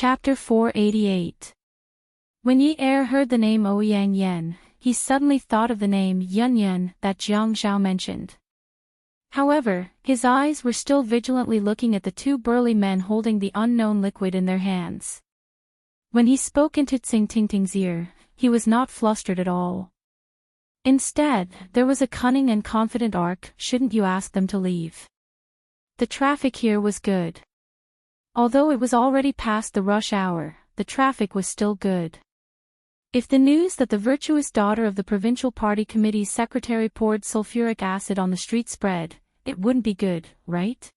Chapter 488. When Yi Er heard the name Ouyang Yen, he suddenly thought of the name Yun Yun that Jiang Zhao mentioned. However, his eyes were still vigilantly looking at the two burly men holding the unknown liquid in their hands. When he spoke into Tsing Tingting's ear, he was not flustered at all. Instead, there was a cunning and confident arc. Shouldn't you ask them to leave? The traffic here was good. Although it was already past the rush hour, the traffic was still good. If the news that the virtuous daughter of the provincial party committee's secretary poured sulfuric acid on the street spread, it wouldn't be good, right?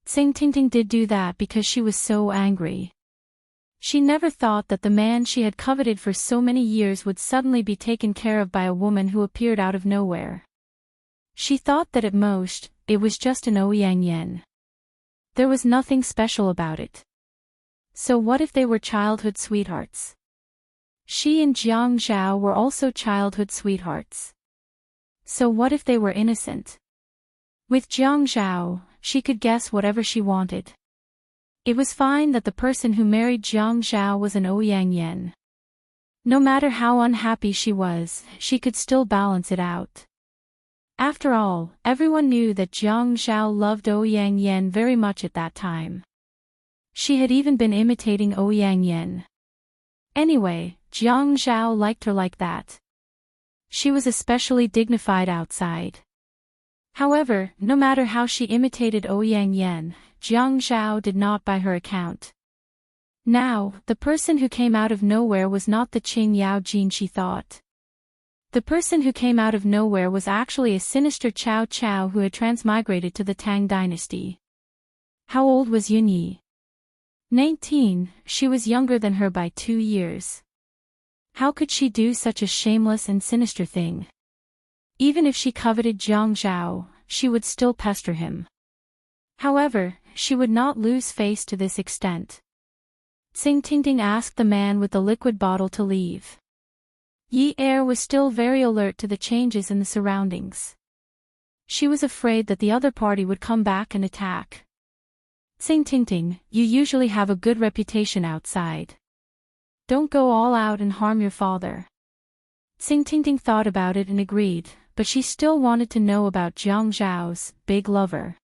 Tsing Tingting did do that because she was so angry. She never thought that the man she had coveted for so many years would suddenly be taken care of by a woman who appeared out of nowhere. She thought that at most, it was just an Ouyang Yen. There was nothing special about it. So what if they were childhood sweethearts? She and Jiang Zhao were also childhood sweethearts. So what if they were innocent? With Jiang Zhao, she could guess whatever she wanted. It was fine that the person who married Jiang Zhao was an Ouyang Yen. No matter how unhappy she was, she could still balance it out. After all, everyone knew that Jiang Zhao loved Ouyang Yen very much at that time. She had even been imitating Ouyang Yen. Anyway, Jiang Zhao liked her like that. She was especially dignified outside. However, no matter how she imitated Ouyang Yen, Jiang Zhao did not by her account. Now, the person who came out of nowhere was not the Qing Yao Jin she thought. The person who came out of nowhere was actually a sinister Cao Cao who had transmigrated to the Tang dynasty. How old was Yun Yi? 19, she was younger than her by 2 years. How could she do such a shameless and sinister thing? Even if she coveted Jiang Zhao, she would still pester him. However, she would not lose face to this extent. Tsing Tingting asked the man with the liquid bottle to leave. Yi Er was still very alert to the changes in the surroundings. She was afraid that the other party would come back and attack. Tsing Tingting, you usually have a good reputation outside. Don't go all out and harm your father. Tsing Tingting thought about it and agreed, but she still wanted to know about Jiang Zhao's big lover.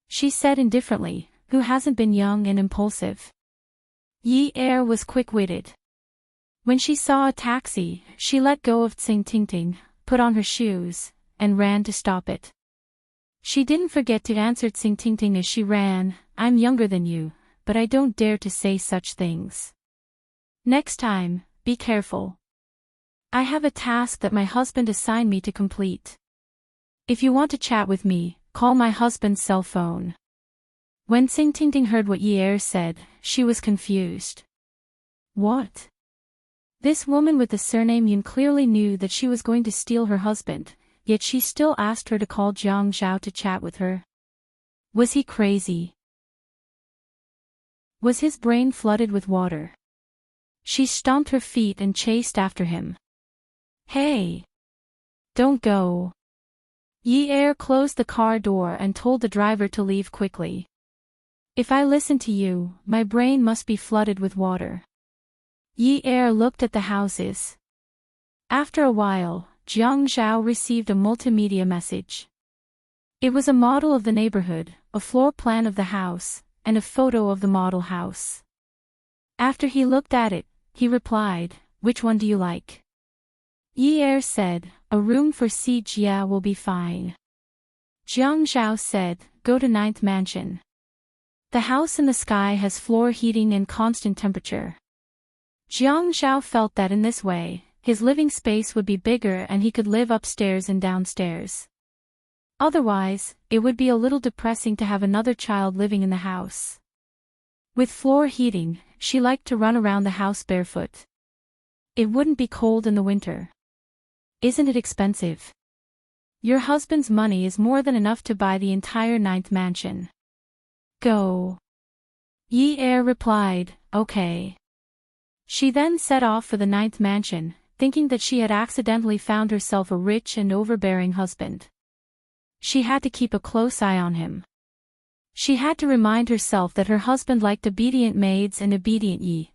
She said indifferently, who hasn't been young and impulsive? Yi Er was quick-witted. When she saw a taxi, she let go of Tsing Tingting, put on her shoes, and ran to stop it. She didn't forget to answer Tsing Tingting as she ran, I'm younger than you, but I don't dare to say such things. Next time, be careful. I have a task that my husband assigned me to complete. If you want to chat with me, call my husband's cell phone. When Tsing Tingting heard what Yi Er said, she was confused. What? This woman with the surname Yun clearly knew that she was going to steal her husband, yet she still asked her to call Jiang Zhao to chat with her. Was he crazy? Was his brain flooded with water? She stomped her feet and chased after him. Hey! Don't go. Yi Er closed the car door and told the driver to leave quickly. If I listen to you, my brain must be flooded with water. Yi Er looked at the houses. After a while, Jiang Zhao received a multimedia message. It was a model of the neighborhood, a floor plan of the house, and a photo of the model house. After he looked at it, he replied, which one do you like? Yi Er said, a room for Si Jia will be fine. Jiang Zhao said, go to 9th mansion. The house in the sky has floor heating and constant temperature. Jiang Zhao felt that in this way, his living space would be bigger and he could live upstairs and downstairs. Otherwise, it would be a little depressing to have another child living in the house. With floor heating, she liked to run around the house barefoot. It wouldn't be cold in the winter. Isn't it expensive? Your husband's money is more than enough to buy the entire 9th mansion. Go. Yi Er replied, okay. She then set off for the 9th mansion, thinking that she had accidentally found herself a rich and overbearing husband. She had to keep a close eye on him. She had to remind herself that her husband liked obedient maids and obedient Yi.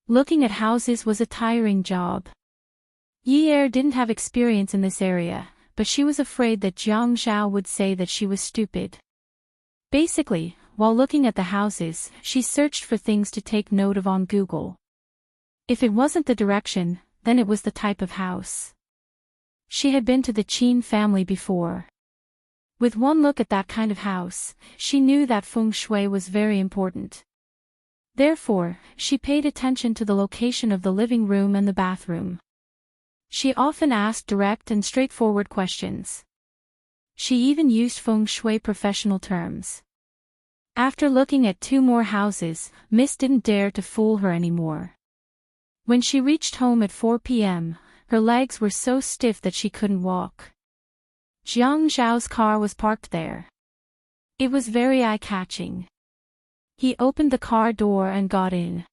Looking at houses was a tiring job. Yi didn't have experience in this area, but she was afraid that Jiang Zhao would say that she was stupid. Basically, while looking at the houses, she searched for things to take note of on Google. If it wasn't the direction, then it was the type of house. She had been to the Qin family before. With one look at that kind of house, she knew that feng shui was very important. Therefore, she paid attention to the location of the living room and the bathroom. She often asked direct and straightforward questions. She even used feng shui professional terms. After looking at 2 more houses, Miss didn't dare to fool her anymore. When she reached home at 4 p.m., her legs were so stiff that she couldn't walk. Jiang Zhao's car was parked there. It was very eye-catching. He opened the car door and got in.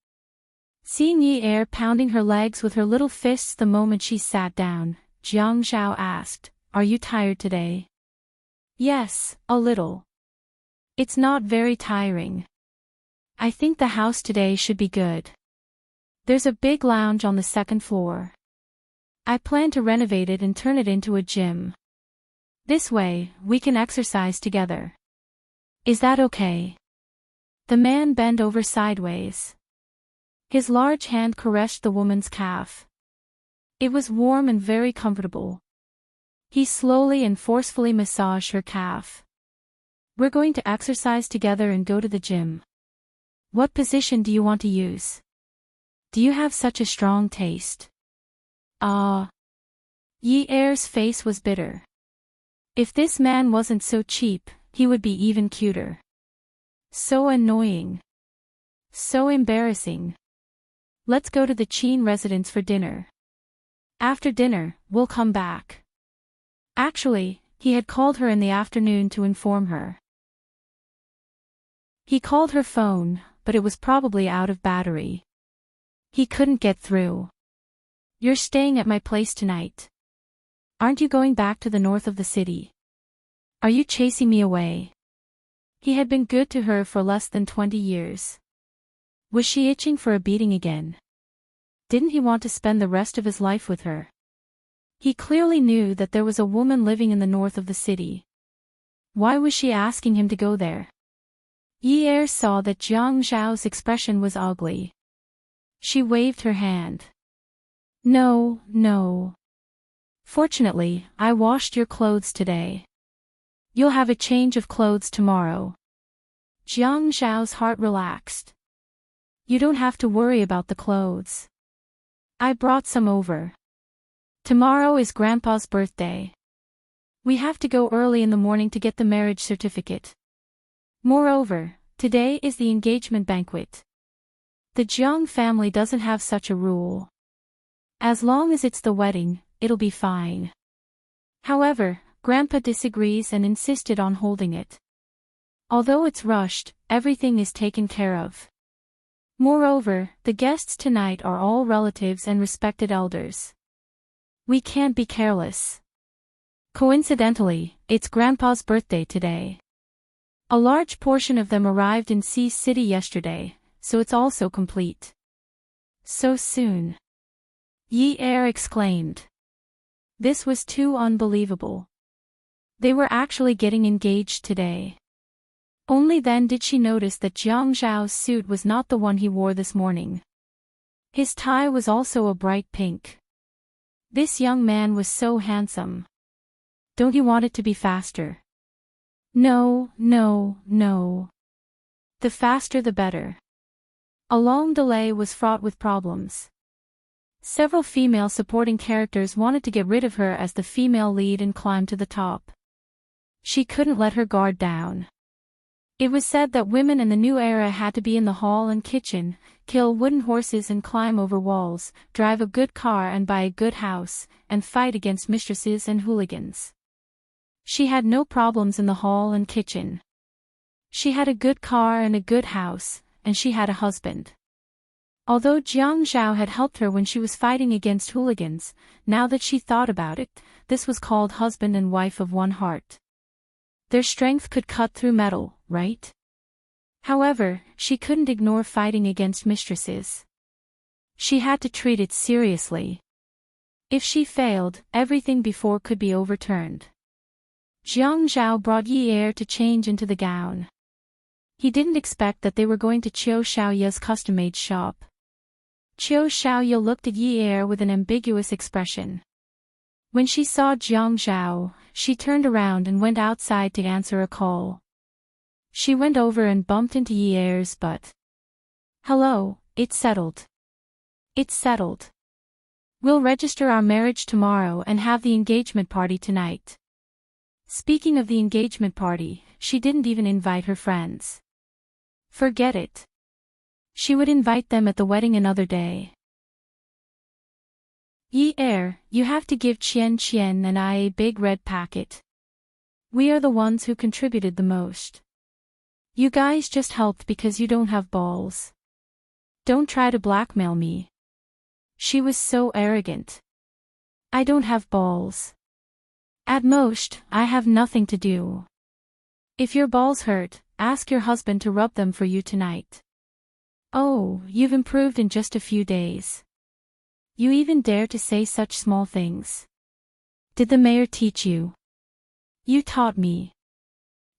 Seeing Yi pounding her legs with her little fists the moment she sat down, Jiang Zhao asked, "Are you tired today?" "Yes, a little. It's not very tiring. I think the house today should be good. There's a big lounge on the 2nd floor. I plan to renovate it and turn it into a gym. This way, we can exercise together. Is that okay?" The man bent over sideways. His large hand caressed the woman's calf. It was warm and very comfortable. He slowly and forcefully massaged her calf. "We're going to exercise together and go to the gym. What position do you want to use? Do you have such a strong taste?" Yi-er's face was bitter. If this man wasn't so cheap, he would be even cuter. So annoying. So embarrassing. "Let's go to the Qin residence for dinner. After dinner, we'll come back." Actually, he had called her in the afternoon to inform her. He called her phone, but it was probably out of battery. He couldn't get through. "You're staying at my place tonight. Aren't you going back to the north of the city? Are you chasing me away?" He had been good to her for less than 20 years. Was she itching for a beating again? Didn't he want to spend the rest of his life with her? He clearly knew that there was a woman living in the north of the city. Why was she asking him to go there? Yi saw that Jiang Zhao's expression was ugly. She waved her hand. "No, no. Fortunately, I washed your clothes today. You'll have a change of clothes tomorrow." Jiang Zhao's heart relaxed. "You don't have to worry about the clothes. I brought some over. Tomorrow is Grandpa's birthday. We have to go early in the morning to get the marriage certificate. Moreover, today is the engagement banquet. The Jiang family doesn't have such a rule. As long as it's the wedding, it'll be fine. However, Grandpa disagrees and insisted on holding it. Although it's rushed, everything is taken care of. Moreover, the guests tonight are all relatives and respected elders. We can't be careless. Coincidentally, it's Grandpa's birthday today. A large portion of them arrived in Sea City yesterday, so it's also complete." "So soon?" Yi exclaimed. This was too unbelievable. They were actually getting engaged today. Only then did she notice that Jiang Zhao's suit was not the one he wore this morning. His tie was also a bright pink. This young man was so handsome. "Don't you want it to be faster?" "No, no, no. The faster the better." A long delay was fraught with problems. Several female supporting characters wanted to get rid of her as the female lead and climb to the top. She couldn't let her guard down. It was said that women in the new era had to be in the hall and kitchen, kill wooden horses and climb over walls, drive a good car and buy a good house, and fight against mistresses and hooligans. She had no problems in the hall and kitchen. She had a good car and a good house, and she had a husband. Although Jiang Zhao had helped her when she was fighting against hooligans, now that she thought about it, this was called husband and wife of one heart. Their strength could cut through metal, right? However, she couldn't ignore fighting against mistresses. She had to treat it seriously. If she failed, everything before could be overturned. Jiang Zhao brought Yi Er to change into the gown. He didn't expect that they were going to Qiu Xiaoya's custom-made shop. Qiu Xiaoya looked at Yi Er with an ambiguous expression. When she saw Jiang Zhao, she turned around and went outside to answer a call. She went over and bumped into Yi Er's butt. "Hello, it's settled. It's settled. We'll register our marriage tomorrow and have the engagement party tonight." Speaking of the engagement party, she didn't even invite her friends. Forget it. She would invite them at the wedding another day. "Yi Er, you have to give Qian and I a big red packet. We are the ones who contributed the most. You guys just helped because you don't have balls. Don't try to blackmail me." She was so arrogant. "I don't have balls. At most, I have nothing to do. If your balls hurt, ask your husband to rub them for you tonight." "Oh, you've improved in just a few days. You even dare to say such small things. Did the mayor teach you?" "You taught me."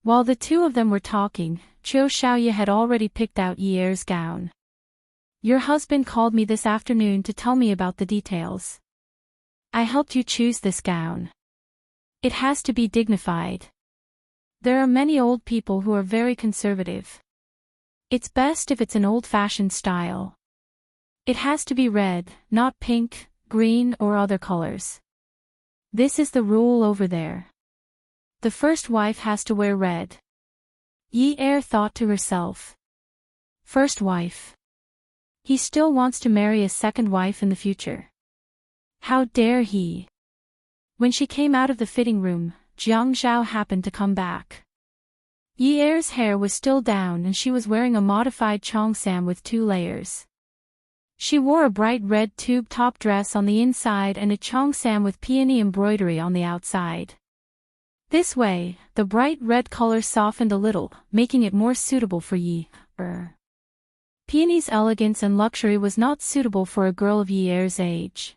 While the two of them were talking, Qiu Xiaoya had already picked out Yi Er's gown. "Your husband called me this afternoon to tell me about the details. I helped you choose this gown. It has to be dignified. There are many old people who are very conservative. It's best if it's an old-fashioned style. It has to be red, not pink, green or other colors. This is the rule over there. The first wife has to wear red." Yi Er thought to herself. First wife. He still wants to marry a second wife in the future. How dare he? When she came out of the fitting room, Jiang Zhao happened to come back. Yi Er's hair was still down and she was wearing a modified cheongsam with 2 layers. She wore a bright red tube top dress on the inside and a cheongsam with peony embroidery on the outside. This way, the bright red color softened a little, making it more suitable for Yi Er. Peony's elegance and luxury was not suitable for a girl of Yi Er's age.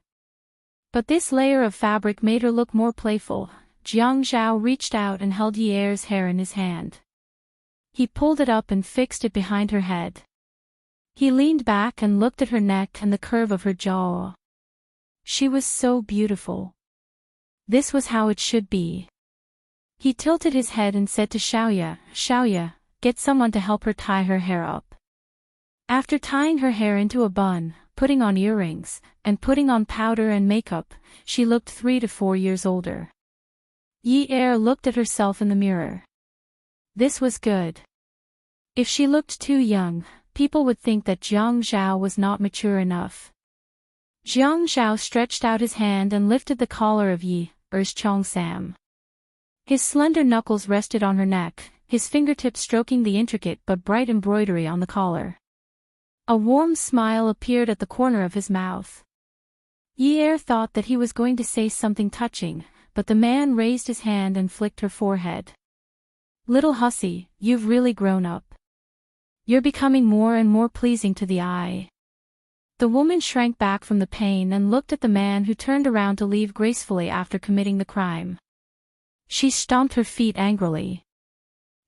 But this layer of fabric made her look more playful. Jiang Zhao reached out and held Yi Er's hair in his hand. He pulled it up and fixed it behind her head. He leaned back and looked at her neck and the curve of her jaw. She was so beautiful. This was how it should be. He tilted his head and said to Xiaoya, "Get someone to help her tie her hair up." After tying her hair into a bun, putting on earrings, and putting on powder and makeup, she looked 3 to 4 years older. Yi Er looked at herself in the mirror. This was good. If she looked too young, people would think that Jiang Zhao was not mature enough. Jiang Zhao stretched out his hand and lifted the collar of Yi Er's cheongsam. His slender knuckles rested on her neck, his fingertips stroking the intricate but bright embroidery on the collar. A warm smile appeared at the corner of his mouth. Yi Er thought that he was going to say something touching, but the man raised his hand and flicked her forehead. "Little hussy, you've really grown up. You're becoming more and more pleasing to the eye." The woman shrank back from the pain and looked at the man who turned around to leave gracefully after committing the crime. She stomped her feet angrily.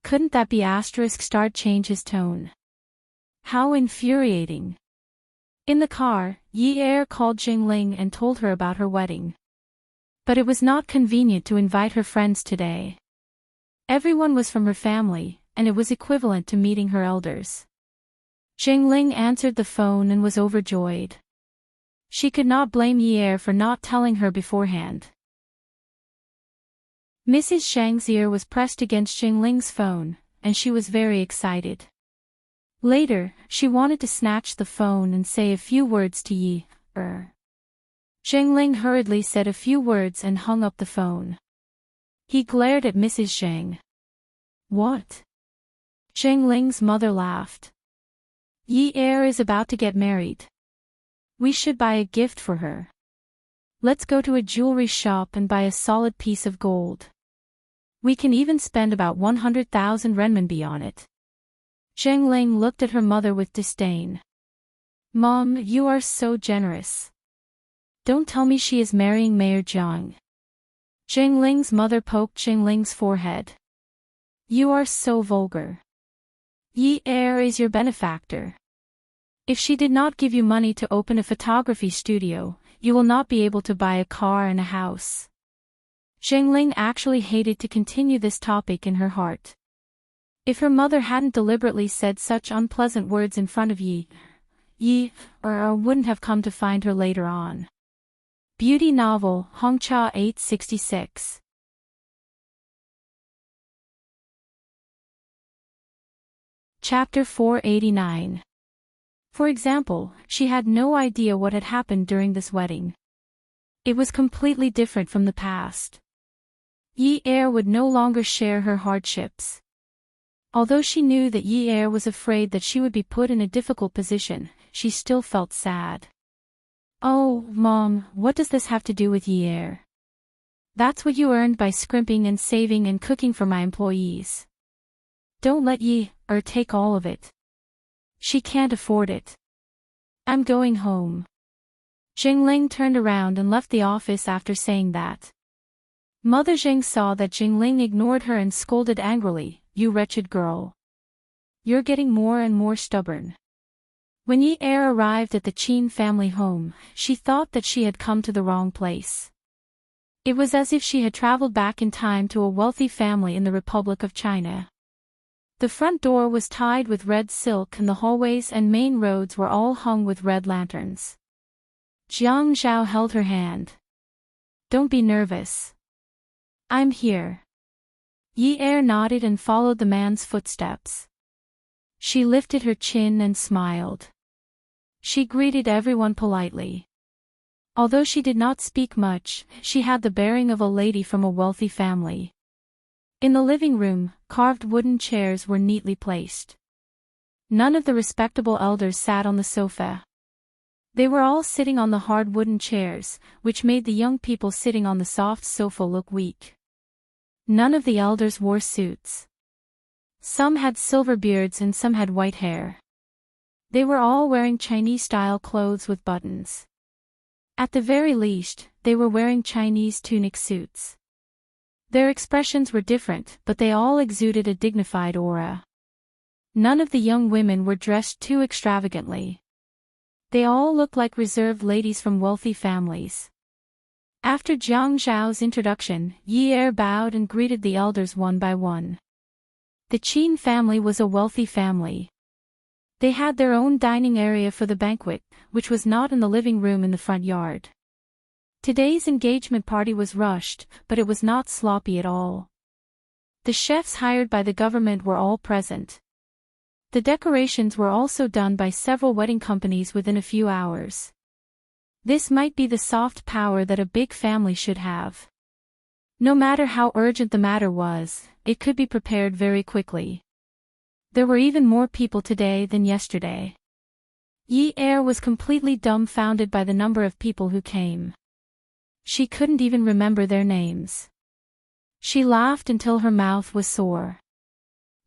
Couldn't that be *** change his tone? How infuriating. In the car, Yi Er called Jingling and told her about her wedding. But it was not convenient to invite her friends today. Everyone was from her family, and it was equivalent to meeting her elders. Jingling answered the phone and was overjoyed. She could not blame Yi Er for not telling her beforehand. Mrs. Zhang's ear was pressed against Jingling's phone, and she was very excited. Later, she wanted to snatch the phone and say a few words to Yi Er. Jingling hurriedly said a few words and hung up the phone. He glared at Mrs. Zhang. "What?" Jingling's mother laughed. "Yi Er is about to get married. We should buy a gift for her. Let's go to a jewelry shop and buy a solid piece of gold." We can even spend about 100,000 renminbi on it. Zheng Ling looked at her mother with disdain. Mom, you are so generous. Don't tell me she is marrying Mayor Jiang. Zheng Ling's mother poked Zheng Ling's forehead. You are so vulgar. Yi Er is your benefactor. If she did not give you money to open a photography studio, you will not be able to buy a car and a house. Zheng Ling actually hated to continue this topic in her heart. If her mother hadn't deliberately said such unpleasant words in front of Yi Er wouldn't have come to find her later on. Beauty novel, Hongcha 866. Chapter 489. For example, she had no idea what had happened during this wedding. It was completely different from the past. Yi Er would no longer share her hardships. Although she knew that Yi Er was afraid that she would be put in a difficult position, she still felt sad. Oh, Mom, what does this have to do with Yi Er? That's what you earned by scrimping and saving and cooking for my employees. Don't let Yi Er take all of it. She can't afford it. I'm going home. Zheng Ling turned around and left the office after saying that. Mother Zheng saw that Zheng Ling ignored her and scolded angrily, You wretched girl. You're getting more and more stubborn. When Yi Er arrived at the Qin family home, she thought that she had come to the wrong place. It was as if she had traveled back in time to a wealthy family in the Republic of China. The front door was tied with red silk and the hallways and main roads were all hung with red lanterns. Jiang Zhao held her hand. Don't be nervous. I'm here. Yi Er nodded and followed the man's footsteps. She lifted her chin and smiled. She greeted everyone politely. Although she did not speak much, she had the bearing of a lady from a wealthy family. In the living room, carved wooden chairs were neatly placed. None of the respectable elders sat on the sofa. They were all sitting on the hard wooden chairs, which made the young people sitting on the soft sofa look weak. None of the elders wore suits. Some had silver beards and some had white hair. They were all wearing Chinese-style clothes with buttons. At the very least, they were wearing Chinese tunic suits. Their expressions were different, but they all exuded a dignified aura. None of the young women were dressed too extravagantly. They all looked like reserved ladies from wealthy families. After Jiang Zhao's introduction, Yi Er bowed and greeted the elders one by one. The Qin family was a wealthy family. They had their own dining area for the banquet, which was not in the living room in the front yard. Today's engagement party was rushed, but it was not sloppy at all. The chefs hired by the government were all present. The decorations were also done by several wedding companies within a few hours. This might be the soft power that a big family should have. No matter how urgent the matter was, it could be prepared very quickly. There were even more people today than yesterday. Yi Er was completely dumbfounded by the number of people who came. She couldn't even remember their names. She laughed until her mouth was sore.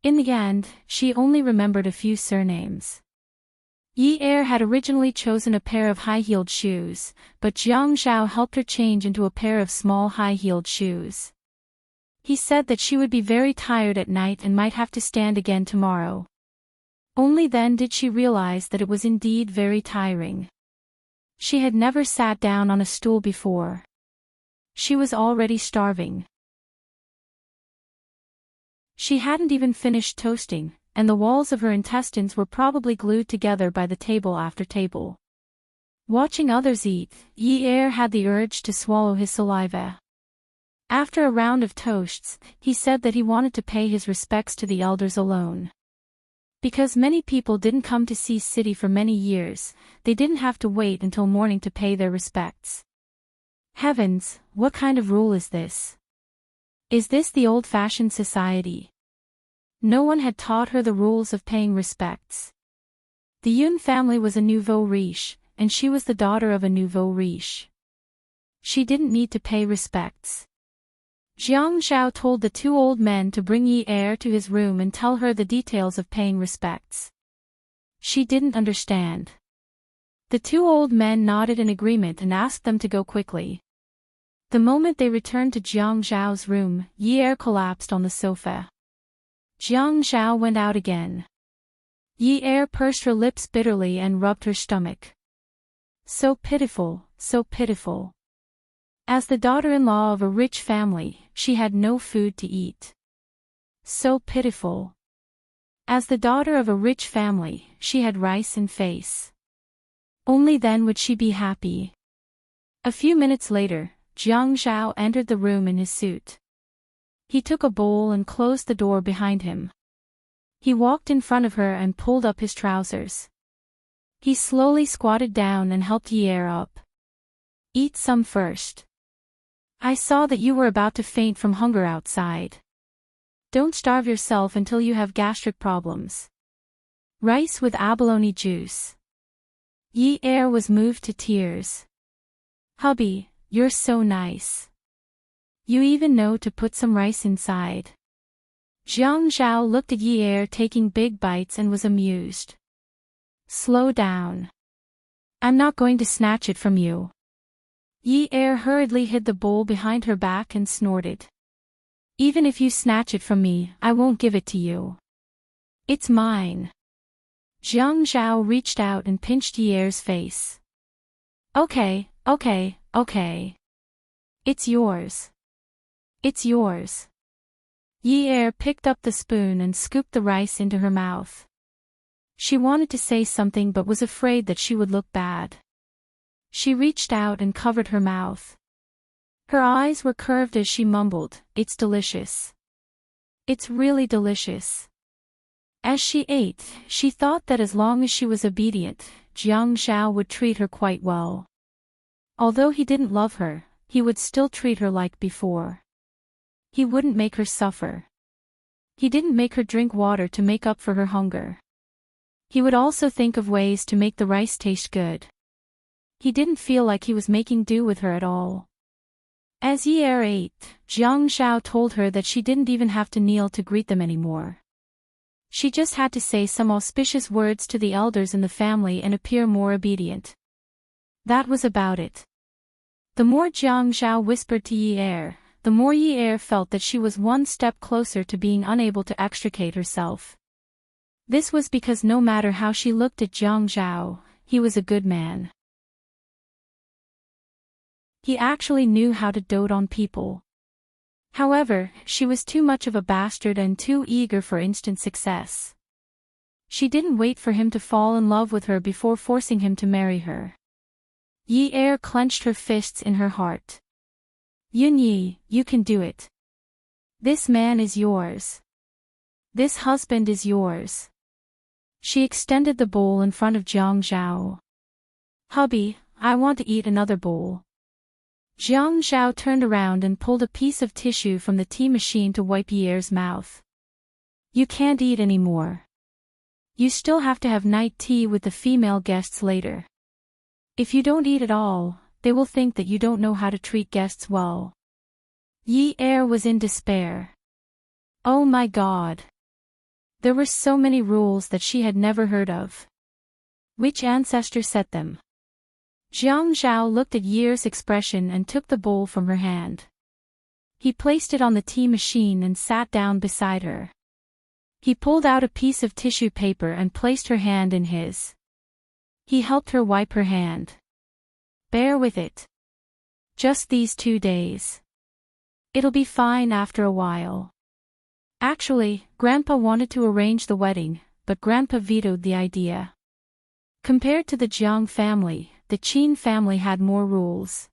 In the end, she only remembered a few surnames. Yi Er had originally chosen a pair of high-heeled shoes, but Jiang Zhao helped her change into a pair of small high-heeled shoes. He said that she would be very tired at night and might have to stand again tomorrow. Only then did she realize that it was indeed very tiring. She had never sat down on a stool before. She was already starving. She hadn't even finished toasting, and the walls of her intestines were probably glued together by the table after table. Watching others eat, Yi Er had the urge to swallow his saliva. After a round of toasts, he said that he wanted to pay his respects to the elders alone. Because many people didn't come to see City for many years, they didn't have to wait until morning to pay their respects. Heavens, what kind of rule is this? Is this the old-fashioned society? No one had taught her the rules of paying respects. The Yun family was a nouveau riche, and she was the daughter of a nouveau riche. She didn't need to pay respects. Jiang Zhao told the two old men to bring Yi Er to his room and tell her the details of paying respects. She didn't understand. The two old men nodded in agreement and asked them to go quickly. The moment they returned to Jiang Zhao's room, Yi Er collapsed on the sofa. Jiang Zhao went out again. Yi Er pursed her lips bitterly and rubbed her stomach. So pitiful, so pitiful. As the daughter-in-law of a rich family, she had no food to eat. So pitiful. As the daughter of a rich family, she had rice and face. Only then would she be happy. A few minutes later, Jiang Zhao entered the room in his suit. He took a bowl and closed the door behind him. He walked in front of her and pulled up his trousers. He slowly squatted down and helped Yi Er up. Eat some first. I saw that you were about to faint from hunger outside. Don't starve yourself until you have gastric problems. Rice with abalone juice. Yi Er was moved to tears. Hubby, you're so nice. You even know to put some rice inside. Jiang Zhao looked at Yi Er taking big bites and was amused. Slow down. I'm not going to snatch it from you. Yi Er hurriedly hid the bowl behind her back and snorted. Even if you snatch it from me, I won't give it to you. It's mine. Jiang Zhao reached out and pinched Yi Er's face. Okay. It's yours. It's yours. Yi Er picked up the spoon and scooped the rice into her mouth. She wanted to say something but was afraid that she would look bad. She reached out and covered her mouth. Her eyes were curved as she mumbled, "It's delicious. It's really delicious." As she ate, she thought that as long as she was obedient, Jiang Zhao would treat her quite well. Although he didn't love her, he would still treat her like before. He wouldn't make her suffer. He didn't make her drink water to make up for her hunger. He would also think of ways to make the rice taste good. He didn't feel like he was making do with her at all. As Yi Er ate, Jiang Zhao told her that she didn't even have to kneel to greet them anymore. She just had to say some auspicious words to the elders in the family and appear more obedient. That was about it. The more Jiang Zhao whispered to Yi Er, the more Yi Er felt that she was one step closer to being unable to extricate herself. This was because no matter how she looked at Jiang Zhao, he was a good man. He actually knew how to dote on people. However, she was too much of a bastard and too eager for instant success. She didn't wait for him to fall in love with her before forcing him to marry her. Yi Er clenched her fists in her heart. Yunyi, you can do it. This man is yours. This husband is yours. She extended the bowl in front of Jiang Zhao. Hubby, I want to eat another bowl. Jiang Zhao turned around and pulled a piece of tissue from the tea machine to wipe Yi Er's mouth. You can't eat anymore. You still have to have night tea with the female guests later. If you don't eat at all, they will think that you don't know how to treat guests well. Yi Er was in despair. Oh my God. There were so many rules that she had never heard of. Which ancestor set them? Jiang Zhao looked at Yi Er's expression and took the bowl from her hand. He placed it on the tea machine and sat down beside her. He pulled out a piece of tissue paper and placed her hand in his. He helped her wipe her hand. Bear with it. Just these 2 days. It'll be fine after a while. Actually, Grandpa wanted to arrange the wedding, but Grandpa vetoed the idea. Compared to the Jiang family, the Qin family had more rules.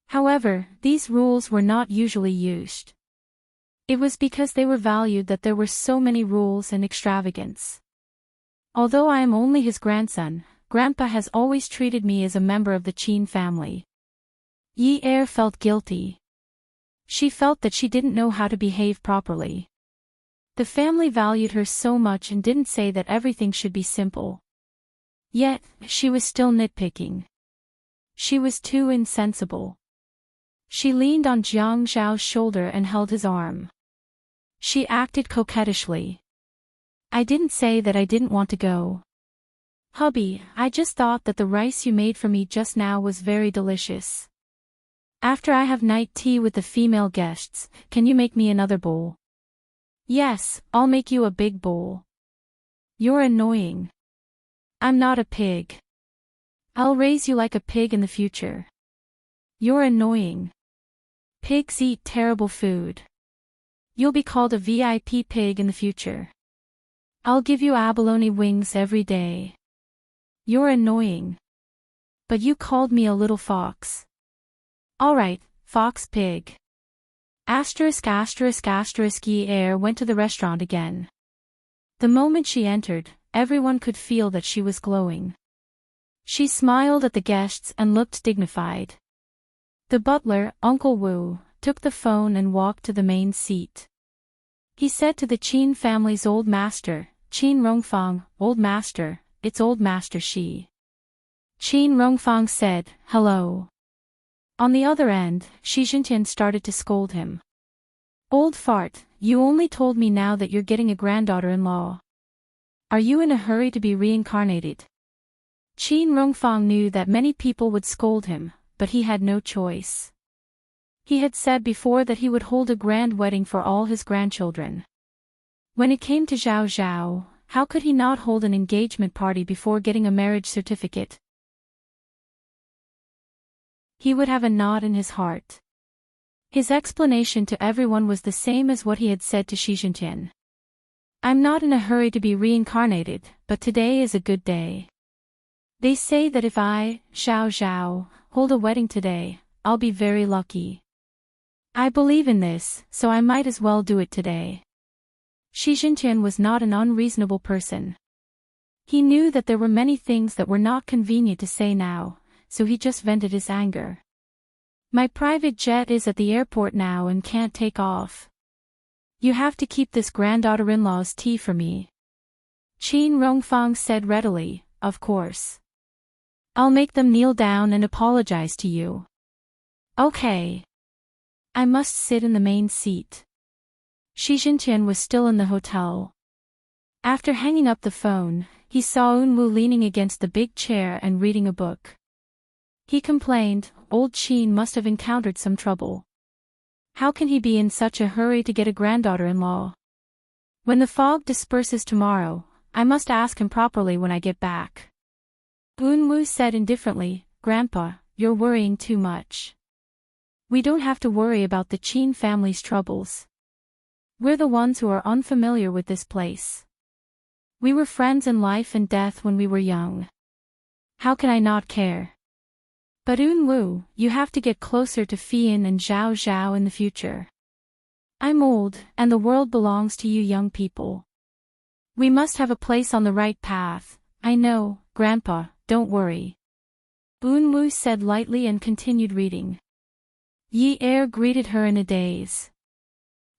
However, these rules were not usually used. It was because they were valued that there were so many rules and extravagance. Although I am only his grandson, Grandpa has always treated me as a member of the Qin family. Yi Er felt guilty. She felt that she didn't know how to behave properly. The family valued her so much and didn't say that everything should be simple. Yet, she was still nitpicking. She was too insensible. She leaned on Jiang Zhao's shoulder and held his arm. She acted coquettishly. I didn't say that I didn't want to go. Hubby, I just thought that the rice you made for me just now was very delicious. After I have night tea with the female guests, can you make me another bowl? Yes, I'll make you a big bowl. You're annoying. I'm not a pig. I'll raise you like a pig in the future. You're annoying. Pigs eat terrible food. You'll be called a VIP pig in the future. I'll give you abalone wings every day. You're annoying. But you called me a little fox. Alright, fox pig. Yi Er went to the restaurant again. The moment she entered, everyone could feel that she was glowing. She smiled at the guests and looked dignified. The butler, Uncle Wu, took the phone and walked to the main seat. He said to the Qin family's old master, Qin Rongfang, "Old master, it's old master Shi." Qin Rongfang said, "Hello." On the other end, Shi Jintian started to scold him. "Old fart, you only told me now that you're getting a granddaughter-in-law. Are you in a hurry to be reincarnated?" Qin Rongfang knew that many people would scold him, but he had no choice. He had said before that he would hold a grand wedding for all his grandchildren. When it came to Zhao Zhao, how could he not hold an engagement party before getting a marriage certificate? He would have a knot in his heart. His explanation to everyone was the same as what he had said to Shi Jintian. "I'm not in a hurry to be reincarnated, but today is a good day. They say that if I, Zhao Zhao, hold a wedding today, I'll be very lucky. I believe in this, so I might as well do it today." Shi Jintian was not an unreasonable person. He knew that there were many things that were not convenient to say now, so he just vented his anger. "My private jet is at the airport now and can't take off. You have to keep this granddaughter-in-law's tea for me." Qin Rongfang said readily, "Of course. I'll make them kneel down and apologize to you." "Okay. I must sit in the main seat." Shi Jintian was still in the hotel. After hanging up the phone, he saw Unwu leaning against the big chair and reading a book. He complained, "Old Qin must have encountered some trouble. How can he be in such a hurry to get a granddaughter-in-law? When the fog disperses tomorrow, I must ask him properly when I get back." Unwu said indifferently, "Grandpa, you're worrying too much. We don't have to worry about the Qin family's troubles. We're the ones who are unfamiliar with this place. We were friends in life and death when we were young. How can I not care? But Unwu, you have to get closer to Fian and Zhao Zhao in the future. I'm old, and the world belongs to you young people. We must have a place on the right path." "I know, Grandpa, don't worry." Unwu said lightly and continued reading. Yi Er greeted her in a daze.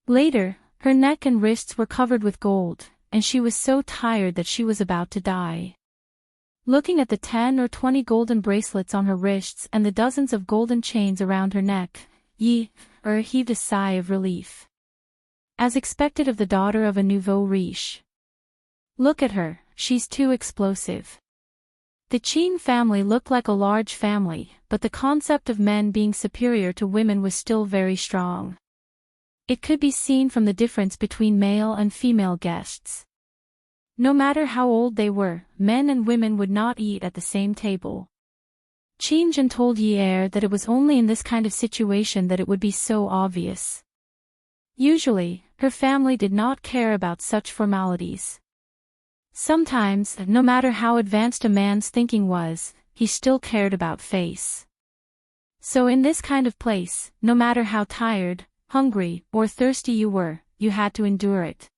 Later, her neck and wrists were covered with gold, and she was so tired that she was about to die. Looking at the 10 or 20 golden bracelets on her wrists and the dozens of golden chains around her neck, Yi Er heaved a sigh of relief. As expected of the daughter of a nouveau riche. Look at her, she's too explosive. The Qin family looked like a large family, but the concept of men being superior to women was still very strong. It could be seen from the difference between male and female guests. No matter how old they were, men and women would not eat at the same table. Qin Jin told Yi Er that it was only in this kind of situation that it would be so obvious. Usually, her family did not care about such formalities. Sometimes, no matter how advanced a man's thinking was, he still cared about face. So in this kind of place, no matter how tired, hungry, or thirsty you were, you had to endure it.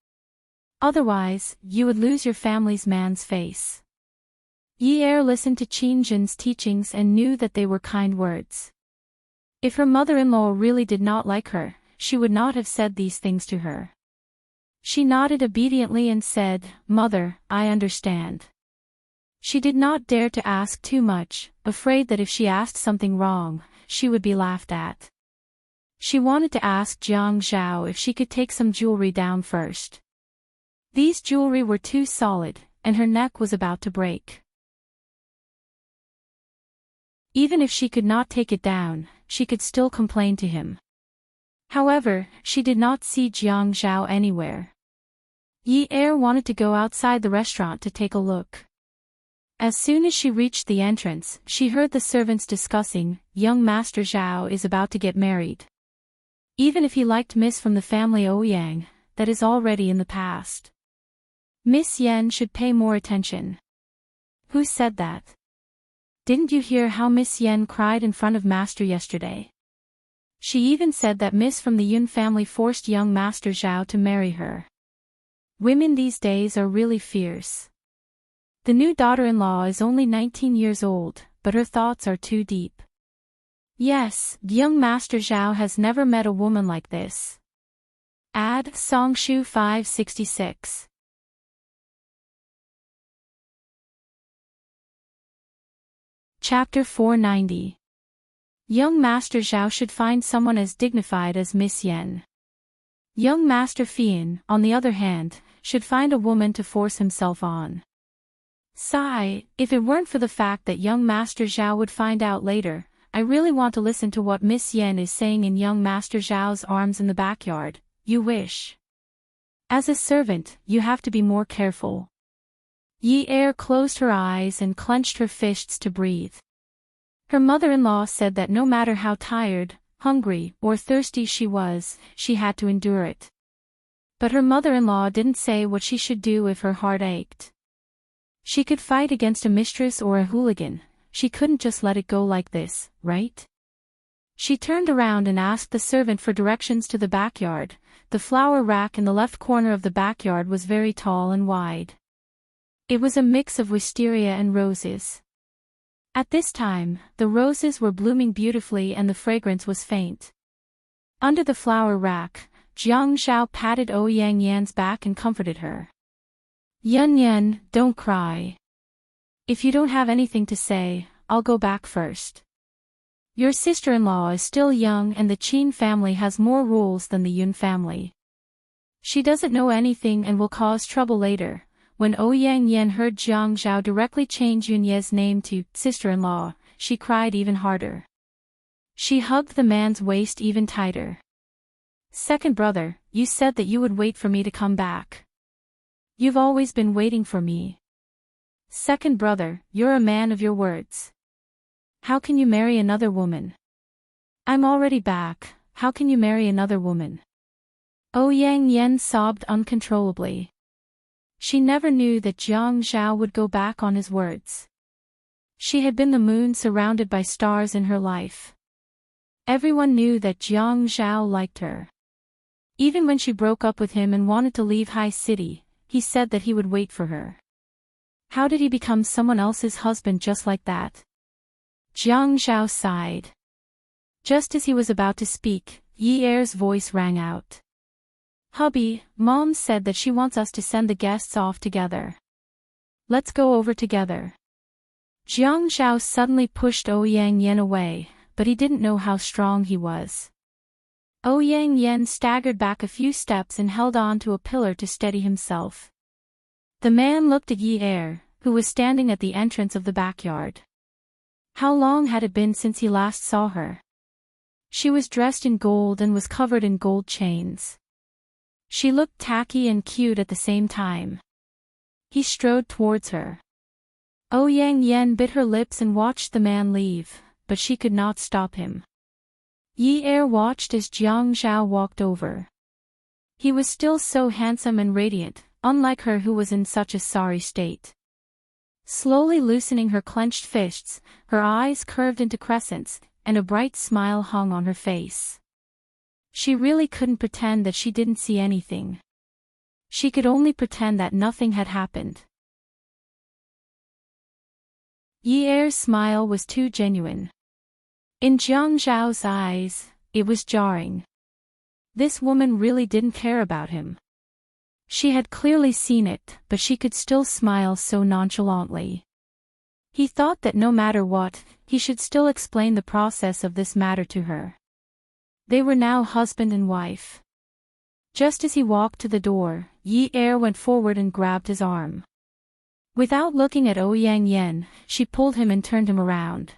Otherwise, you would lose your family's man's face. Yi Er listened to Qin Jin's teachings and knew that they were kind words. If her mother-in-law really did not like her, she would not have said these things to her. She nodded obediently and said, "Mother, I understand." She did not dare to ask too much, afraid that if she asked something wrong, she would be laughed at. She wanted to ask Jiang Zhao if she could take some jewelry down first. These jewelry were too solid, and her neck was about to break. Even if she could not take it down, she could still complain to him. However, she did not see Jiang Zhao anywhere. Yi Er wanted to go outside the restaurant to take a look. As soon as she reached the entrance, she heard the servants discussing, young Master Zhao is about to get married. Even if he liked Miss from the family Ouyang, that is already in the past. Miss Yen should pay more attention. Who said that? Didn't you hear how Miss Yen cried in front of Master yesterday? She even said that Miss from the Yun family forced young Master Zhao to marry her. Women these days are really fierce. The new daughter-in-law is only 19 years old, but her thoughts are too deep. Yes, young Master Zhao has never met a woman like this. Add Songshu 566. Chapter 490. Young Master Zhao should find someone as dignified as Miss Yen. Young Master Fian, on the other hand, should find a woman to force himself on. Sigh, if it weren't for the fact that young Master Zhao would find out later, I really want to listen to what Miss Yen is saying in young Master Zhao's arms in the backyard. You wish. As a servant, you have to be more careful. Yi Er closed her eyes and clenched her fists to breathe. Her mother-in-law said that no matter how tired, hungry, or thirsty she was, she had to endure it. But her mother-in-law didn't say what she should do if her heart ached. She could fight against a mistress or a hooligan. She couldn't just let it go like this, right? She turned around and asked the servant for directions to the backyard. The flower rack in the left corner of the backyard was very tall and wide. It was a mix of wisteria and roses. At this time, the roses were blooming beautifully and the fragrance was faint. Under the flower rack, Jiang Zhao patted Ouyang Yan's back and comforted her. Yan Yan, don't cry. If you don't have anything to say, I'll go back first. Your sister-in-law is still young and the Qin family has more rules than the Yun family. She doesn't know anything and will cause trouble later. When Ouyang Yan heard Jiang Zhao directly change Yunye's name to sister-in-law, she cried even harder. She hugged the man's waist even tighter. Second brother, you said that you would wait for me to come back. You've always been waiting for me. Second brother, you're a man of your words. How can you marry another woman? I'm already back, how can you marry another woman? Ouyang Yan sobbed uncontrollably. She never knew that Jiang Zhao would go back on his words. She had been the moon surrounded by stars in her life. Everyone knew that Jiang Zhao liked her. Even when she broke up with him and wanted to leave High City, he said that he would wait for her. How did he become someone else's husband just like that? Jiang Zhao sighed. Just as he was about to speak, Yi Er's voice rang out. Hubby, Mom said that she wants us to send the guests off together. Let's go over together. Jiang Zhao suddenly pushed Ouyang Yan away, but he didn't know how strong he was. Ouyang Yan staggered back a few steps and held on to a pillar to steady himself. The man looked at Yi Er, who was standing at the entrance of the backyard. How long had it been since he last saw her? She was dressed in gold and was covered in gold chains. She looked tacky and cute at the same time. He strode towards her. Ouyang Yan bit her lips and watched the man leave, but she could not stop him. Yi Er watched as Jiang Zhao walked over. He was still so handsome and radiant, unlike her who was in such a sorry state. Slowly loosening her clenched fists, her eyes curved into crescents, and a bright smile hung on her face. She really couldn't pretend that she didn't see anything. She could only pretend that nothing had happened. Yi Er's smile was too genuine. In Jiang Zhao's eyes, it was jarring. This woman really didn't care about him. She had clearly seen it, but she could still smile so nonchalantly. He thought that no matter what, he should still explain the process of this matter to her. They were now husband and wife. Just as he walked to the door, Yi Er went forward and grabbed his arm. Without looking at Ouyang Yen, she pulled him and turned him around.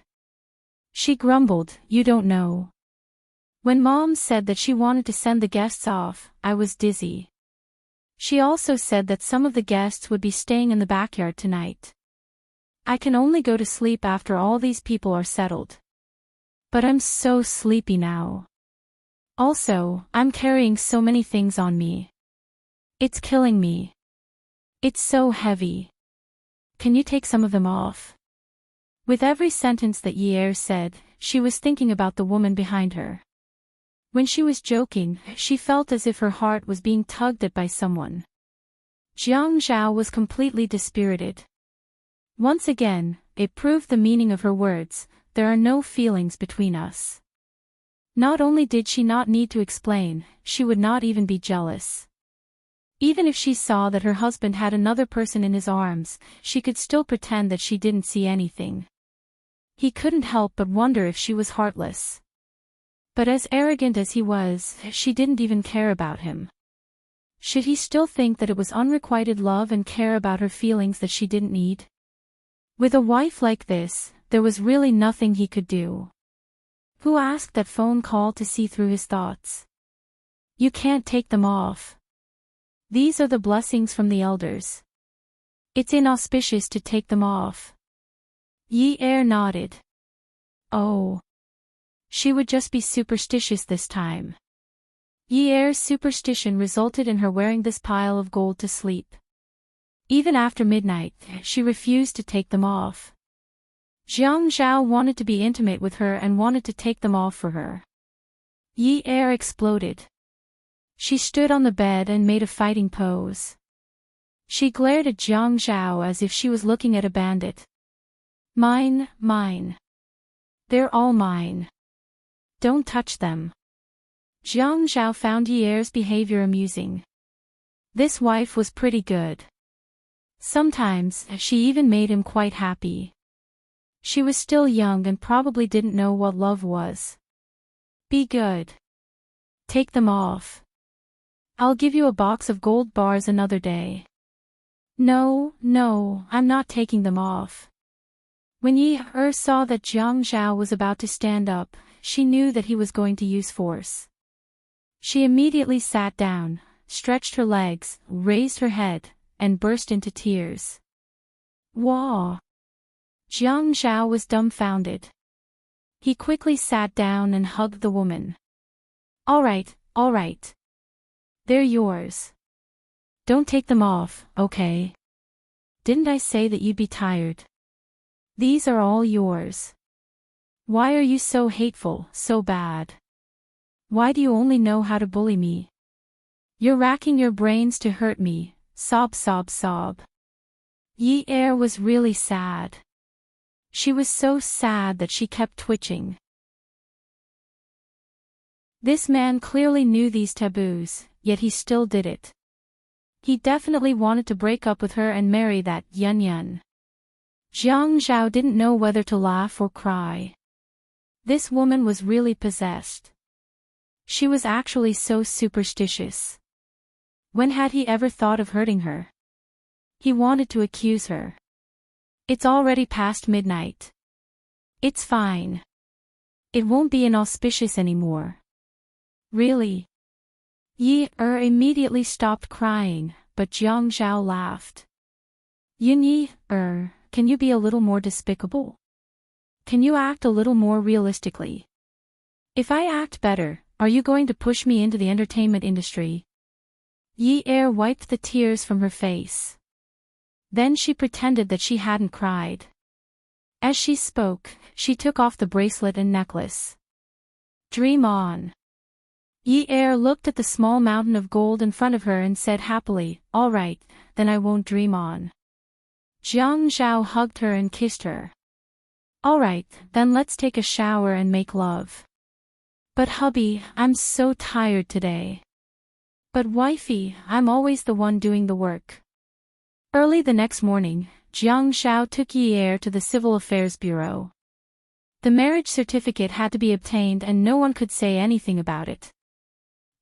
She grumbled, "You don't know. When Mom said that she wanted to send the guests off, I was dizzy. She also said that some of the guests would be staying in the backyard tonight. I can only go to sleep after all these people are settled. But I'm so sleepy now. Also, I'm carrying so many things on me. It's killing me. It's so heavy. Can you take some of them off?" With every sentence that Yi Er said, she was thinking about the woman behind her. When she was joking, she felt as if her heart was being tugged at by someone. Jiang Zhao was completely dispirited. Once again, it proved the meaning of her words, "There are no feelings between us." Not only did she not need to explain, she would not even be jealous. Even if she saw that her husband had another person in his arms, she could still pretend that she didn't see anything. He couldn't help but wonder if she was heartless. But as arrogant as he was, she didn't even care about him. Should he still think that it was unrequited love and care about her feelings that she didn't need? With a wife like this, there was really nothing he could do. Who asked that phone call to see through his thoughts? You can't take them off. These are the blessings from the elders. It's inauspicious to take them off. Yi Er nodded. Oh. She would just be superstitious this time. Yi Er's superstition resulted in her wearing this pile of gold to sleep. Even after midnight, she refused to take them off. Jiang Zhao wanted to be intimate with her and wanted to take them off for her. Yi Er exploded. She stood on the bed and made a fighting pose. She glared at Jiang Zhao as if she was looking at a bandit. "Mine, mine. They're all mine. Don't touch them." Jiang Zhao found Yi Er's behavior amusing. This wife was pretty good. Sometimes, she even made him quite happy. She was still young and probably didn't know what love was. "Be good. Take them off. I'll give you a box of gold bars another day." "No, no, I'm not taking them off." When Yi Er saw that Jiang Zhao was about to stand up, she knew that he was going to use force. She immediately sat down, stretched her legs, raised her head, and burst into tears. "Wah!" Jiang Zhao was dumbfounded. He quickly sat down and hugged the woman. All right. They're yours. Don't take them off, okay? Didn't I say that you'd be tired? These are all yours. Why are you so hateful, so bad? Why do you only know how to bully me? You're racking your brains to hurt me, sob sob sob." Yi Er was really sad. She was so sad that she kept twitching. This man clearly knew these taboos, yet he still did it. He definitely wanted to break up with her and marry that Yun Yun. Jiang Zhao didn't know whether to laugh or cry. This woman was really possessed. She was actually so superstitious. When had he ever thought of hurting her? He wanted to accuse her. It's already past midnight. It's fine. It won't be inauspicious anymore. Really? Yi Er immediately stopped crying, but Jiang Zhao laughed. Yi Er, can you be a little more despicable? Can you act a little more realistically? If I act better, are you going to push me into the entertainment industry? Yi Er wiped the tears from her face. Then she pretended that she hadn't cried. As she spoke, she took off the bracelet and necklace. Dream on. Yi Er looked at the small mountain of gold in front of her and said happily, all right, then I won't dream on. Jiang Zhao hugged her and kissed her. All right, then let's take a shower and make love. But hubby, I'm so tired today. But wifey, I'm always the one doing the work. Early the next morning, Jiang Zhao took Yi Er to the Civil Affairs Bureau. The marriage certificate had to be obtained and no one could say anything about it.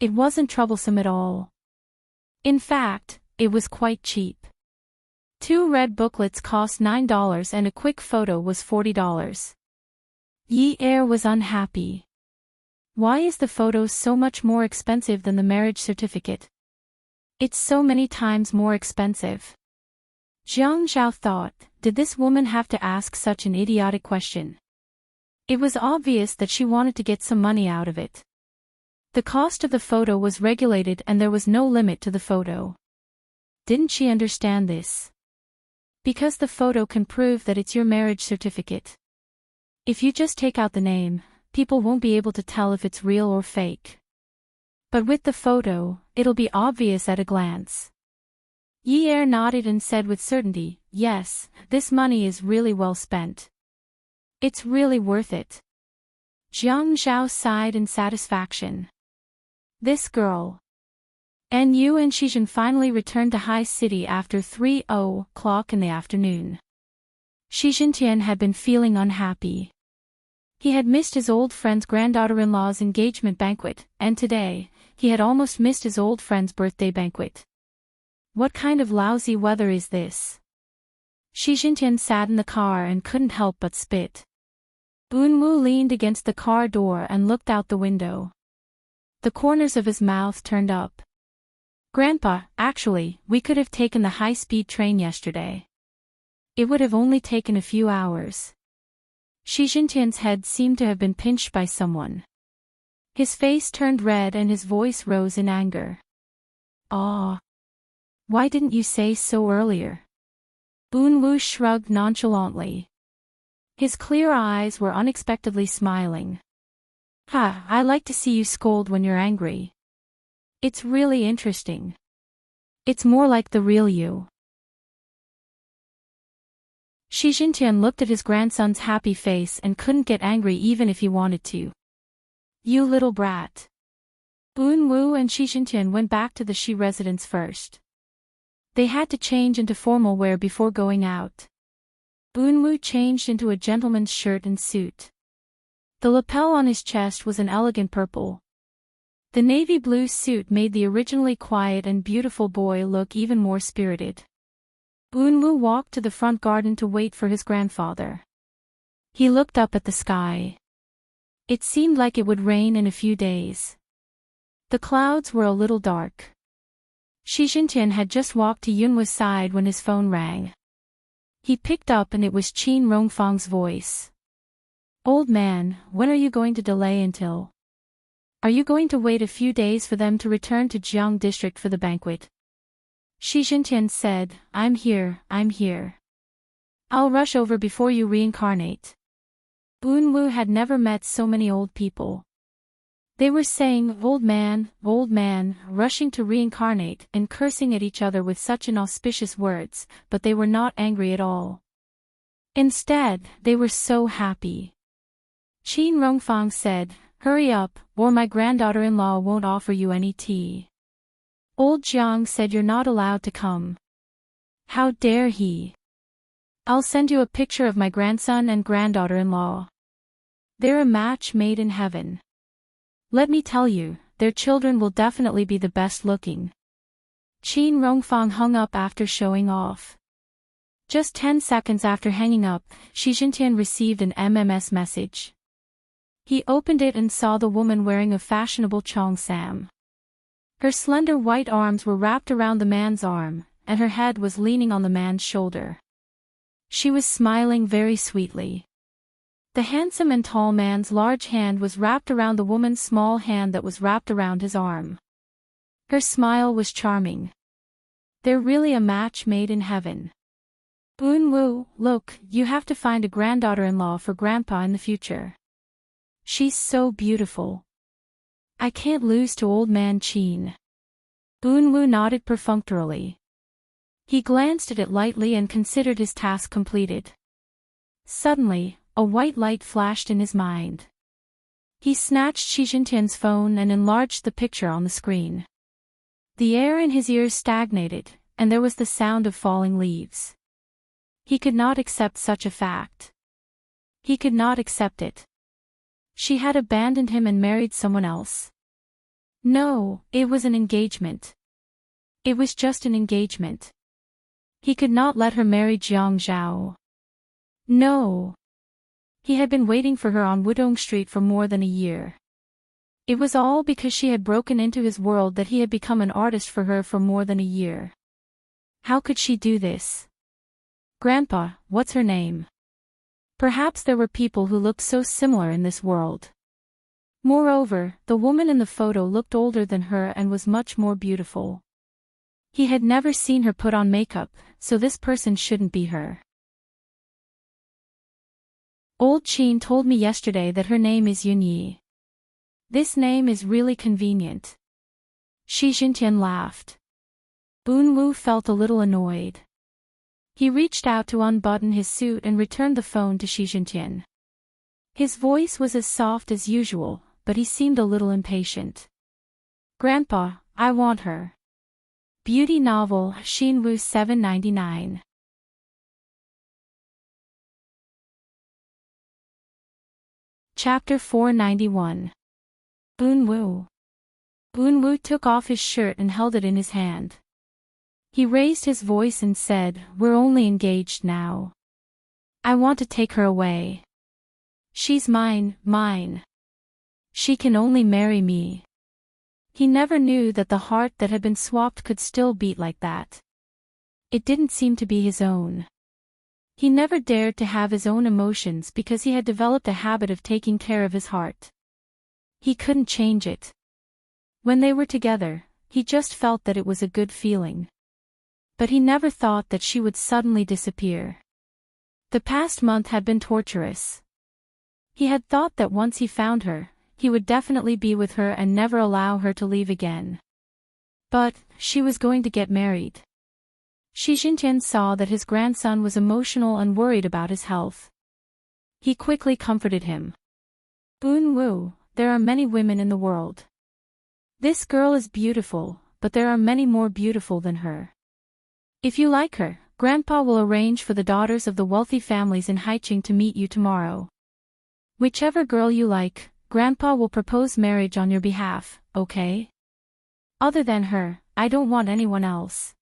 It wasn't troublesome at all. In fact, it was quite cheap. 2 red booklets cost $9 and a quick photo was $40. Yi Er was unhappy. Why is the photo so much more expensive than the marriage certificate? It's so many times more expensive. Jiang Zhao thought, did this woman have to ask such an idiotic question? It was obvious that she wanted to get some money out of it. The cost of the photo was regulated and there was no limit to the photo. Didn't she understand this? Because the photo can prove that it's your marriage certificate. If you just take out the name, people won't be able to tell if it's real or fake. But with the photo, it'll be obvious at a glance. Yi Er nodded and said with certainty, yes, this money is really well spent. It's really worth it. Jiang Zhao sighed in satisfaction. This girl. Nu and Shizhen finally returned to High City after 3:00 in the afternoon. Shizhen had been feeling unhappy. He had missed his old friend's granddaughter-in-law's engagement banquet, and today, he had almost missed his old friend's birthday banquet. What kind of lousy weather is this? Shizhen sat in the car and couldn't help but spit. Boonwoo leaned against the car door and looked out the window. The corners of his mouth turned up. Grandpa, actually, we could have taken the high-speed train yesterday. It would have only taken a few hours. Shizhen head seemed to have been pinched by someone. His face turned red and his voice rose in anger. Ah! Why didn't you say so earlier? Boonwoo shrugged nonchalantly. His clear eyes were unexpectedly smiling. Ha, I like to see you scold when you're angry. It's really interesting. It's more like the real you. Shizhen looked at his grandson's happy face and couldn't get angry even if he wanted to. You little brat. Boonwoo and Shizhen went back to the Shi residence first. They had to change into formal wear before going out. Boonwoo changed into a gentleman's shirt and suit. The lapel on his chest was an elegant purple. The navy blue suit made the originally quiet and beautiful boy look even more spirited. Boonwoo walked to the front garden to wait for his grandfather. He looked up at the sky. It seemed like it would rain in a few days. The clouds were a little dark. Shizhen had just walked to Yunwa's side when his phone rang. He picked up and it was Qin Rongfang's voice. Old man, when are you going to delay until? Are you going to wait a few days for them to return to Jiang district for the banquet? Shizhen said, I'm here. I'll rush over before you reincarnate. Boonwoo had never met so many old people. They were saying, old man, rushing to reincarnate and cursing at each other with such inauspicious words, but they were not angry at all. Instead, they were so happy. Qin Rongfang said, hurry up, or my granddaughter-in-law won't offer you any tea. Old Jiang said you're not allowed to come. How dare he? I'll send you a picture of my grandson and granddaughter-in-law. They're a match made in heaven. Let me tell you, their children will definitely be the best looking. Qin Rongfang hung up after showing off. Just 10 seconds after hanging up, Shizhen received an MMS message. He opened it and saw the woman wearing a fashionable cheongsam. Her slender white arms were wrapped around the man's arm, and her head was leaning on the man's shoulder. She was smiling very sweetly. The handsome and tall man's large hand was wrapped around the woman's small hand that was wrapped around his arm. Her smile was charming. They're really a match made in heaven. Boonwoo, look, you have to find a granddaughter-in-law for Grandpa in the future. She's so beautiful. I can't lose to old man Qin. Boonwoo nodded perfunctorily. He glanced at it lightly and considered his task completed. Suddenly, a white light flashed in his mind. He snatched Shizhen's phone and enlarged the picture on the screen. The air in his ears stagnated, and there was the sound of falling leaves. He could not accept such a fact. He could not accept it. She had abandoned him and married someone else. No, it was an engagement. It was just an engagement. He could not let her marry Jiang Zhao. No. He had been waiting for her on Wudong Street for more than a year. It was all because she had broken into his world that he had become an artist for her for more than a year. How could she do this? Grandpa, what's her name? Perhaps there were people who looked so similar in this world. Moreover, the woman in the photo looked older than her and was much more beautiful. He had never seen her put on makeup, so this person shouldn't be her. Old Qin told me yesterday that her name is Yunyi. This name is really convenient. Shi Jintian laughed. Unwu felt a little annoyed. He reached out to unbutton his suit and returned the phone to Shi Jintian. His voice was as soft as usual, but he seemed a little impatient. Grandpa, I want her. Beauty novel, Xinwu 799. Chapter 491. Unwu. Unwu took off his shirt and held it in his hand. He raised his voice and said, "We're only engaged now. I want to take her away. She's mine, mine. She can only marry me." He never knew that the heart that had been swapped could still beat like that. It didn't seem to be his own. He never dared to have his own emotions because he had developed a habit of taking care of his heart. He couldn't change it. When they were together, he just felt that it was a good feeling. But he never thought that she would suddenly disappear. The past month had been torturous. He had thought that once he found her, he would definitely be with her and never allow her to leave again. But, she was going to get married. Shi Jintian saw that his grandson was emotional and worried about his health. He quickly comforted him. Unwu, there are many women in the world. This girl is beautiful, but there are many more beautiful than her. If you like her, Grandpa will arrange for the daughters of the wealthy families in Haiqing to meet you tomorrow. Whichever girl you like, Grandpa will propose marriage on your behalf, okay? Other than her, I don't want anyone else.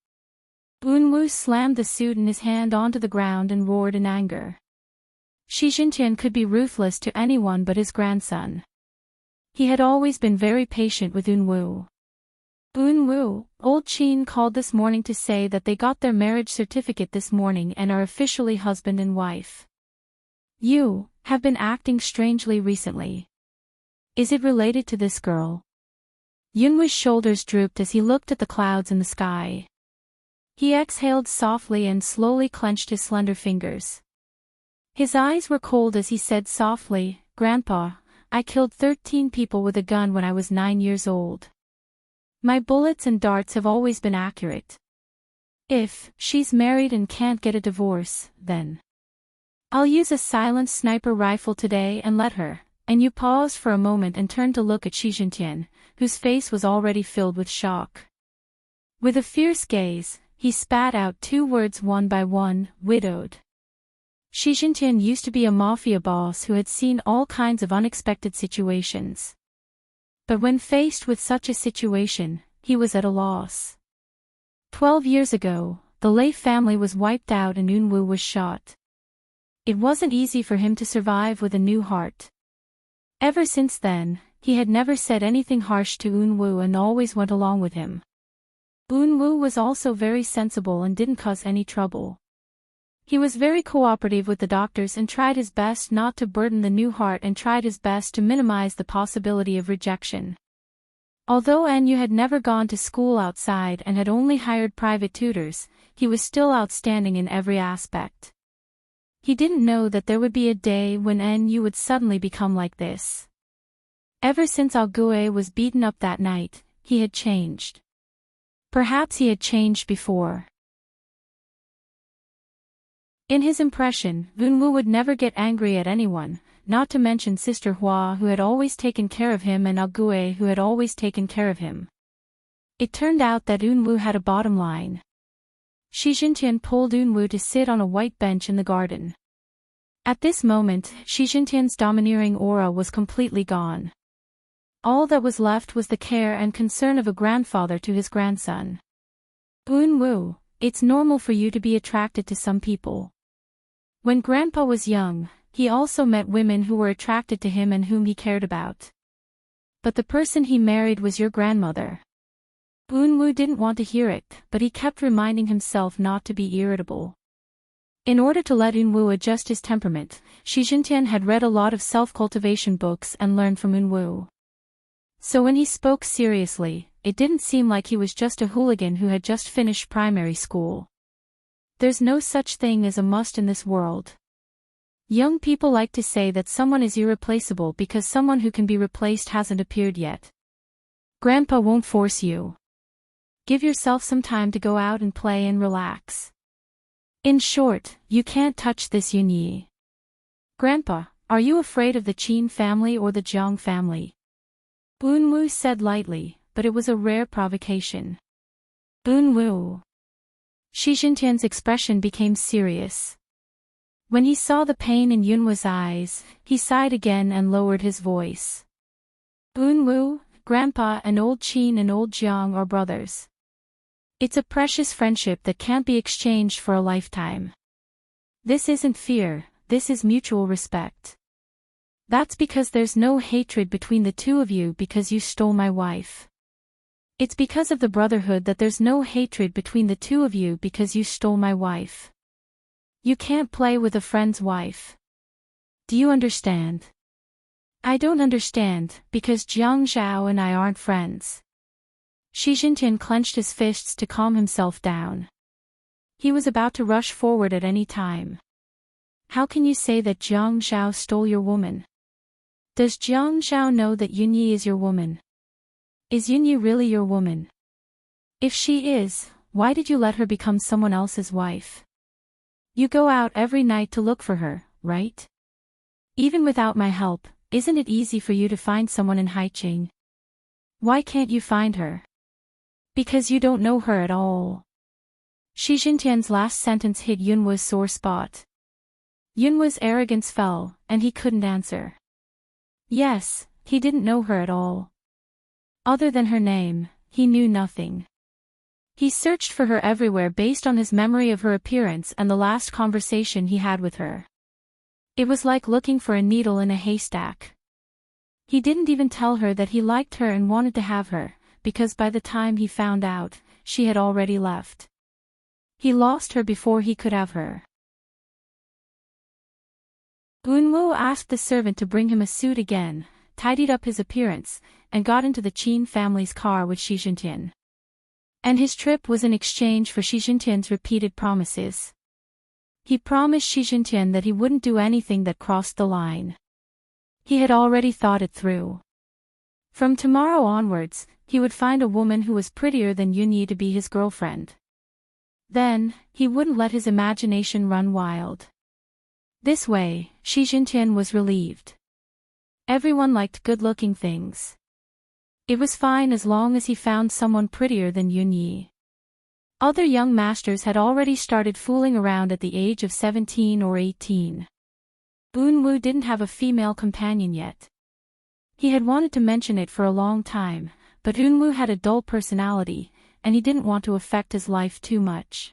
Unwu slammed the suit in his hand onto the ground and roared in anger. Shi Jintian could be ruthless to anyone but his grandson. He had always been very patient with Unwu. Unwu, old Qin called this morning to say that they got their marriage certificate this morning and are officially husband and wife. You have been acting strangely recently. Is it related to this girl? Yunwu's shoulders drooped as he looked at the clouds in the sky. He exhaled softly and slowly clenched his slender fingers. His eyes were cold as he said softly, "Grandpa, I killed 13 people with a gun when I was 9 years old. My bullets and darts have always been accurate. If she's married and can't get a divorce, then I'll use a silenced sniper rifle today and let her." And you paused for a moment and turned to look at Shi Jintian, whose face was already filled with shock. With a fierce gaze, he spat out 2 words one by one, "Widowed." Shi Jintian used to be a mafia boss who had seen all kinds of unexpected situations. But when faced with such a situation, he was at a loss. 12 years ago, the Lei family was wiped out and Unwu was shot. It wasn't easy for him to survive with a new heart. Ever since then, he had never said anything harsh to Unwu and always went along with him. Unwu was also very sensible and didn't cause any trouble. He was very cooperative with the doctors and tried his best not to burden the new heart and tried his best to minimize the possibility of rejection. Although Enyu had never gone to school outside and had only hired private tutors, he was still outstanding in every aspect. He didn't know that there would be a day when Enyu would suddenly become like this. Ever since Augue was beaten up that night, he had changed. Perhaps he had changed before. In his impression, Unwu would never get angry at anyone, not to mention Sister Hua who had always taken care of him and Augue who had always taken care of him. It turned out that Unwu had a bottom line. Shi Jintian pulled Unwu to sit on a white bench in the garden. At this moment, Shi Jintian's domineering aura was completely gone. All that was left was the care and concern of a grandfather to his grandson. Unwu, it's normal for you to be attracted to some people. When Grandpa was young, he also met women who were attracted to him and whom he cared about. But the person he married was your grandmother. Unwu didn't want to hear it, but he kept reminding himself not to be irritable. In order to let Unwu adjust his temperament, Shi Jintian had read a lot of self-cultivation books and learned from Unwu. So when he spoke seriously, it didn't seem like he was just a hooligan who had just finished primary school. There's no such thing as a must in this world. Young people like to say that someone is irreplaceable because someone who can be replaced hasn't appeared yet. Grandpa won't force you. Give yourself some time to go out and play and relax. In short, you can't touch this Yunyi. Grandpa, are you afraid of the Qin family or the Jiang family? Unwu said lightly, but it was a rare provocation. Unwu. Shi Jintian's expression became serious. When he saw the pain in Yunwu's eyes, he sighed again and lowered his voice. Unwu, Grandpa and old Qin and old Jiang are brothers. It's a precious friendship that can't be exchanged for a lifetime. This isn't fear, this is mutual respect. That's because there's no hatred between the two of you because you stole my wife. It's because of the brotherhood that there's no hatred between the two of you because you stole my wife. You can't play with a friend's wife. Do you understand? I don't understand, because Jiang Zhao and I aren't friends. Shi Jintian clenched his fists to calm himself down. He was about to rush forward at any time. How can you say that Jiang Zhao stole your woman? Does Jiang Zhao know that Yunyi is your woman? Is Yunyi really your woman? If she is, why did you let her become someone else's wife? You go out every night to look for her, right? Even without my help, isn't it easy for you to find someone in Haiqing? Why can't you find her? Because you don't know her at all. Shi Jintian's last sentence hit Yunwu's sore spot. Yunwu's arrogance fell, and he couldn't answer. Yes, he didn't know her at all. Other than her name, he knew nothing. He searched for her everywhere based on his memory of her appearance and the last conversation he had with her. It was like looking for a needle in a haystack. He didn't even tell her that he liked her and wanted to have her, because by the time he found out, she had already left. He lost her before he could have her. Unwu asked the servant to bring him a suit again, tidied up his appearance, and got into the Qin family's car with Shi Jintian. And his trip was in exchange for Shi Jintian's repeated promises. He promised Shi Jintian that he wouldn't do anything that crossed the line. He had already thought it through. From tomorrow onwards, he would find a woman who was prettier than Yunyi to be his girlfriend. Then, he wouldn't let his imagination run wild. This way, Shi Jintian was relieved. Everyone liked good-looking things. It was fine as long as he found someone prettier than Yunyi. Other young masters had already started fooling around at the age of 17 or 18. Unwu didn't have a female companion yet. He had wanted to mention it for a long time, but Unwu had a dull personality, and he didn't want to affect his life too much.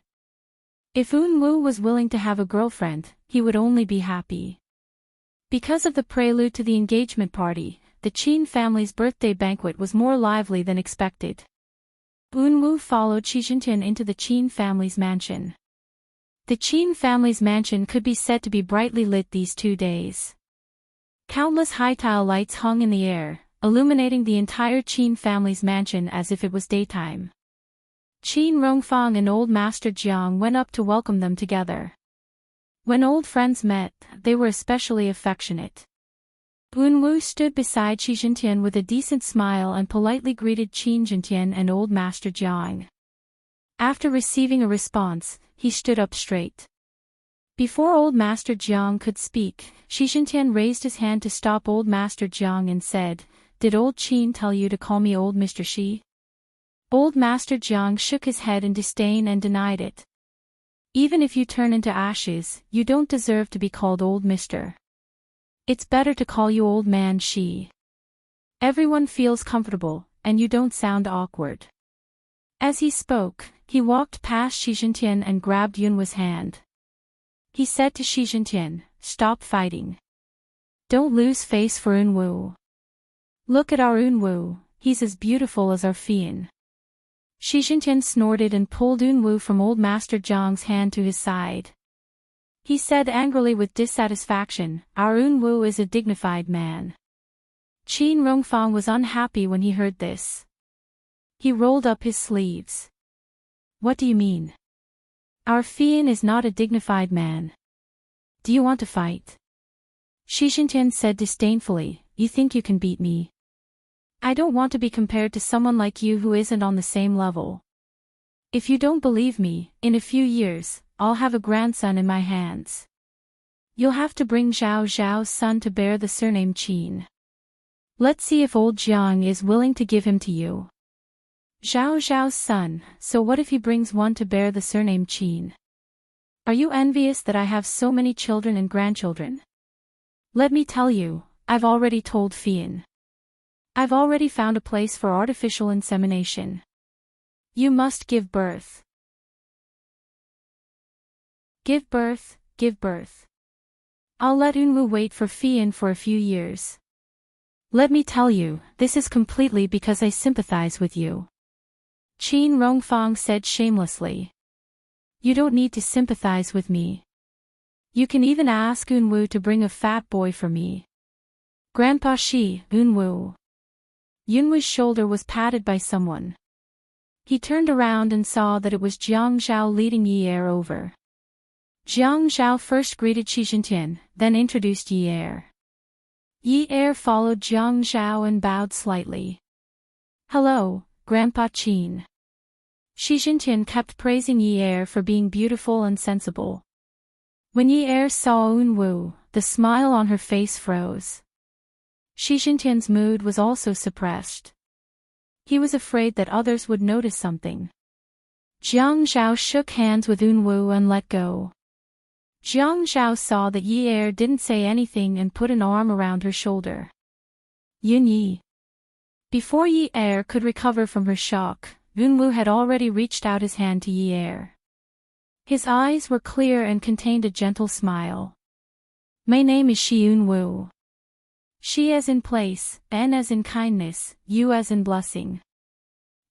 If Unwu was willing to have a girlfriend, he would only be happy. Because of the prelude to the engagement party, the Qin family's birthday banquet was more lively than expected. Unwu followed Shi Jintian into the Qin family's mansion. The Qin family's mansion could be said to be brightly lit these 2 days. Countless high-tile lights hung in the air, illuminating the entire Qin family's mansion as if it was daytime. Qin Rongfang and old Master Jiang went up to welcome them together. When old friends met, they were especially affectionate. Unwu stood beside Shi Jintian with a decent smile and politely greeted Qin Jintian and old Master Jiang. After receiving a response, he stood up straight. Before old Master Jiang could speak, Shi Jintian raised his hand to stop old Master Jiang and said, "Did old Qin tell you to call me old Mr. Shi?" Old Master Jiang shook his head in disdain and denied it. Even if you turn into ashes, you don't deserve to be called old mister. It's better to call you old man she. Everyone feels comfortable, and you don't sound awkward. As he spoke, he walked past Shi Jintian and grabbed Yunwu's hand. He said to Shi Jintian, "Stop fighting. Don't lose face for Yunwu. Look at our Yunwu, he's as beautiful as our Fian." Shi Jintian snorted and pulled Yunwu from old Master Zhang's hand to his side. He said angrily with dissatisfaction, "Our Yunwu is a dignified man." Qin Rongfang was unhappy when he heard this. He rolled up his sleeves. "What do you mean? Our Fian is not a dignified man. Do you want to fight?" Shi Jintian said disdainfully, "You think you can beat me? I don't want to be compared to someone like you who isn't on the same level. If you don't believe me, in a few years, I'll have a grandson in my hands. You'll have to bring Zhao Zhao's son to bear the surname Qin. Let's see if old Jiang is willing to give him to you." Zhao Zhao's son, so what if he brings one to bear the surname Qin? Are you envious that I have so many children and grandchildren? Let me tell you, I've already told Fian. I've already found a place for artificial insemination. You must give birth. Give birth, give birth. I'll let Yunwu wait for Fian for a few years. Let me tell you, this is completely because I sympathize with you. Qin Rongfang said shamelessly. You don't need to sympathize with me. You can even ask Yunwu to bring a fat boy for me. Grandpa Shi, Yunwu. Yunwu's shoulder was patted by someone. He turned around and saw that it was Jiang Zhao leading Yi Er over. Jiang Zhao first greeted Shi Jintian, then introduced Yi Er. Yi Er followed Jiang Zhao and bowed slightly. "Hello, Grandpa Qin." Shi Jintian kept praising Yi Er for being beautiful and sensible. When Yi Er saw Yunwu, the smile on her face froze. Shi Jintian's mood was also suppressed. He was afraid that others would notice something. Jiang Zhao shook hands with Yunwu and let go. Jiang Zhao saw that Yi Er didn't say anything and put an arm around her shoulder. Yunyi. Before Yi Er could recover from her shock, Yunwu had already reached out his hand to Yi Er. His eyes were clear and contained a gentle smile. "My name is Shi Yunwu. Shi as in place, N as in kindness, U as in blessing.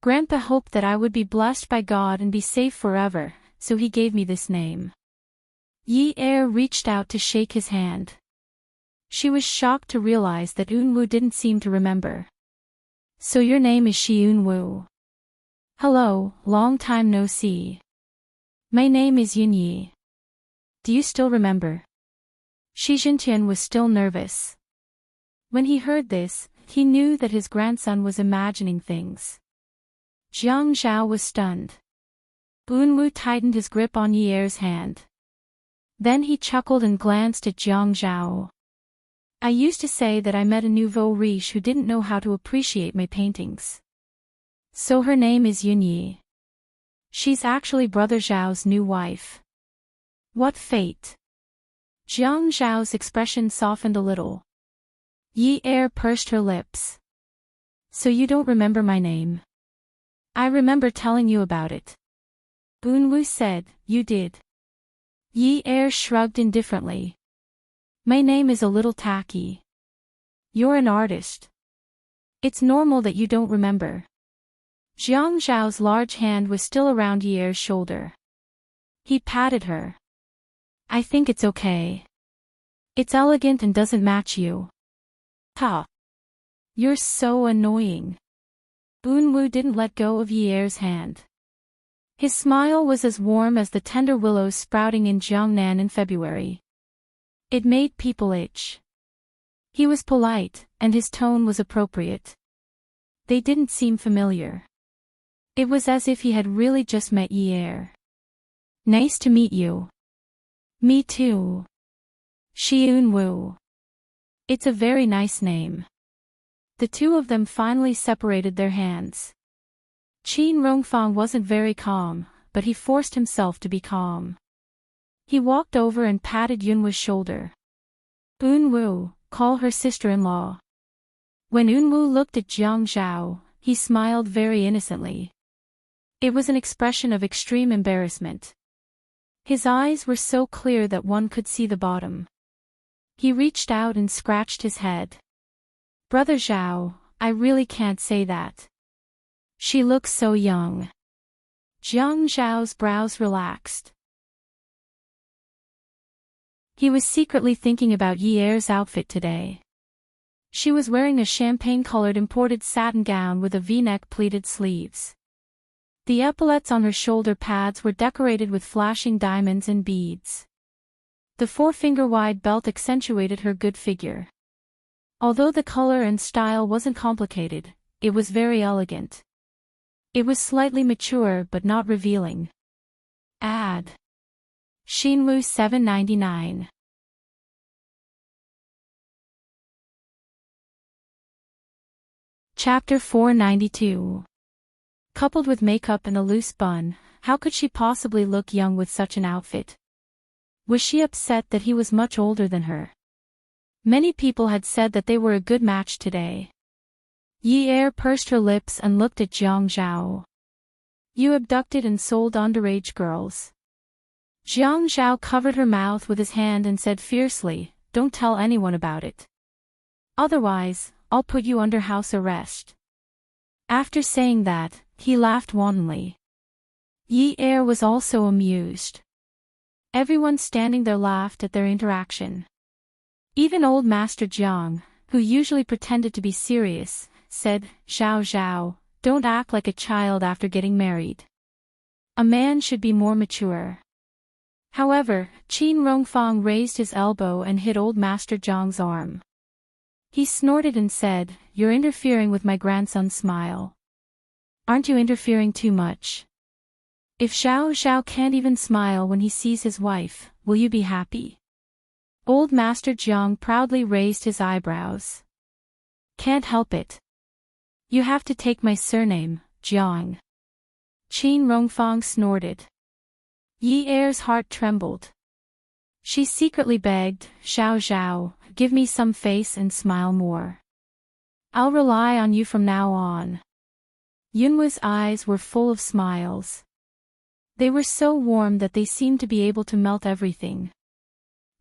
Grandpa hoped that I would be blessed by God and be safe forever, so he gave me this name." Yi Er reached out to shake his hand. She was shocked to realize that Yunwu didn't seem to remember. "So your name is Shi Yunwu. Hello, long time no see. My name is Yunyi. Do you still remember?" Shi Jintian was still nervous. When he heard this, he knew that his grandson was imagining things. Jiang Zhao was stunned. Yunwu tightened his grip on Yi Er's hand. Then he chuckled and glanced at Jiang Zhao. "I used to say that I met a nouveau riche who didn't know how to appreciate my paintings. So her name is Yunyi. She's actually Brother Zhao's new wife. What fate." Jiang Zhao's expression softened a little. Yi Er pursed her lips. "So you don't remember my name?" "I remember telling you about it." Yunwu said, "You did." Yi Er shrugged indifferently. "My name is a little tacky. You're an artist. It's normal that you don't remember." Jiang Zhao's large hand was still around Yi Er's shoulder. He patted her. "I think it's okay. It's elegant and doesn't match you." "Ha! You're so annoying." Yunwu didn't let go of Yi Er's hand. His smile was as warm as the tender willows sprouting in Jiangnan in February. It made people itch. He was polite, and his tone was appropriate. They didn't seem familiar. It was as if he had really just met Yi Er. "Nice to meet you." "Me too. Shi Yunwu. It's a very nice name." The two of them finally separated their hands. Qin Rongfang wasn't very calm, but he forced himself to be calm. He walked over and patted Yunwoo's shoulder. Eunwoo, call her sister-in-law. When Eunwoo looked at Jiang Zhao, he smiled very innocently. It was an expression of extreme embarrassment. His eyes were so clear that one could see the bottom. He reached out and scratched his head. Brother Zhao, I really can't say that. She looks so young. Jiang Zhao's brows relaxed. He was secretly thinking about Yi Er's outfit today. She was wearing a champagne-colored imported satin gown with a V-neck pleated sleeves. The epaulets on her shoulder pads were decorated with flashing diamonds and beads. The four-finger-wide belt accentuated her good figure. Although the color and style wasn't complicated, it was very elegant. It was slightly mature but not revealing. Ad. Shinwoo 799. Chapter 492. Coupled with makeup and a loose bun, how could she possibly look young with such an outfit? Was she upset that he was much older than her? Many people had said that they were a good match today. Yi Er pursed her lips and looked at Jiang Zhao. You abducted and sold underage girls. Jiang Zhao covered her mouth with his hand and said fiercely, don't tell anyone about it. Otherwise, I'll put you under house arrest. After saying that, he laughed wantonly. Yi Er was also amused. Everyone standing there laughed at their interaction. Even old Master Jiang, who usually pretended to be serious, said, Zhao Zhao, don't act like a child after getting married. A man should be more mature. However, Qin Rongfang raised his elbow and hit old Master Jiang's arm. He snorted and said, you're interfering with my grandson's smile. Aren't you interfering too much? If Zhao Zhao can't even smile when he sees his wife, will you be happy? Old Master Jiang proudly raised his eyebrows. Can't help it. You have to take my surname, Jiang. Qin Rongfang snorted. Yi Er's heart trembled. She secretly begged, Zhao Zhao, give me some face and smile more. I'll rely on you from now on. Yunwoo's eyes were full of smiles. They were so warm that they seemed to be able to melt everything.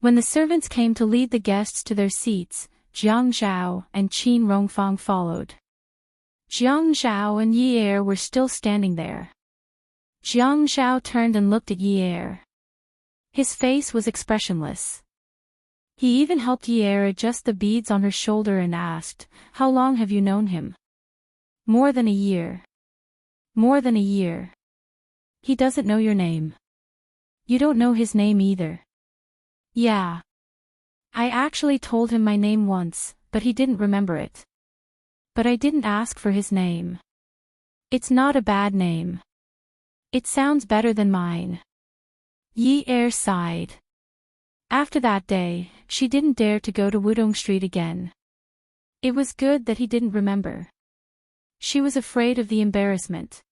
When the servants came to lead the guests to their seats, Jiang Zhao and Qin Rongfang followed. Jiang Zhao and Yi Er were still standing there. Jiang Zhao turned and looked at Yi Er. His face was expressionless. He even helped Yi Er adjust the beads on her shoulder and asked, how long have you known him? More than a year. More than a year. He doesn't know your name. You don't know his name either. Yeah. I actually told him my name once, but he didn't remember it. But I didn't ask for his name. It's not a bad name. It sounds better than mine. Yi Er sighed. After that day, she didn't dare to go to Wudong Street again. It was good that he didn't remember. She was afraid of the embarrassment.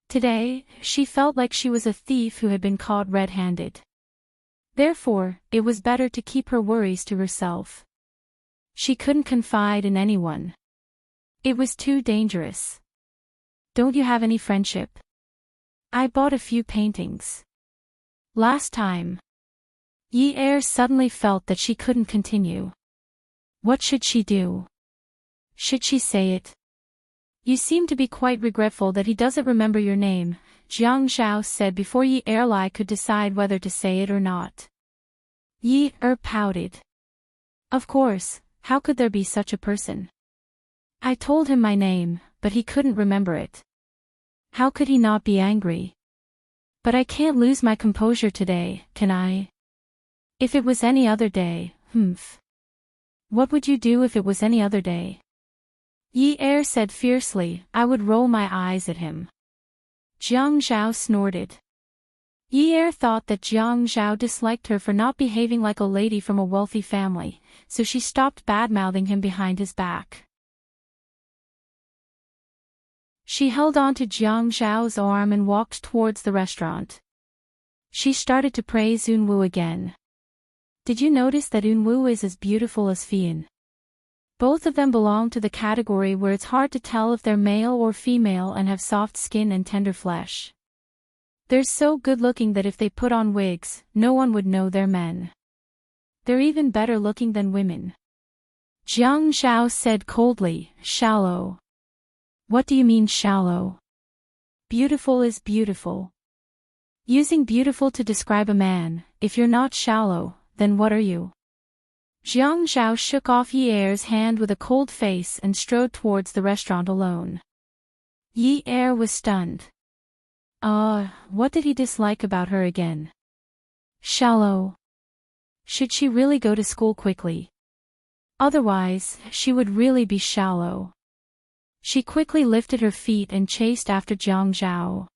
Today, she felt like she was a thief who had been caught red-handed. Therefore, it was better to keep her worries to herself. She couldn't confide in anyone. It was too dangerous. Don't you have any friendship? I bought a few paintings. Last time. Yi Er suddenly felt that she couldn't continue. What should she do? Should she say it? You seem to be quite regretful that he doesn't remember your name, Jiang Zhao said before Yi Er could decide whether to say it or not. Yi Er pouted. Of course, how could there be such a person? I told him my name, but he couldn't remember it. How could he not be angry? But I can't lose my composure today, can I? If it was any other day, What would you do if it was any other day? Yi Er said fiercely, I would roll my eyes at him. Jiang Zhao snorted. Yi Er thought that Jiang Zhao disliked her for not behaving like a lady from a wealthy family, so she stopped bad-mouthing him behind his back. She held on to Jiang Zhao's arm and walked towards the restaurant. She started to praise Eunwoo again. Did you notice that Eunwoo is as beautiful as Fian? Both of them belong to the category where it's hard to tell if they're male or female and have soft skin and tender flesh. They're so good-looking that if they put on wigs, no one would know they're men. They're even better looking than women. Jiang Zhao said coldly, shallow. What do you mean shallow? Beautiful is beautiful. Using beautiful to describe a man, if you're not shallow, then what are you? Jiang Zhao shook off Yi Er's hand with a cold face and strode towards the restaurant alone. Yi Er was stunned. What did he dislike about her again? Shallow. Should she really go to school quickly? Otherwise, she would really be shallow. She quickly lifted her feet and chased after Jiang Zhao.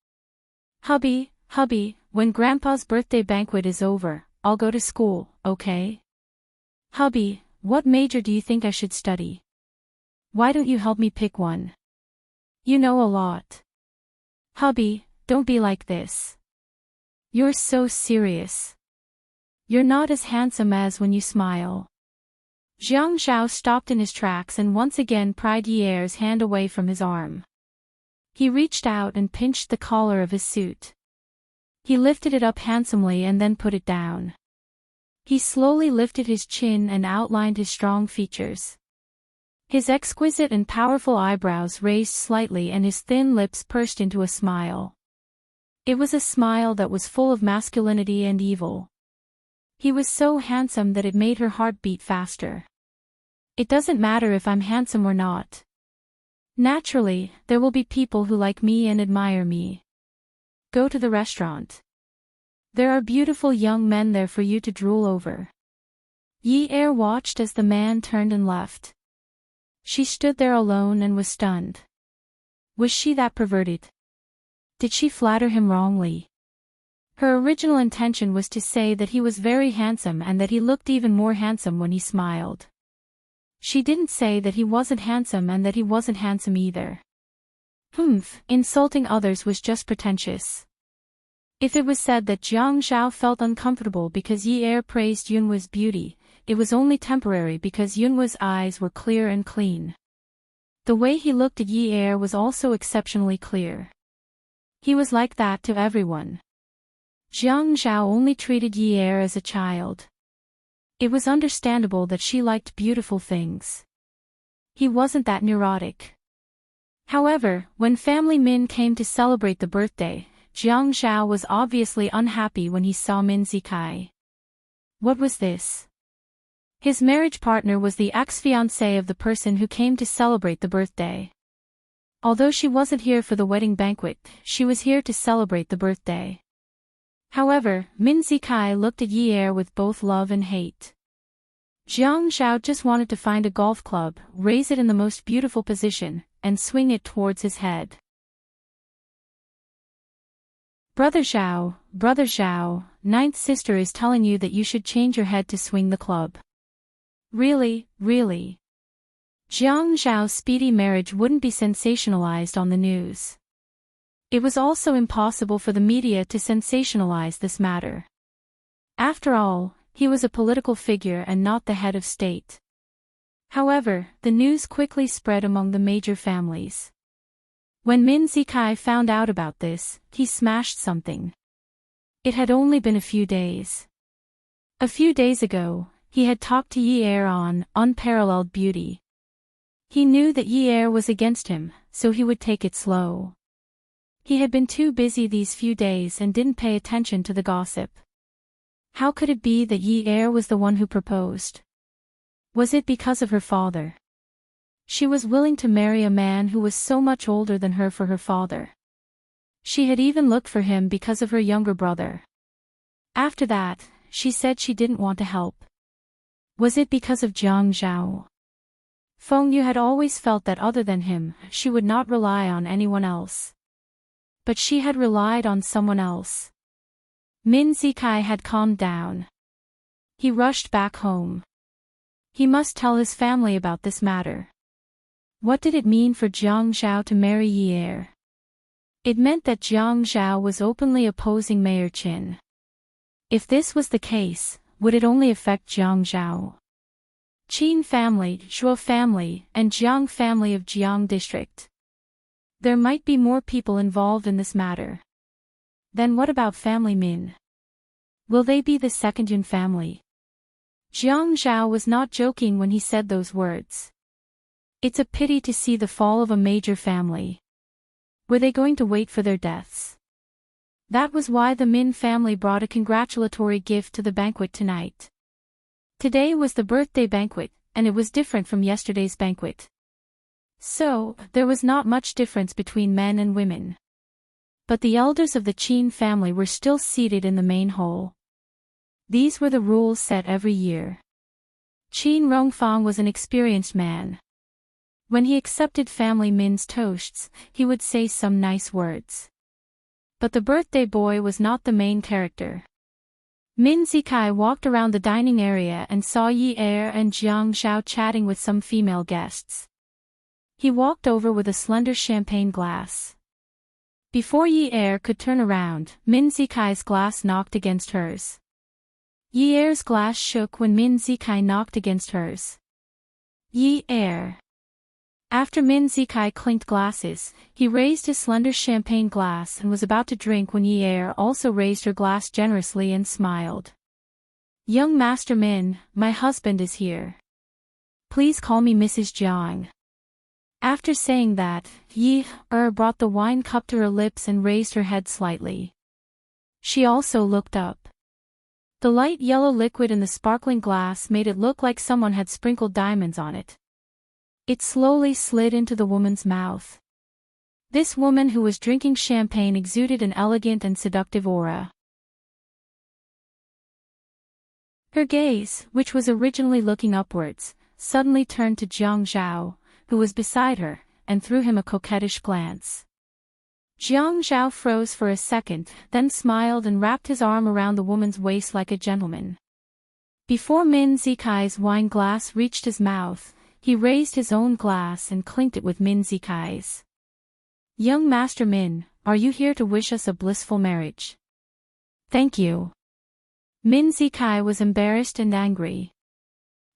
Hubby, when Grandpa's birthday banquet is over, I'll go to school, okay? Hubby, what major do you think I should study? Why don't you help me pick one? You know a lot. Hubby, don't be like this. You're so serious. You're not as handsome as when you smile. Jiang Zhao stopped in his tracks and once again pried Yi Er's hand away from his arm. He reached out and pinched the collar of his suit. He lifted it up handsomely and then put it down. He slowly lifted his chin and outlined his strong features. His exquisite and powerful eyebrows raised slightly and his thin lips pursed into a smile. It was a smile that was full of masculinity and evil. He was so handsome that it made her heart beat faster. It doesn't matter if I'm handsome or not. Naturally, there will be people who like me and admire me. Go to the restaurant. There are beautiful young men there for you to drool over. Yi Er watched as the man turned and left. She stood there alone and was stunned. Was she that perverted? Did she flatter him wrongly? Her original intention was to say that he was very handsome and that he looked even more handsome when he smiled. She didn't say that he wasn't handsome and that he wasn't handsome either. Insulting others was just pretentious. If it was said that Jiang Zhao felt uncomfortable because Yi Er praised Eunwoo's beauty, it was only temporary because Eunwoo's eyes were clear and clean. The way he looked at Yi Er was also exceptionally clear. He was like that to everyone. Jiang Zhao only treated Yi Er as a child. It was understandable that she liked beautiful things. He wasn't that neurotic. However, when family Min came to celebrate the birthday, Jiang Zhao was obviously unhappy when he saw Min Zikai. What was this? His marriage partner was the ex-fiancée of the person who came to celebrate the birthday. Although she wasn't here for the wedding banquet, she was here to celebrate the birthday. However, Min Zikai looked at Yi Er with both love and hate. Jiang Zhao just wanted to find a golf club, raise it in the most beautiful position, and swing it towards his head. Brother Zhao, ninth sister is telling you that you should change your head to swing the club. Really? Jiang Zhao's speedy marriage wouldn't be sensationalized on the news. It was also impossible for the media to sensationalize this matter. After all, he was a political figure and not the head of state. However, the news quickly spread among the major families. When Min Zikai found out about this, he smashed something. It had only been a few days. A few days ago, he had talked to Yi Er on unparalleled beauty. He knew that Yi Er was against him, so he would take it slow. He had been too busy these few days and didn't pay attention to the gossip. How could it be that Yi Er was the one who proposed? Was it because of her father? She was willing to marry a man who was so much older than her for her father. She had even looked for him because of her younger brother. After that, she said she didn't want to help. Was it because of Jiang Zhao? Feng Yu had always felt that other than him, she would not rely on anyone else. But she had relied on someone else. Min Zikai had calmed down. He rushed back home. He must tell his family about this matter. What did it mean for Jiang Zhao to marry Yi Er? It meant that Jiang Zhao was openly opposing Mayor Qin. If this was the case, would it only affect Jiang Zhao? Qin family, Zhuo family, and Jiang family of Jiang district. There might be more people involved in this matter. Then what about family Min? Will they be the second Yun family? Jiang Zhao was not joking when he said those words. It's a pity to see the fall of a major family. Were they going to wait for their deaths? That was why the Min family brought a congratulatory gift to the banquet tonight. Today was the birthday banquet, and it was different from yesterday's banquet. So, there was not much difference between men and women. But the elders of the Qin family were still seated in the main hall. These were the rules set every year. Qin Rongfang was an experienced man. When he accepted family Min's toasts, he would say some nice words. But the birthday boy was not the main character. Min Zikai walked around the dining area and saw Yi Er and Jiang Zhao chatting with some female guests. He walked over with a slender champagne glass. Before Yi Er could turn around, Min Zikai's glass knocked against hers. Yi Er's glass shook when Min Zikai knocked against hers. Yi Er. After Min Zikai clinked glasses, he raised his slender champagne glass and was about to drink when Yi Er also raised her glass generously and smiled. Young Master Min, my husband is here. Please call me Mrs. Jiang. After saying that, Yi Er brought the wine cup to her lips and raised her head slightly. She also looked up. The light yellow liquid in the sparkling glass made it look like someone had sprinkled diamonds on it. It slowly slid into the woman's mouth. This woman who was drinking champagne exuded an elegant and seductive aura. Her gaze, which was originally looking upwards, suddenly turned to Jiang Zhao, who was beside her, and threw him a coquettish glance. Jiang Zhao froze for a second, then smiled and wrapped his arm around the woman's waist like a gentleman. Before Min Zikai's wine glass reached his mouth, he raised his own glass and clinked it with Min Zikai's. Young Master Min, are you here to wish us a blissful marriage? Thank you. Min Zikai was embarrassed and angry.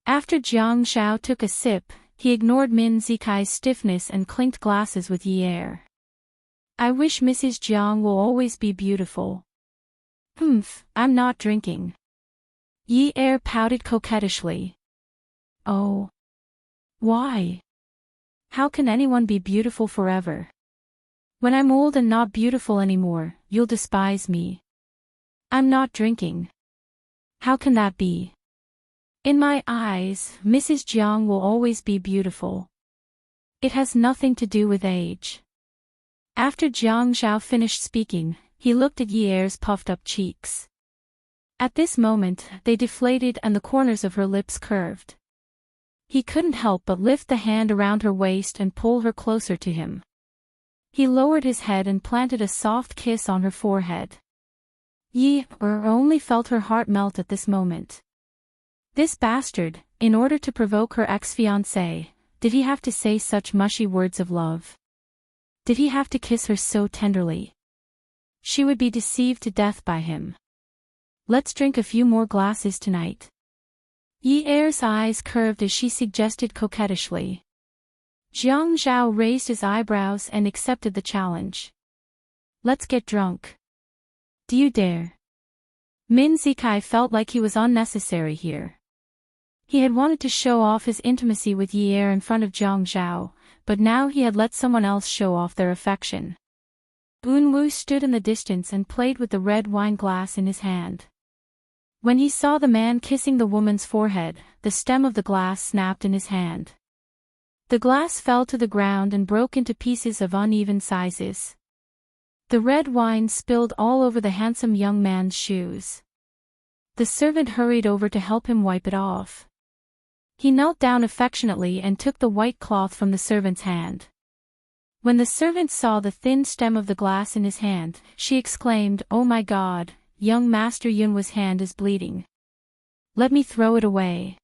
After Jiang Zhao took a sip, he ignored Min Zikai's stiffness and clinked glasses with Yi Er. I wish Mrs. Jiang will always be beautiful. I'm not drinking. Yi Er pouted coquettishly. Oh. Why? How can anyone be beautiful forever? When I'm old and not beautiful anymore, you'll despise me. I'm not drinking. How can that be? In my eyes, Mrs. Jiang will always be beautiful. It has nothing to do with age. After Jiang Zhao finished speaking, he looked at Yi Er's puffed-up cheeks. At this moment, they deflated and the corners of her lips curved. He couldn't help but lift the hand around her waist and pull her closer to him. He lowered his head and planted a soft kiss on her forehead. Yi Er only felt her heart melt at this moment. This bastard, in order to provoke her ex-fiancé, did he have to say such mushy words of love? Did he have to kiss her so tenderly? She would be deceived to death by him. Let's drink a few more glasses tonight. Yi Er's eyes curved as she suggested coquettishly. Jiang Zhao raised his eyebrows and accepted the challenge. Let's get drunk. Do you dare? Min Zikai felt like he was unnecessary here. He had wanted to show off his intimacy with Yi Er in front of Jiang Zhao, but now he had let someone else show off their affection. Wu stood in the distance and played with the red wine glass in his hand. When he saw the man kissing the woman's forehead, the stem of the glass snapped in his hand. The glass fell to the ground and broke into pieces of uneven sizes. The red wine spilled all over the handsome young man's shoes. The servant hurried over to help him wipe it off. He knelt down affectionately and took the white cloth from the servant's hand. When the servant saw the thin stem of the glass in his hand, she exclaimed, "Oh my God, young Master Yunwa's hand is bleeding. Let me throw it away."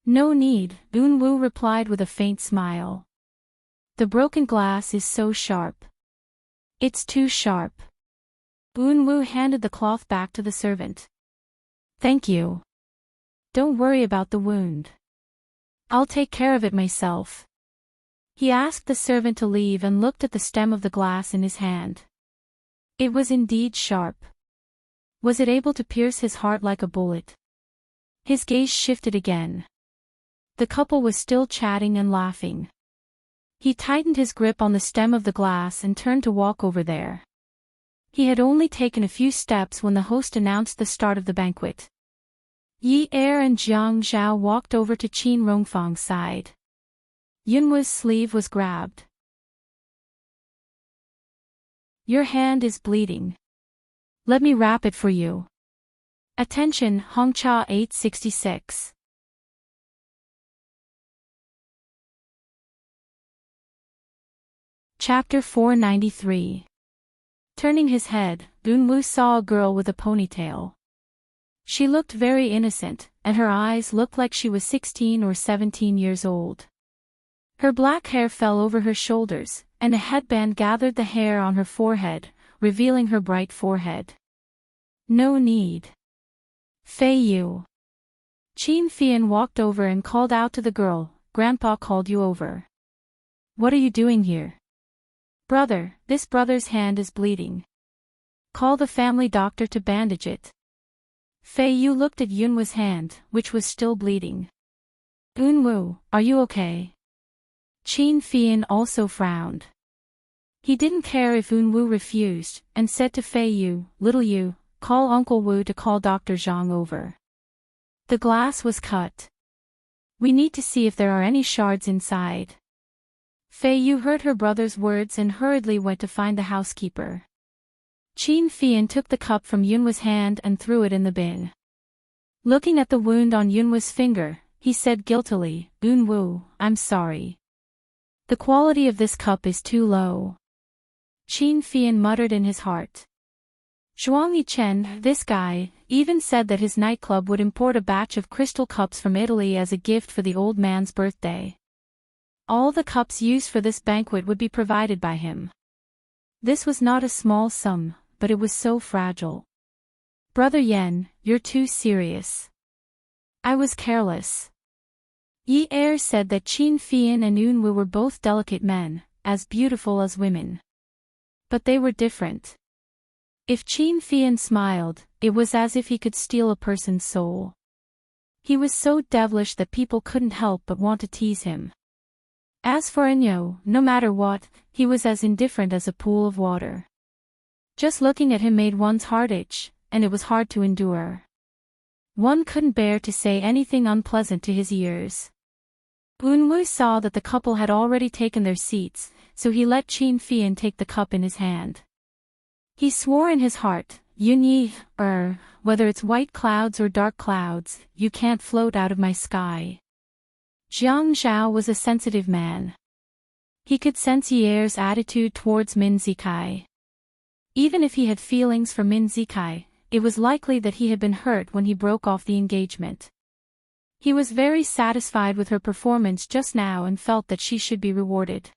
"No need," Wu replied with a faint smile. "The broken glass is so sharp." "It's too sharp." Wu handed the cloth back to the servant. Thank you. Don't worry about the wound. I'll take care of it myself. He asked the servant to leave and looked at the stem of the glass in his hand. It was indeed sharp. Was it able to pierce his heart like a bullet? His gaze shifted again. The couple was still chatting and laughing. He tightened his grip on the stem of the glass and turned to walk over there. He had only taken a few steps when the host announced the start of the banquet. Yi Er and Jiang Zhao walked over to Qin Rongfang's side. Yunwu's sleeve was grabbed. Your hand is bleeding. Let me wrap it for you. Attention, Hongcha 866. Chapter 493. Turning his head, Yunwu saw a girl with a ponytail. She looked very innocent, and her eyes looked like she was 16 or 17 years old. Her black hair fell over her shoulders, and a headband gathered the hair on her forehead, revealing her bright forehead. No need. Fei Yu. Qin Fian walked over and called out to the girl, Grandpa called you over. What are you doing here? Brother, this brother's hand is bleeding. Call the family doctor to bandage it. Fei Yu looked at Yunwu's hand, which was still bleeding. Yunwu, are you okay? Qin Fian also frowned. He didn't care if Yunwu refused, and said to Fei Yu, Little Yu, call Uncle Wu to call Dr. Zhang over. The glass was cut. We need to see if there are any shards inside. Fei Yu heard her brother's words and hurriedly went to find the housekeeper. Qin Fian took the cup from Yunwu's hand and threw it in the bin. Looking at the wound on Yunwu's finger, he said guiltily, Yunwu, I'm sorry. The quality of this cup is too low. Qin Fian muttered in his heart. Zhuang Yichen, this guy, even said that his nightclub would import a batch of crystal cups from Italy as a gift for the old man's birthday. All the cups used for this banquet would be provided by him. This was not a small sum, but it was so fragile. Brother Yen, you're too serious. I was careless. Yi Er said that Qin Fian and Yunwu were both delicate men, as beautiful as women. But they were different. If Qin Fian smiled, it was as if he could steal a person's soul. He was so devilish that people couldn't help but want to tease him. As for Enyo, no matter what, he was as indifferent as a pool of water. Just looking at him made one's heart itch, and it was hard to endure. One couldn't bear to say anything unpleasant to his ears. Yunwu saw that the couple had already taken their seats, so he let Qin Fian take the cup in his hand. He swore in his heart, Yunyi, whether it's white clouds or dark clouds, you can't float out of my sky. Jiang Zhao was a sensitive man. He could sense Yi Er's attitude towards Min Zikai. Even if he had feelings for Min Zikai, it was likely that he had been hurt when he broke off the engagement. He was very satisfied with her performance just now and felt that she should be rewarded.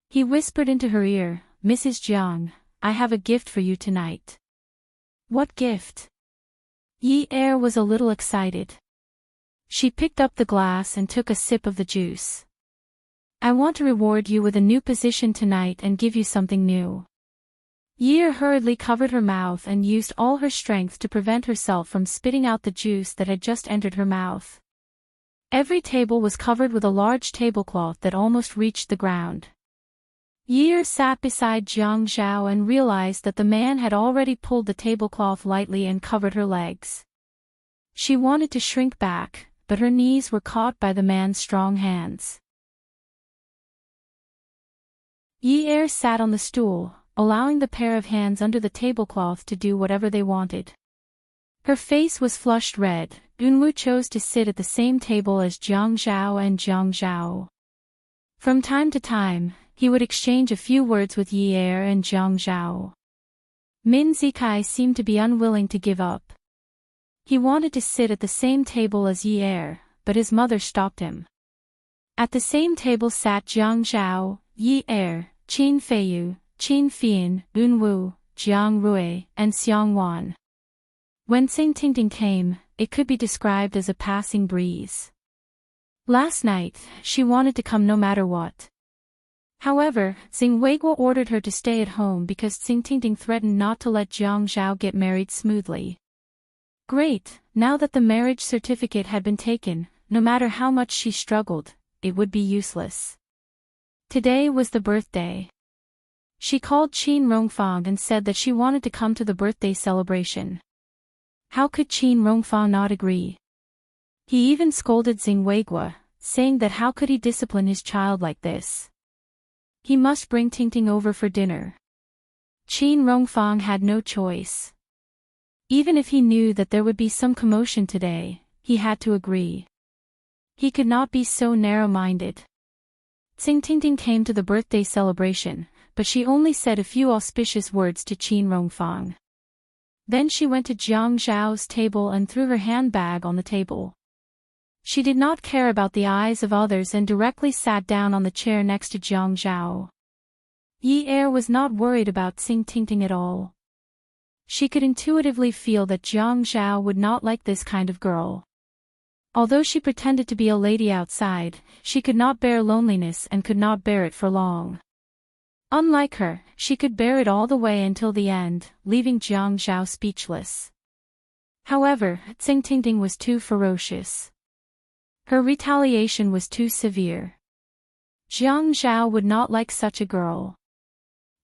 He whispered into her ear, Mrs. Jiang, I have a gift for you tonight. What gift? Yi Er was a little excited. She picked up the glass and took a sip of the juice. I want to reward you with a new position tonight and give you something new. Yi Er hurriedly covered her mouth and used all her strength to prevent herself from spitting out the juice that had just entered her mouth. Every table was covered with a large tablecloth that almost reached the ground. Yi Er sat beside Jiang Zhao and realized that the man had already pulled the tablecloth lightly and covered her legs. She wanted to shrink back, but her knees were caught by the man's strong hands. Yi Er sat on the stool, allowing the pair of hands under the tablecloth to do whatever they wanted. Her face was flushed red. Yunwu chose to sit at the same table as Jiang Zhao and Jiang Zhao. From time to time, he would exchange a few words with Yi Er and Jiang Zhao. Min Zikai seemed to be unwilling to give up. He wanted to sit at the same table as Yi Er, but his mother stopped him. At the same table sat Jiang Zhao, Yi Er, Qin Feiyu, Qin Fian, Yunwu, Jiang Rui, and Xiang Wan. When Enchanting came, it could be described as a passing breeze. Last night, she wanted to come no matter what. However, Weiguo ordered her to stay at home because Enchanting threatened not to let Jiang Zhao get married smoothly. Great, now that the marriage certificate had been taken, no matter how much she struggled, it would be useless. Today was the birthday. She called Qin Rongfang and said that she wanted to come to the birthday celebration. How could Qin Rongfang not agree? He even scolded Weiguo, saying that how could he discipline his child like this? He must bring Tingting over for dinner. Qin Rongfang had no choice. Even if he knew that there would be some commotion today, he had to agree. He could not be so narrow-minded. Tingting came to the birthday celebration, but she only said a few auspicious words to Qin Rongfang. Then she went to Jiang Zhao's table and threw her handbag on the table. She did not care about the eyes of others and directly sat down on the chair next to Jiang Zhao. Yi Er was not worried about Tingting at all. She could intuitively feel that Jiang Zhao would not like this kind of girl. Although she pretended to be a lady outside, she could not bear loneliness and could not bear it for long. Unlike her, she could bear it all the way until the end, leaving Jiang Zhao speechless. However, Tingting was too ferocious. Her retaliation was too severe. Jiang Zhao would not like such a girl.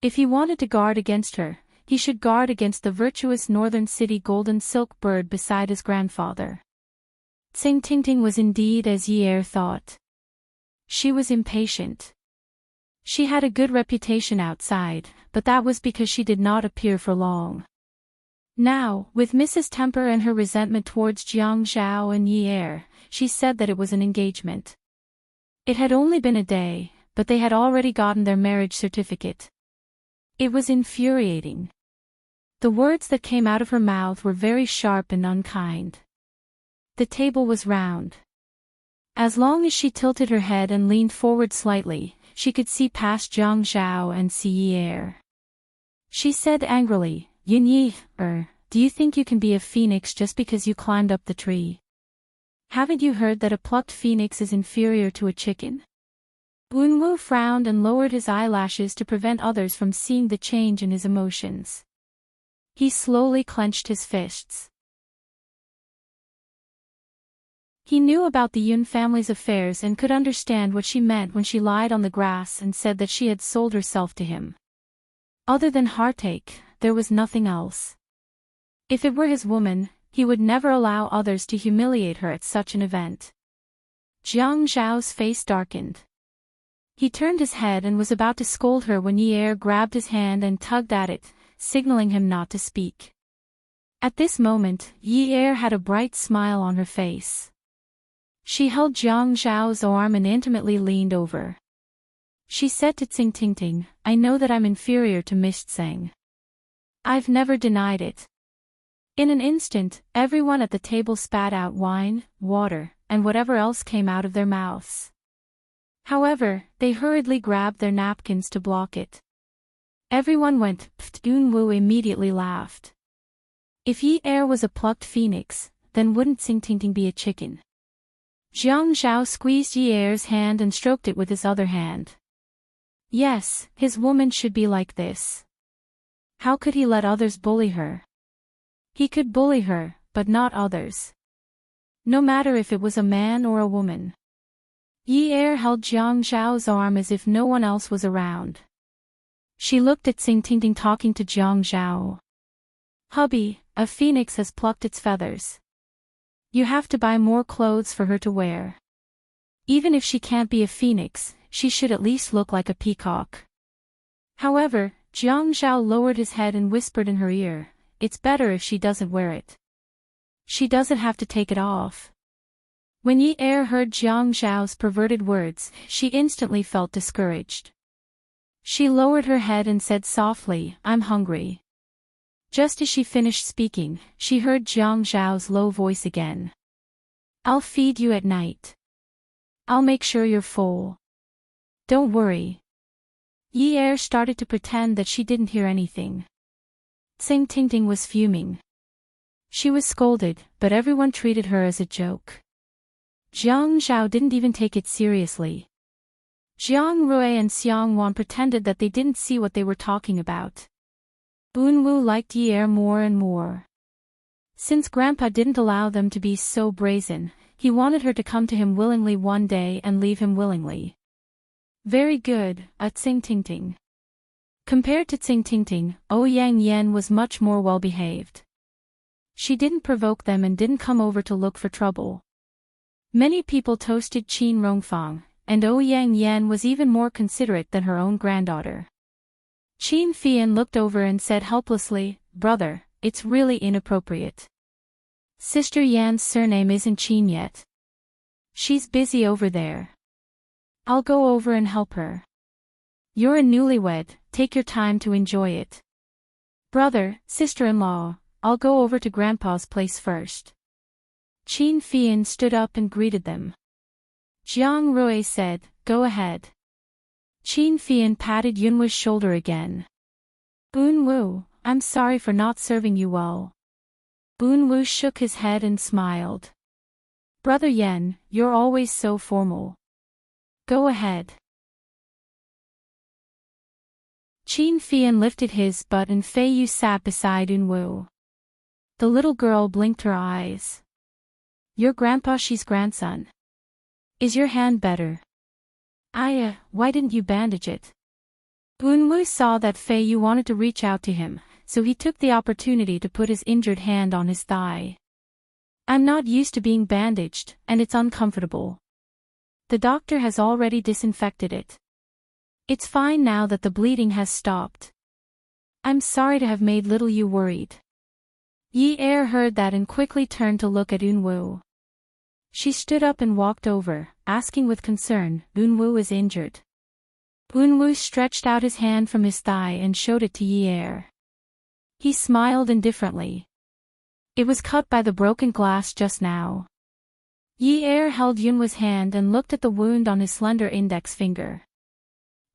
If he wanted to guard against her, he should guard against the virtuous northern city golden silk bird beside his grandfather. Tingting was indeed as Yi Er thought. She was impatient. She had a good reputation outside, but that was because she did not appear for long. Now, with Mrs. Temper and her resentment towards Jiang Zhao and Yi Er, she said that it was an engagement. It had only been a day, but they had already gotten their marriage certificate. It was infuriating. The words that came out of her mouth were very sharp and unkind. The table was round. As long as she tilted her head and leaned forward slightly, she could see past Jiang Zhao and see Yi Er. She said angrily, Yi Er, do you think you can be a phoenix just because you climbed up the tree? Haven't you heard that a plucked phoenix is inferior to a chicken? Wu frowned and lowered his eyelashes to prevent others from seeing the change in his emotions. He slowly clenched his fists. He knew about the Yun family's affairs and could understand what she meant when she lied on the grass and said that she had sold herself to him. Other than heartache, there was nothing else. If it were his woman, he would never allow others to humiliate her at such an event. Jiang Zhao's face darkened. He turned his head and was about to scold her when Yi Er grabbed his hand and tugged at it, signaling him not to speak. At this moment, Yi Er had a bright smile on her face. She held Jiang Zhao's arm and intimately leaned over. She said to Tingting, I know that I'm inferior to Miss Tseng. I've never denied it. In an instant, everyone at the table spat out wine, water, and whatever else came out of their mouths. However, they hurriedly grabbed their napkins to block it. Everyone went pft. Wu immediately laughed. If Yi Er was a plucked phoenix, then wouldn't Tingting be a chicken? Jiang Zhao squeezed Yi Er's hand and stroked it with his other hand. Yes, his woman should be like this. How could he let others bully her? He could bully her, but not others. No matter if it was a man or a woman. Yi Er held Jiang Zhao's arm as if no one else was around. She looked at Tingting talking to Jiang Zhao. Hubby, a phoenix has plucked its feathers. You have to buy more clothes for her to wear. Even if she can't be a phoenix, she should at least look like a peacock. However, Jiang Zhao lowered his head and whispered in her ear, it's better if she doesn't wear it. She doesn't have to take it off. When Yi Er heard Jiang Zhao's perverted words, she instantly felt discouraged. She lowered her head and said softly, I'm hungry. Just as she finished speaking, she heard Jiang Zhao's low voice again. I'll feed you at night. I'll make sure you're full. Don't worry. Yi Er started to pretend that she didn't hear anything. Tingting was fuming. She was scolded, but everyone treated her as a joke. Jiang Zhao didn't even take it seriously. Jiang Rui and Xiang Wan pretended that they didn't see what they were talking about. Unwu liked Yi Er more and more. Since Grandpa didn't allow them to be so brazen, he wanted her to come to him willingly one day and leave him willingly. Very good, Tsing Ting Ting. Compared to Tsing Ting Ting, Ouyang Yan was much more well-behaved. She didn't provoke them and didn't come over to look for trouble. Many people toasted Qin Rongfang, and Ouyang Yan was even more considerate than her own granddaughter. Qin Fian looked over and said helplessly, "Brother, it's really inappropriate. Sister Yan's surname isn't Qin yet. She's busy over there. I'll go over and help her. You're a newlywed, take your time to enjoy it. Brother, sister-in-law, I'll go over to Grandpa's place first." Qin Fian stood up and greeted them. Jiang Rui said, "Go ahead." Qin Fian patted Yunwu's shoulder again. "Unwu, I'm sorry for not serving you well." Unwu shook his head and smiled. "Brother Yan, you're always so formal. Go ahead." Qin Fian lifted his butt and Fei Yu sat beside Unwu. The little girl blinked her eyes. "Your grandpa, she's grandson. Is your hand better?" Why didn't you bandage it?" Unwu saw that Fei Yu wanted to reach out to him, so he took the opportunity to put his injured hand on his thigh. "I'm not used to being bandaged, and it's uncomfortable. The doctor has already disinfected it. It's fine now that the bleeding has stopped. I'm sorry to have made little Yu worried." Yi Er heard that and quickly turned to look at Unwu. She stood up and walked over, asking with concern, "Unwu is injured?" Unwu stretched out his hand from his thigh and showed it to Yi Er. He smiled indifferently. "It was cut by the broken glass just now." Yi Er held Yunwu's hand and looked at the wound on his slender index finger.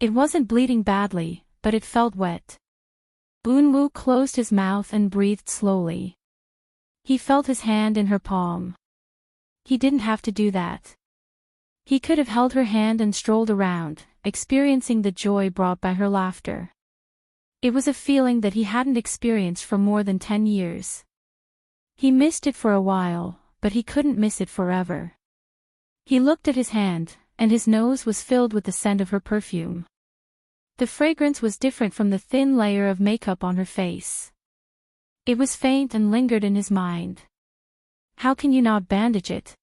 It wasn't bleeding badly, but it felt wet. Unwu closed his mouth and breathed slowly. He felt his hand in her palm. He didn't have to do that. He could have held her hand and strolled around, experiencing the joy brought by her laughter. It was a feeling that he hadn't experienced for more than 10 years. He missed it for a while, but he couldn't miss it forever. He looked at his hand, and his nose was filled with the scent of her perfume. The fragrance was different from the thin layer of makeup on her face. It was faint and lingered in his mind. "How can you not bandage it?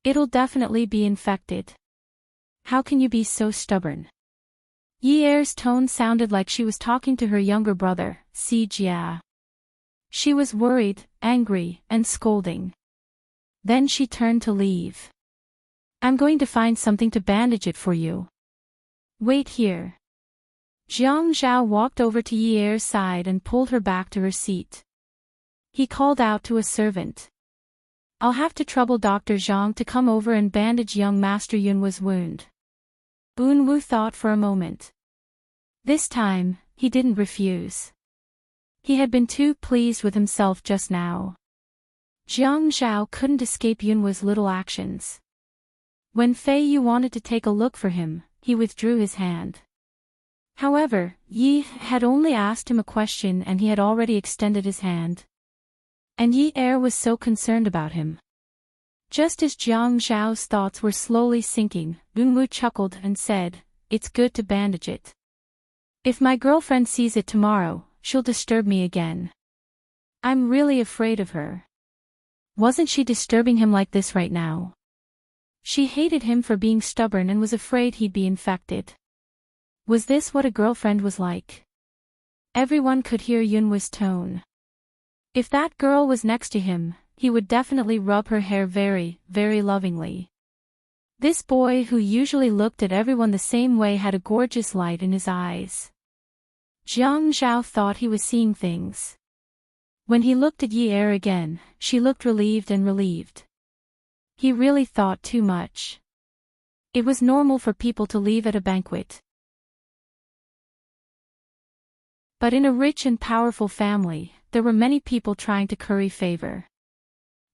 It'll definitely be infected. How can you be so stubborn?" Yi Er's tone sounded like she was talking to her younger brother, Si Jia. She was worried, angry, and scolding. Then she turned to leave. "I'm going to find something to bandage it for you. Wait here." Jiang Zhao walked over to Yi Er's side and pulled her back to her seat. He called out to a servant. "I'll have to trouble Dr. Zhang to come over and bandage young Master Yunwu's wound." Unwu thought for a moment. This time, he didn't refuse. He had been too pleased with himself just now. Jiang Zhao couldn't escape Yunwu's little actions. When Fei Yu wanted to take a look for him, he withdrew his hand. However, Yi had only asked him a question and he had already extended his hand. And Yi Er was so concerned about him. Just as Jiang Zhao's thoughts were slowly sinking, Unwu chuckled and said, "It's good to bandage it. If my girlfriend sees it tomorrow, she'll disturb me again. I'm really afraid of her." Wasn't she disturbing him like this right now? She hated him for being stubborn and was afraid he'd be infected. Was this what a girlfriend was like? Everyone could hear Yunwu's tone. If that girl was next to him, he would definitely rub her hair very, very lovingly. This boy who usually looked at everyone the same way had a gorgeous light in his eyes. Jiang Zhao thought he was seeing things. When he looked at Yi Er again, she looked relieved and relieved. He really thought too much. It was normal for people to leave at a banquet. But in a rich and powerful family, there were many people trying to curry favor.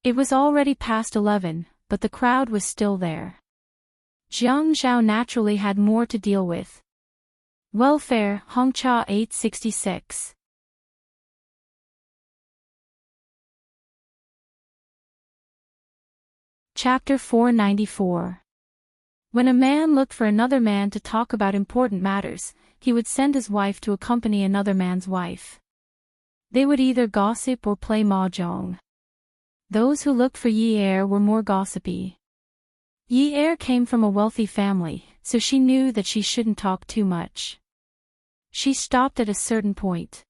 It was already past 11, but the crowd was still there. Jiang Zhao naturally had more to deal with. Welfare, Hongcha 866. Chapter 494. When a man looked for another man to talk about important matters, he would send his wife to accompany another man's wife. They would either gossip or play mahjong. Those who looked for Yi Er were more gossipy. Yi Er came from a wealthy family, so she knew that she shouldn't talk too much. She stopped at a certain point.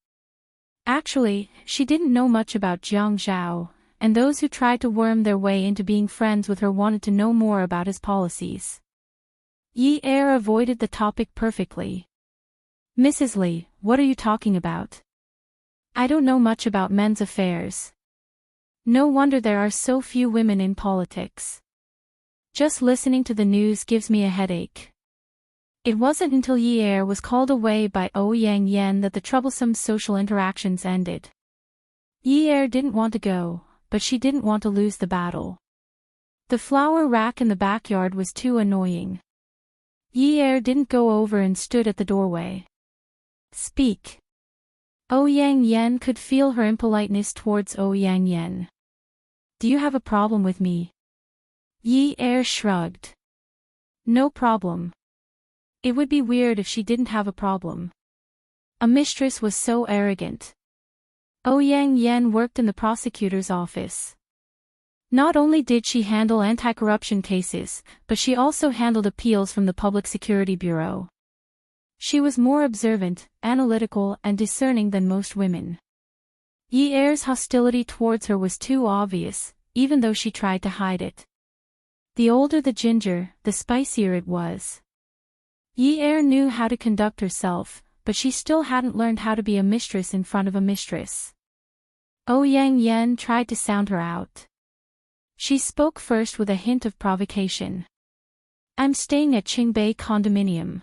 Actually, she didn't know much about Jiang Zhao, and those who tried to worm their way into being friends with her wanted to know more about his policies. Yi Er avoided the topic perfectly. Mrs. Li, what are you talking about? I don't know much about men's affairs. No wonder there are so few women in politics. Just listening to the news gives me a headache. It wasn't until Yi Er was called away by Ouyang Yan that the troublesome social interactions ended. Yi Er didn't want to go, but she didn't want to lose the battle. The flower rack in the backyard was too annoying. Yi Er didn't go over and stood at the doorway. Speak. Ouyang Yan could feel her impoliteness towards Ouyang Yan. Do you have a problem with me? Yi Er shrugged. No problem. It would be weird if she didn't have a problem. A mistress was so arrogant. Ouyang Yan worked in the prosecutor's office. Not only did she handle anti-corruption cases, but she also handled appeals from the Public Security Bureau. She was more observant, analytical, and discerning than most women. Yi Er's hostility towards her was too obvious, even though she tried to hide it. The older the ginger, the spicier it was. Yi Er knew how to conduct herself, but she still hadn't learned how to be a mistress in front of a mistress. Ouyang Yan tried to sound her out. She spoke first with a hint of provocation. I'm staying at Qingbei condominium.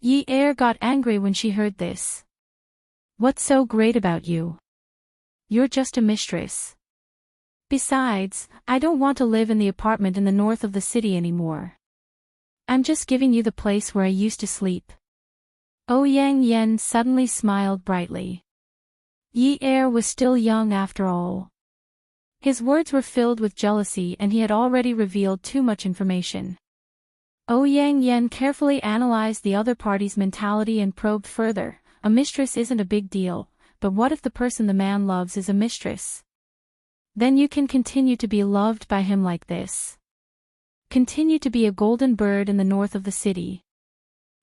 Yi Er got angry when she heard this. What's so great about you? You're just a mistress. Besides, I don't want to live in the apartment in the north of the city anymore. I'm just giving you the place where I used to sleep. Ouyang Yan suddenly smiled brightly. Yi Er was still young after all. His words were filled with jealousy and he had already revealed too much information. Ouyang Yan carefully analyzed the other party's mentality and probed further. A mistress isn't a big deal, but what if the person the man loves is a mistress? Then you can continue to be loved by him like this. Continue to be a golden bird in the north of the city.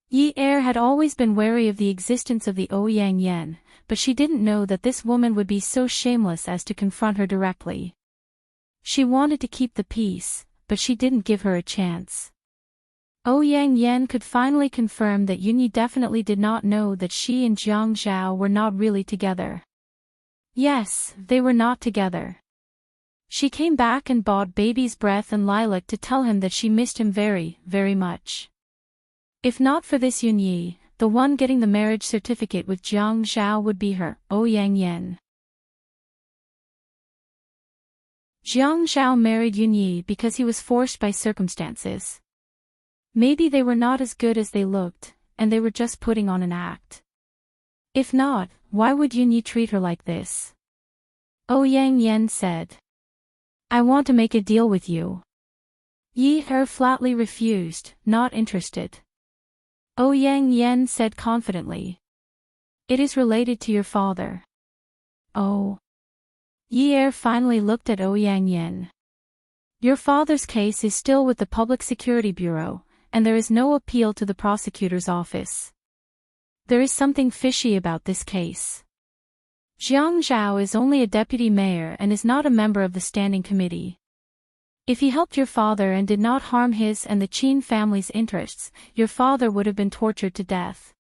Yi Er had always been wary of the existence of the Ouyang Yan, but she didn't know that this woman would be so shameless as to confront her directly. She wanted to keep the peace, but she didn't give her a chance. Ouyang Yan could finally confirm that Yunyi definitely did not know that she and Jiang Zhao were not really together. Yes, they were not together. She came back and bought baby's breath and lilac to tell him that she missed him very, very much. If not for this Yunyi, the one getting the marriage certificate with Jiang Zhao would be her, Ouyang Yan. Jiang Zhao married Yunyi because he was forced by circumstances. Maybe they were not as good as they looked, and they were just putting on an act. If not, why would Yunyi treat her like this? Ouyang Yan said. I want to make a deal with you. Yi Er flatly refused, not interested. Ouyang Yan said confidently. It is related to your father. Oh. Yi Er finally looked at Ouyang Yan. Your father's case is still with the Public Security Bureau, and there is no appeal to the prosecutor's office. There is something fishy about this case. Jiang Zhao is only a deputy mayor and is not a member of the standing committee. If he helped your father and did not harm his and the Qin family's interests, your father would have been tortured to death.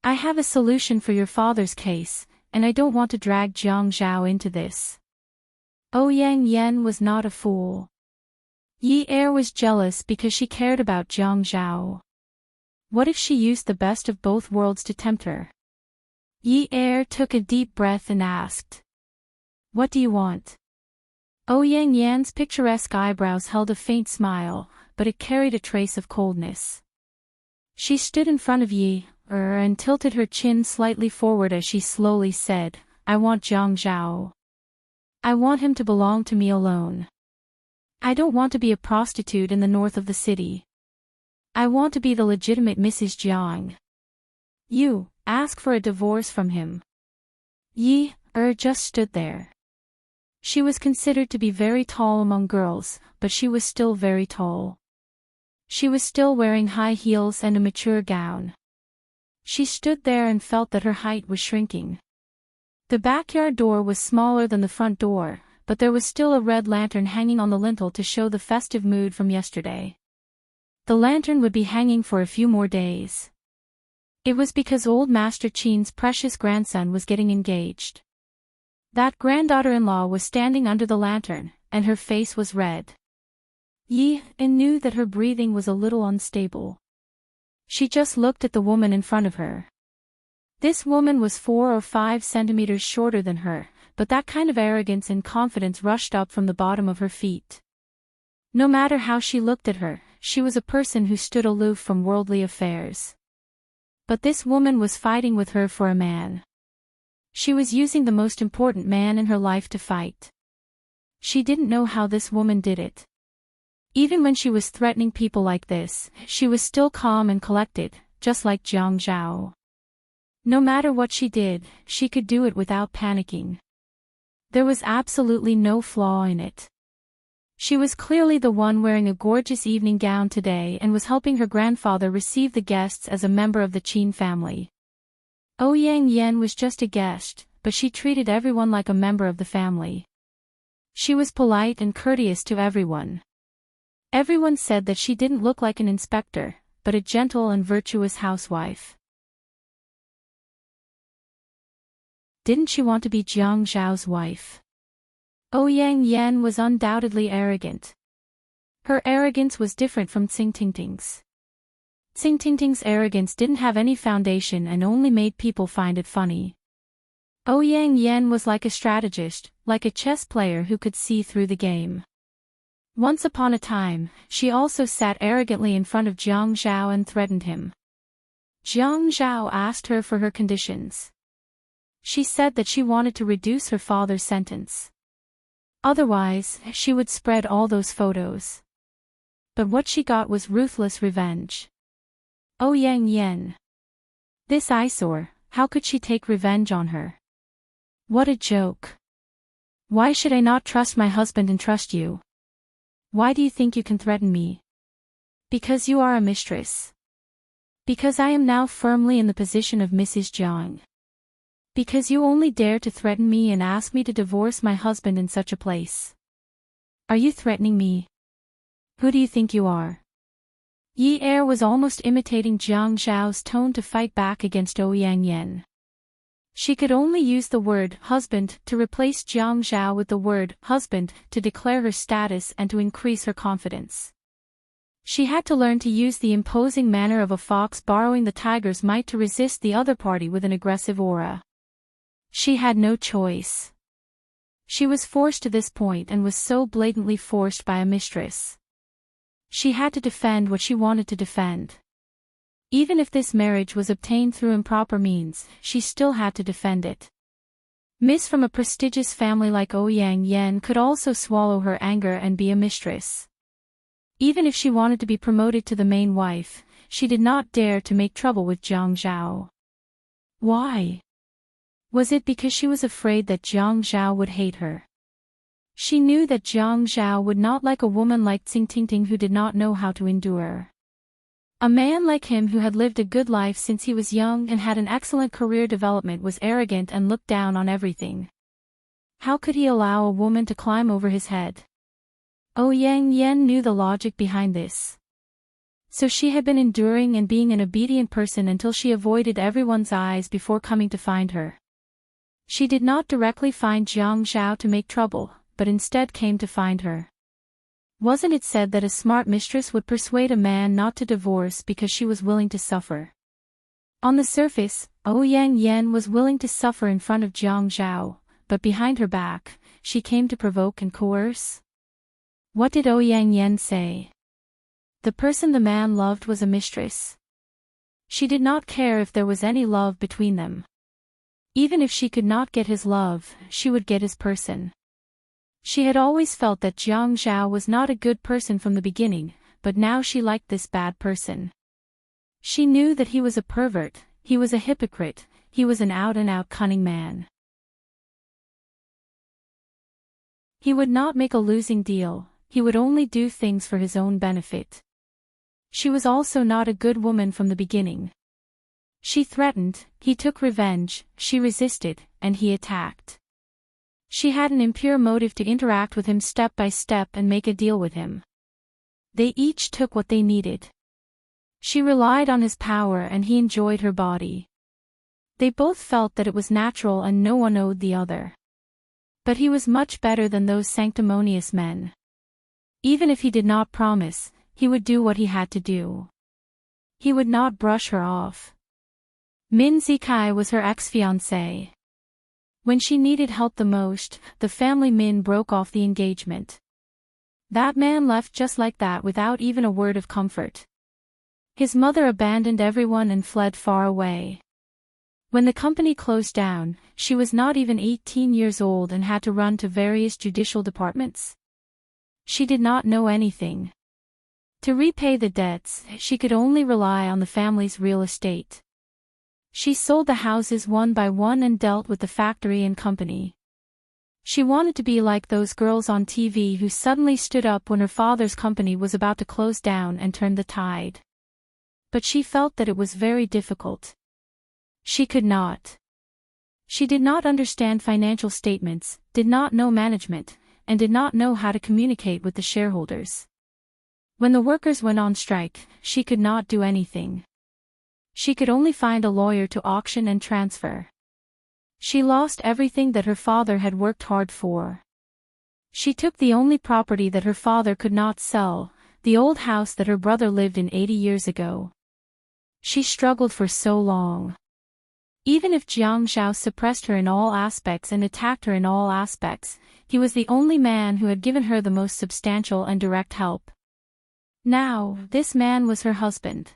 I have a solution for your father's case, and I don't want to drag Jiang Zhao into this. Ouyang Yan was not a fool. Yi Er was jealous because she cared about Jiang Zhao. What if she used the best of both worlds to tempt her? Yi Er took a deep breath and asked, "What do you want?" Ouyang Yan's picturesque eyebrows held a faint smile, but it carried a trace of coldness. She stood in front of Yi Er and tilted her chin slightly forward as she slowly said, "I want Jiang Zhao. I want him to belong to me alone. I don't want to be a prostitute in the north of the city. I want to be the legitimate Mrs. Jiang. You, ask for a divorce from him." Yi Er just stood there. She was considered to be very tall among girls, but she was still very tall. She was still wearing high heels and a mature gown. She stood there and felt that her height was shrinking. The backyard door was smaller than the front door, but there was still a red lantern hanging on the lintel to show the festive mood from yesterday. The lantern would be hanging for a few more days. It was because old Master Qin's precious grandson was getting engaged. That granddaughter-in-law was standing under the lantern, and her face was red. Yi En knew that her breathing was a little unstable. She just looked at the woman in front of her. This woman was 4 or 5 centimeters shorter than her, but that kind of arrogance and confidence rushed up from the bottom of her feet. No matter how she looked at her, she was a person who stood aloof from worldly affairs. But this woman was fighting with her for a man. She was using the most important man in her life to fight. She didn't know how this woman did it. Even when she was threatening people like this, she was still calm and collected, just like Jiang Zhao. No matter what she did, she could do it without panicking. There was absolutely no flaw in it. She was clearly the one wearing a gorgeous evening gown today and was helping her grandfather receive the guests as a member of the Qin family. Ouyang Yan was just a guest, but she treated everyone like a member of the family. She was polite and courteous to everyone. Everyone said that she didn't look like an inspector, but a gentle and virtuous housewife. Didn't she want to be Jiang Zhao's wife? Ouyang Yan was undoubtedly arrogant. Her arrogance was different from Xingtingting's. Xingtingting's arrogance didn't have any foundation and only made people find it funny. Ouyang Yan was like a strategist, like a chess player who could see through the game. Once upon a time, she also sat arrogantly in front of Jiang Zhao and threatened him. Jiang Zhao asked her for her conditions. She said that she wanted to reduce her father's sentence. Otherwise, she would spread all those photos. But what she got was ruthless revenge. Ouyang Yan. This eyesore, how could she take revenge on her? What a joke. Why should I not trust my husband and trust you? Why do you think you can threaten me? Because you are a mistress. Because I am now firmly in the position of Mrs. Jiang. Because you only dare to threaten me and ask me to divorce my husband in such a place. Are you threatening me? Who do you think you are? Yi Er was almost imitating Jiang Zhao's tone to fight back against Ouyang Yan. She could only use the word husband to replace Jiang Zhao with the word husband to declare her status and to increase her confidence. She had to learn to use the imposing manner of a fox borrowing the tiger's might to resist the other party with an aggressive aura. She had no choice. She was forced to this point and was so blatantly forced by a mistress. She had to defend what she wanted to defend. Even if this marriage was obtained through improper means, she still had to defend it. Miss from a prestigious family like Ouyang Yan could also swallow her anger and be a mistress. Even if she wanted to be promoted to the main wife, she did not dare to make trouble with Jiang Zhao. Why? Was it because she was afraid that Jiang Zhao would hate her? She knew that Jiang Zhao would not like a woman like Xingtingting who did not know how to endure. A man like him who had lived a good life since he was young and had an excellent career development was arrogant and looked down on everything. How could he allow a woman to climb over his head? Ouyang Yan knew the logic behind this. So she had been enduring and being an obedient person until she avoided everyone's eyes before coming to find her. She did not directly find Jiang Zhao to make trouble, but instead came to find her. Wasn't it said that a smart mistress would persuade a man not to divorce because she was willing to suffer? On the surface, Ouyang Yan was willing to suffer in front of Jiang Zhao, but behind her back, she came to provoke and coerce. What did Ouyang Yan say? The person the man loved was a mistress. She did not care if there was any love between them. Even if she could not get his love, she would get his person. She had always felt that Jiang Zhao was not a good person from the beginning, but now she liked this bad person. She knew that he was a pervert, he was a hypocrite, he was an out-and-out cunning man. He would not make a losing deal, he would only do things for his own benefit. She was also not a good woman from the beginning. She threatened, he took revenge, she resisted, and he attacked. She had an impure motive to interact with him step by step and make a deal with him. They each took what they needed. She relied on his power and he enjoyed her body. They both felt that it was natural and no one owed the other. But he was much better than those sanctimonious men. Even if he did not promise, he would do what he had to do. He would not brush her off. Min Zikai was her ex-fiancé. When she needed help the most, the family Min broke off the engagement. That man left just like that without even a word of comfort. His mother abandoned everyone and fled far away. When the company closed down, she was not even 18 years old and had to run to various judicial departments. She did not know anything. To repay the debts, she could only rely on the family's real estate. She sold the houses one by one and dealt with the factory and company. She wanted to be like those girls on TV who suddenly stood up when her father's company was about to close down and turned the tide. But she felt that it was very difficult. She could not. She did not understand financial statements, did not know management, and did not know how to communicate with the shareholders. When the workers went on strike, she could not do anything. She could only find a lawyer to auction and transfer. She lost everything that her father had worked hard for. She took the only property that her father could not sell, the old house that her brother lived in 80 years ago. She struggled for so long. Even if Jiang Zhao suppressed her in all aspects and attacked her in all aspects, he was the only man who had given her the most substantial and direct help. Now, this man was her husband.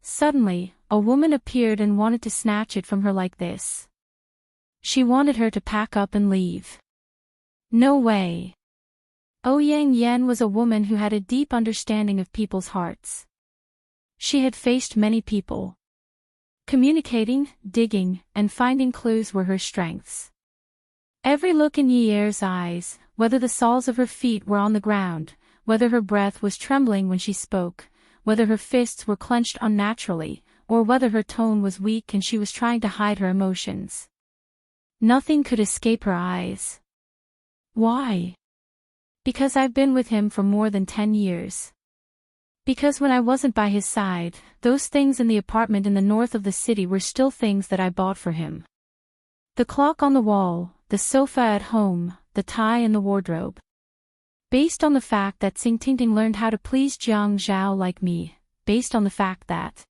Suddenly, a woman appeared and wanted to snatch it from her like this. She wanted her to pack up and leave. No way. Ouyang Yan was a woman who had a deep understanding of people's hearts. She had faced many people. Communicating, digging, and finding clues were her strengths. Every look in Yier's eyes, whether the soles of her feet were on the ground, whether her breath was trembling when she spoke, whether her fists were clenched unnaturally, or whether her tone was weak and she was trying to hide her emotions. Nothing could escape her eyes. Why? Because I've been with him for more than 10 years. Because when I wasn't by his side, those things in the apartment in the north of the city were still things that I bought for him. The clock on the wall, the sofa at home, the tie in the wardrobe. Based on the fact that Enchanting learned how to please Jiang Zhao like me, based on the fact that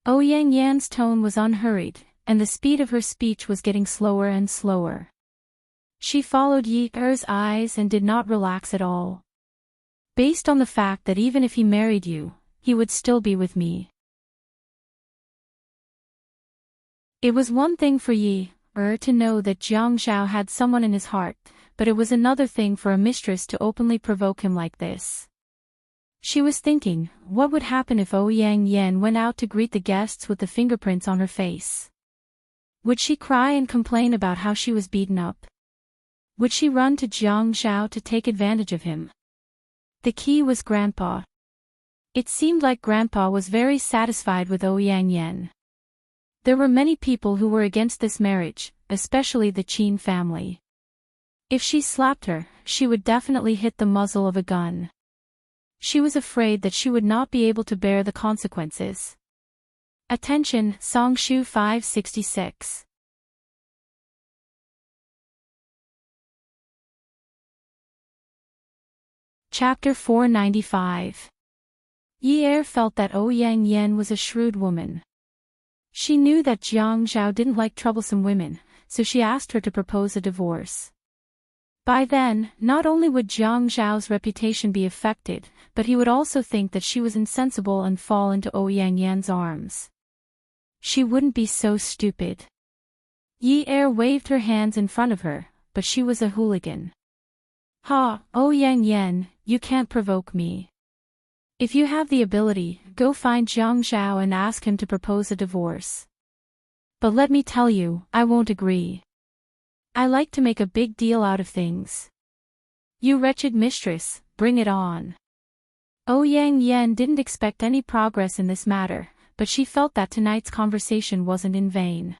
Ouyang Yan's tone was unhurried, and the speed of her speech was getting slower and slower. She followed Yier's eyes and did not relax at all. Based on the fact that even if he married you, he would still be with me. It was one thing for Yi to know that Jiang Zhao had someone in his heart, but it was another thing for a mistress to openly provoke him like this. She was thinking, what would happen if Ouyang Yan went out to greet the guests with the fingerprints on her face? Would she cry and complain about how she was beaten up? Would she run to Jiang Zhao to take advantage of him? The key was Grandpa. It seemed like Grandpa was very satisfied with Ouyang Yan. There were many people who were against this marriage, especially the Qin family. If she slapped her, she would definitely hit the muzzle of a gun. She was afraid that she would not be able to bear the consequences. Attention, Songshu 566. Chapter 495. Yi'er felt that Ouyang Yan was a shrewd woman. She knew that Jiang Zhao didn't like troublesome women, so she asked her to propose a divorce. By then, not only would Jiang Zhao's reputation be affected, but he would also think that she was insensible and fall into Ouyang Yan's arms. She wouldn't be so stupid. Yi Er waved her hands in front of her, but she was a hooligan. Ha, Ouyang Yan, you can't provoke me. If you have the ability, go find Jiang Zhao and ask him to propose a divorce. But let me tell you, I won't agree. I like to make a big deal out of things. You wretched mistress, bring it on. Ouyang Yan didn't expect any progress in this matter, but she felt that tonight's conversation wasn't in vain.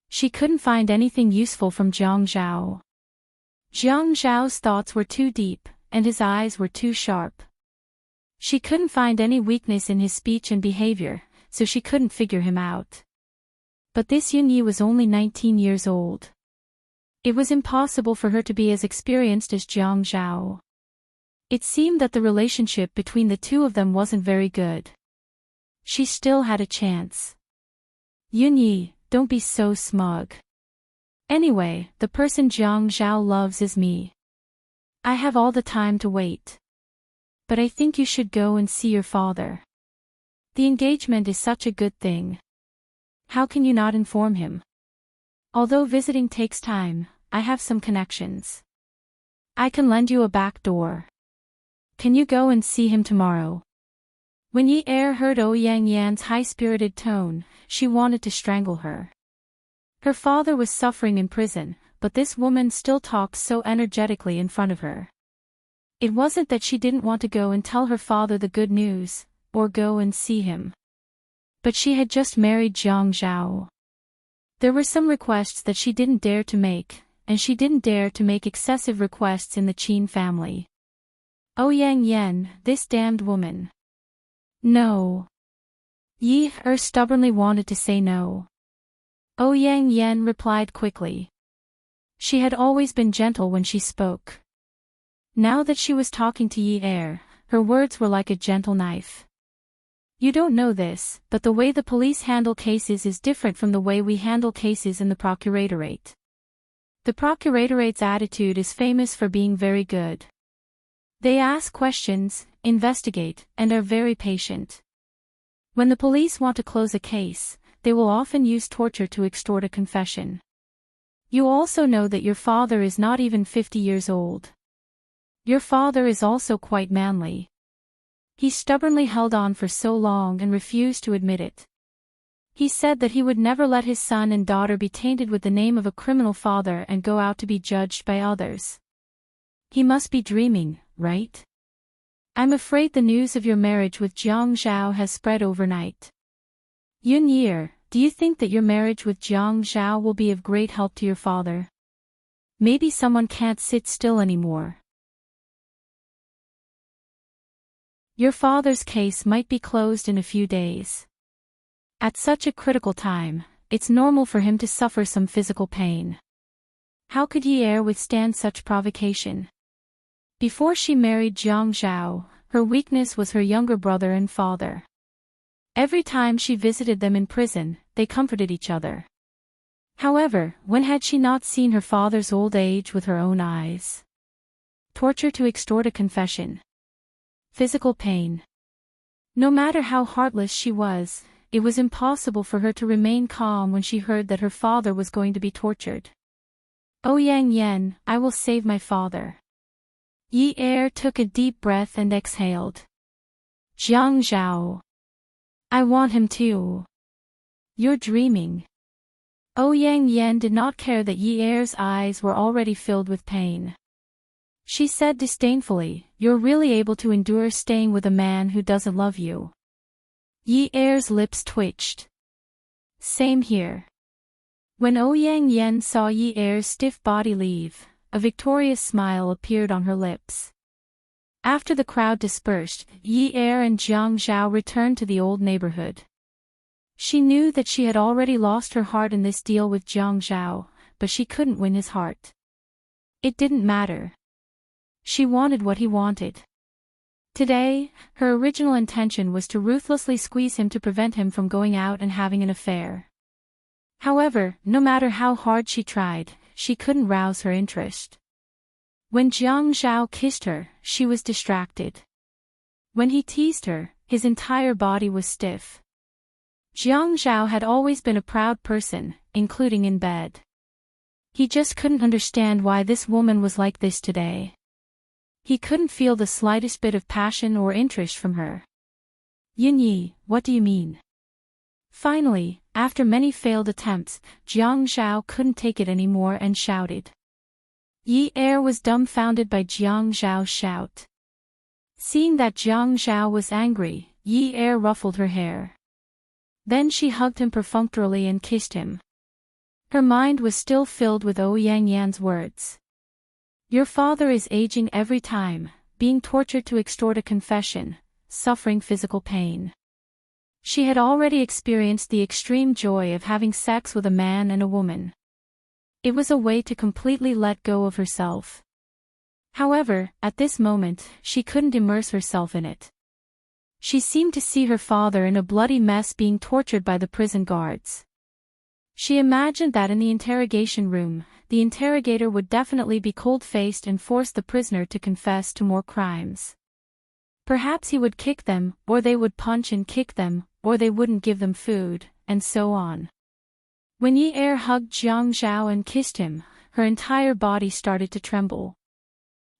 She couldn't find anything useful from Jiang Zhao. Jiang Zhao's thoughts were too deep, and his eyes were too sharp. She couldn't find any weakness in his speech and behavior, so she couldn't figure him out. But this Yunyi was only 19 years old. It was impossible for her to be as experienced as Jiang Zhao. It seemed that the relationship between the two of them wasn't very good. She still had a chance. Yunyi, don't be so smug. Anyway, the person Jiang Zhao loves is me. I have all the time to wait. But I think you should go and see your father. The engagement is such a good thing. How can you not inform him? Although visiting takes time, I have some connections. I can lend you a back door. Can you go and see him tomorrow? When Yi Er heard Ouyang Yan's high-spirited tone, she wanted to strangle her. Her father was suffering in prison, but this woman still talked so energetically in front of her. It wasn't that she didn't want to go and tell her father the good news, or go and see him. But she had just married Jiang Zhao. There were some requests that she didn't dare to make, and she didn't dare to make excessive requests in the Qin family. Ouyang Yan, this damned woman. No. Yi Er stubbornly wanted to say no. Ouyang Yan replied quickly. She had always been gentle when she spoke. Now that she was talking to Yi Er, her words were like a gentle knife. You don't know this, but the way the police handle cases is different from the way we handle cases in the procuratorate. The procuratorate attitude is famous for being very good. They ask questions, investigate, and are very patient. When the police want to close a case, they will often use torture to extort a confession. You also know that your father is not even 50 years old. Your father is also quite manly. He stubbornly held on for so long and refused to admit it. He said that he would never let his son and daughter be tainted with the name of a criminal father and go out to be judged by others. He must be dreaming, right? I'm afraid the news of your marriage with Jiang Zhao has spread overnight. Yun Yi, do you think that your marriage with Jiang Zhao will be of great help to your father? Maybe someone can't sit still anymore. Your father's case might be closed in a few days. At such a critical time, it's normal for him to suffer some physical pain. How could Yi Er withstand such provocation? Before she married Jiang Zhao, her weakness was her younger brother and father. Every time she visited them in prison, they comforted each other. However, when had she not seen her father's old age with her own eyes? Torture to extort a confession. Physical pain. No matter how heartless she was, it was impossible for her to remain calm when she heard that her father was going to be tortured. Ouyang Yan, I will save my father. Yi Er took a deep breath and exhaled. Jiang Zhao. I want him too. You're dreaming. Ouyang Yan did not care that Yi Er's eyes were already filled with pain. She said disdainfully, you're really able to endure staying with a man who doesn't love you. Yi Er's lips twitched. Same here. When Ouyang Yan saw Yi Er's stiff body leave, a victorious smile appeared on her lips. After the crowd dispersed, Yi Er and Jiang Zhao returned to the old neighborhood. She knew that she had already lost her heart in this deal with Jiang Zhao, but she couldn't win his heart. It didn't matter. She wanted what he wanted. Today, her original intention was to ruthlessly squeeze him to prevent him from going out and having an affair. However, no matter how hard she tried, she couldn't rouse her interest. When Jiang Zhao kissed her, she was distracted. When he teased her, his entire body was stiff. Jiang Zhao had always been a proud person, including in bed. He just couldn't understand why this woman was like this today. He couldn't feel the slightest bit of passion or interest from her. Yin Yi, what do you mean? Finally, after many failed attempts, Jiang Zhao couldn't take it anymore and shouted. Yi Er was dumbfounded by Jiang Zhao's shout. Seeing that Jiang Zhao was angry, Yi Er ruffled her hair. Then she hugged him perfunctorily and kissed him. Her mind was still filled with Yang Yan's words. Your father is aging every time, being tortured to extort a confession, suffering physical pain. She had already experienced the extreme joy of having sex with a man and a woman. It was a way to completely let go of herself. However, at this moment, she couldn't immerse herself in it. She seemed to see her father in a bloody mess being tortured by the prison guards. She imagined that in the interrogation room, the interrogator would definitely be cold-faced and force the prisoner to confess to more crimes. Perhaps he would kick them, or they would punch and kick them, or they wouldn't give them food, and so on. When Yi Er hugged Jiang Zhao and kissed him, her entire body started to tremble.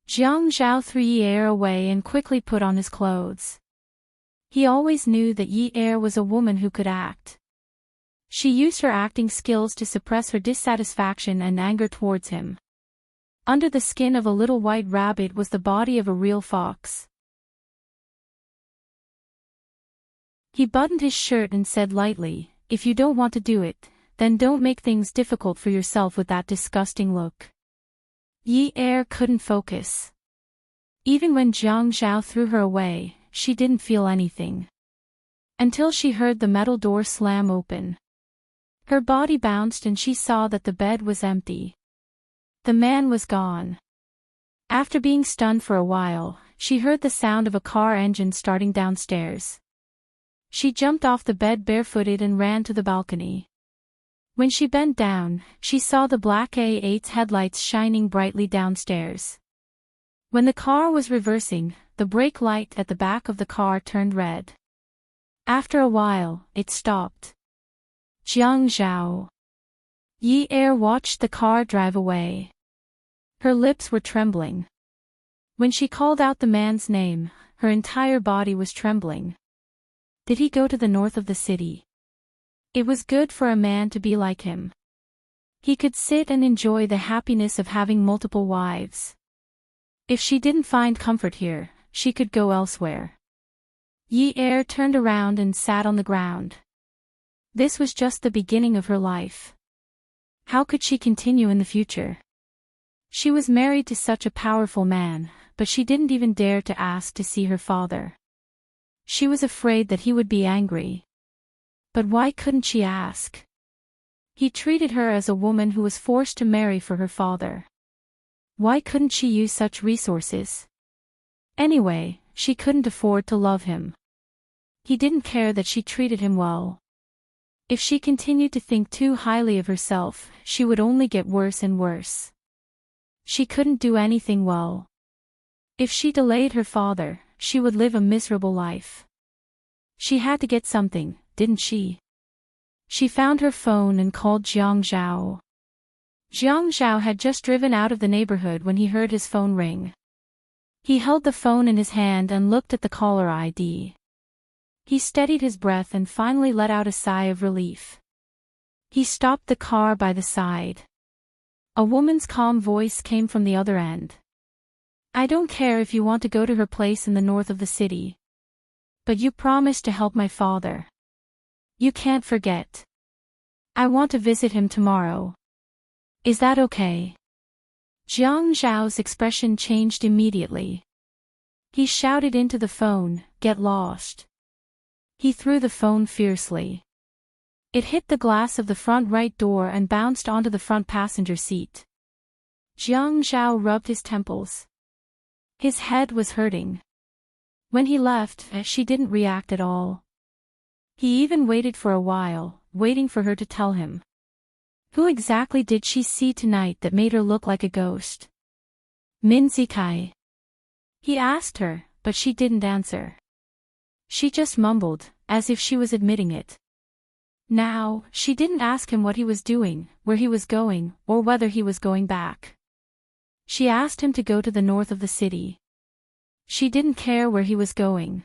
Jiang Zhao threw Yi Er away and quickly put on his clothes. He always knew that Yi Er was a woman who could act. She used her acting skills to suppress her dissatisfaction and anger towards him. Under the skin of a little white rabbit was the body of a real fox. He buttoned his shirt and said lightly, "If you don't want to do it, then don't make things difficult for yourself with that disgusting look." Yi Er couldn't focus. Even when Jiang Zhao threw her away, she didn't feel anything. Until she heard the metal door slam open. Her body bounced and she saw that the bed was empty. The man was gone. After being stunned for a while, she heard the sound of a car engine starting downstairs. She jumped off the bed barefooted and ran to the balcony. When she bent down, she saw the black A8's headlights shining brightly downstairs. When the car was reversing, the brake light at the back of the car turned red. After a while, it stopped. Jiang Zhao. Yi Er watched the car drive away. Her lips were trembling. When she called out the man's name, her entire body was trembling. Did he go to the north of the city? It was good for a man to be like him. He could sit and enjoy the happiness of having multiple wives. If she didn't find comfort here, she could go elsewhere. Yi Er turned around and sat on the ground. This was just the beginning of her life. How could she continue in the future? She was married to such a powerful man, but she didn't even dare to ask to see her father. She was afraid that he would be angry. But why couldn't she ask? He treated her as a woman who was forced to marry for her father. Why couldn't she use such resources? Anyway, she couldn't afford to love him. He didn't care that she treated him well. If she continued to think too highly of herself, she would only get worse and worse. She couldn't do anything well. If she delayed her father, she would live a miserable life. She had to get something, didn't she? She found her phone and called Jiang Zhao. Jiang Zhao had just driven out of the neighborhood when he heard his phone ring. He held the phone in his hand and looked at the caller ID. He steadied his breath and finally let out a sigh of relief. He stopped the car by the side. A woman's calm voice came from the other end. "I don't care if you want to go to her place in the north of the city. But you promised to help my father. You can't forget. I want to visit him tomorrow. Is that okay?" Jiang Zhao's expression changed immediately. He shouted into the phone, "Get lost." He threw the phone fiercely. It hit the glass of the front right door and bounced onto the front passenger seat. Jiang Zhao rubbed his temples. His head was hurting. When he left, she didn't react at all. He even waited for a while, waiting for her to tell him. Who exactly did she see tonight that made her look like a ghost? Min Zikai. He asked her, but she didn't answer. She just mumbled, as if she was admitting it. Now, she didn't ask him what he was doing, where he was going, or whether he was going back. She asked him to go to the north of the city. She didn't care where he was going.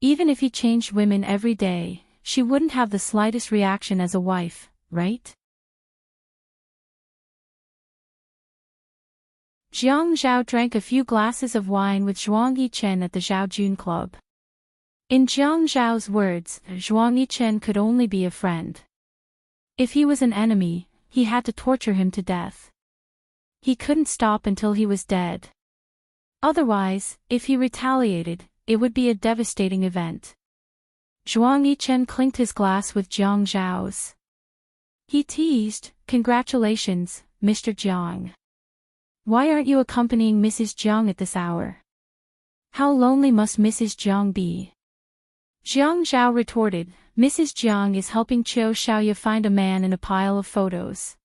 Even if he changed women every day, she wouldn't have the slightest reaction as a wife, right? Jiang Zhao drank a few glasses of wine with Zhuang Yichen at the Zhaojun Club. In Jiang Zhao's words, Zhuang Yichen could only be a friend. If he was an enemy, he had to torture him to death. He couldn't stop until he was dead. Otherwise, if he retaliated, it would be a devastating event. Zhuang Yichen clinked his glass with Jiang Zhao's. He teased, "Congratulations, Mr. Jiang. Why aren't you accompanying Mrs. Jiang at this hour? How lonely must Mrs. Jiang be?" Jiang Zhao retorted, "Mrs. Jiang is helping Qiu Xiaoya find a man in a pile of photos.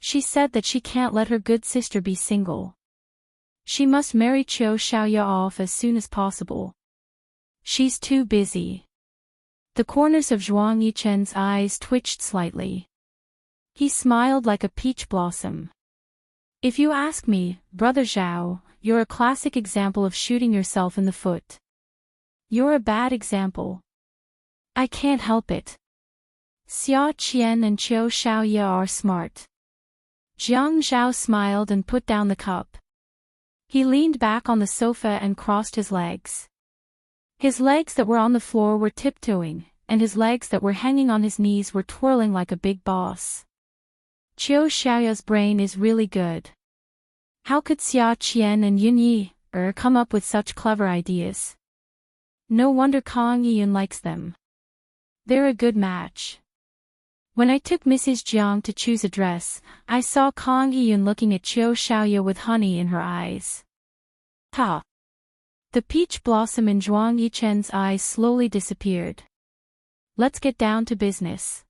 She said that she can't let her good sister be single. She must marry Qiu Xiaoya off as soon as possible. She's too busy." The corners of Zhuang Yichen's eyes twitched slightly. He smiled like a peach blossom. "If you ask me, Brother Zhao, you're a classic example of shooting yourself in the foot. You're a bad example. I can't help it. Xia Qian and Qiu Xiaoya are smart." Jiang Zhao smiled and put down the cup. He leaned back on the sofa and crossed his legs. His legs that were on the floor were tiptoeing, and his legs that were hanging on his knees were twirling like a big boss. "Qiu Xiaoya's brain is really good. How could Xia Qian and Yun Yi come up with such clever ideas? No wonder Kang Yiyun likes them. They're a good match. When I took Mrs. Jiang to choose a dress, I saw Kang Yiyun looking at Qiu Xiaoya with honey in her eyes." Ha! The peach blossom in Zhuang Yichen's eyes slowly disappeared. "Let's get down to business."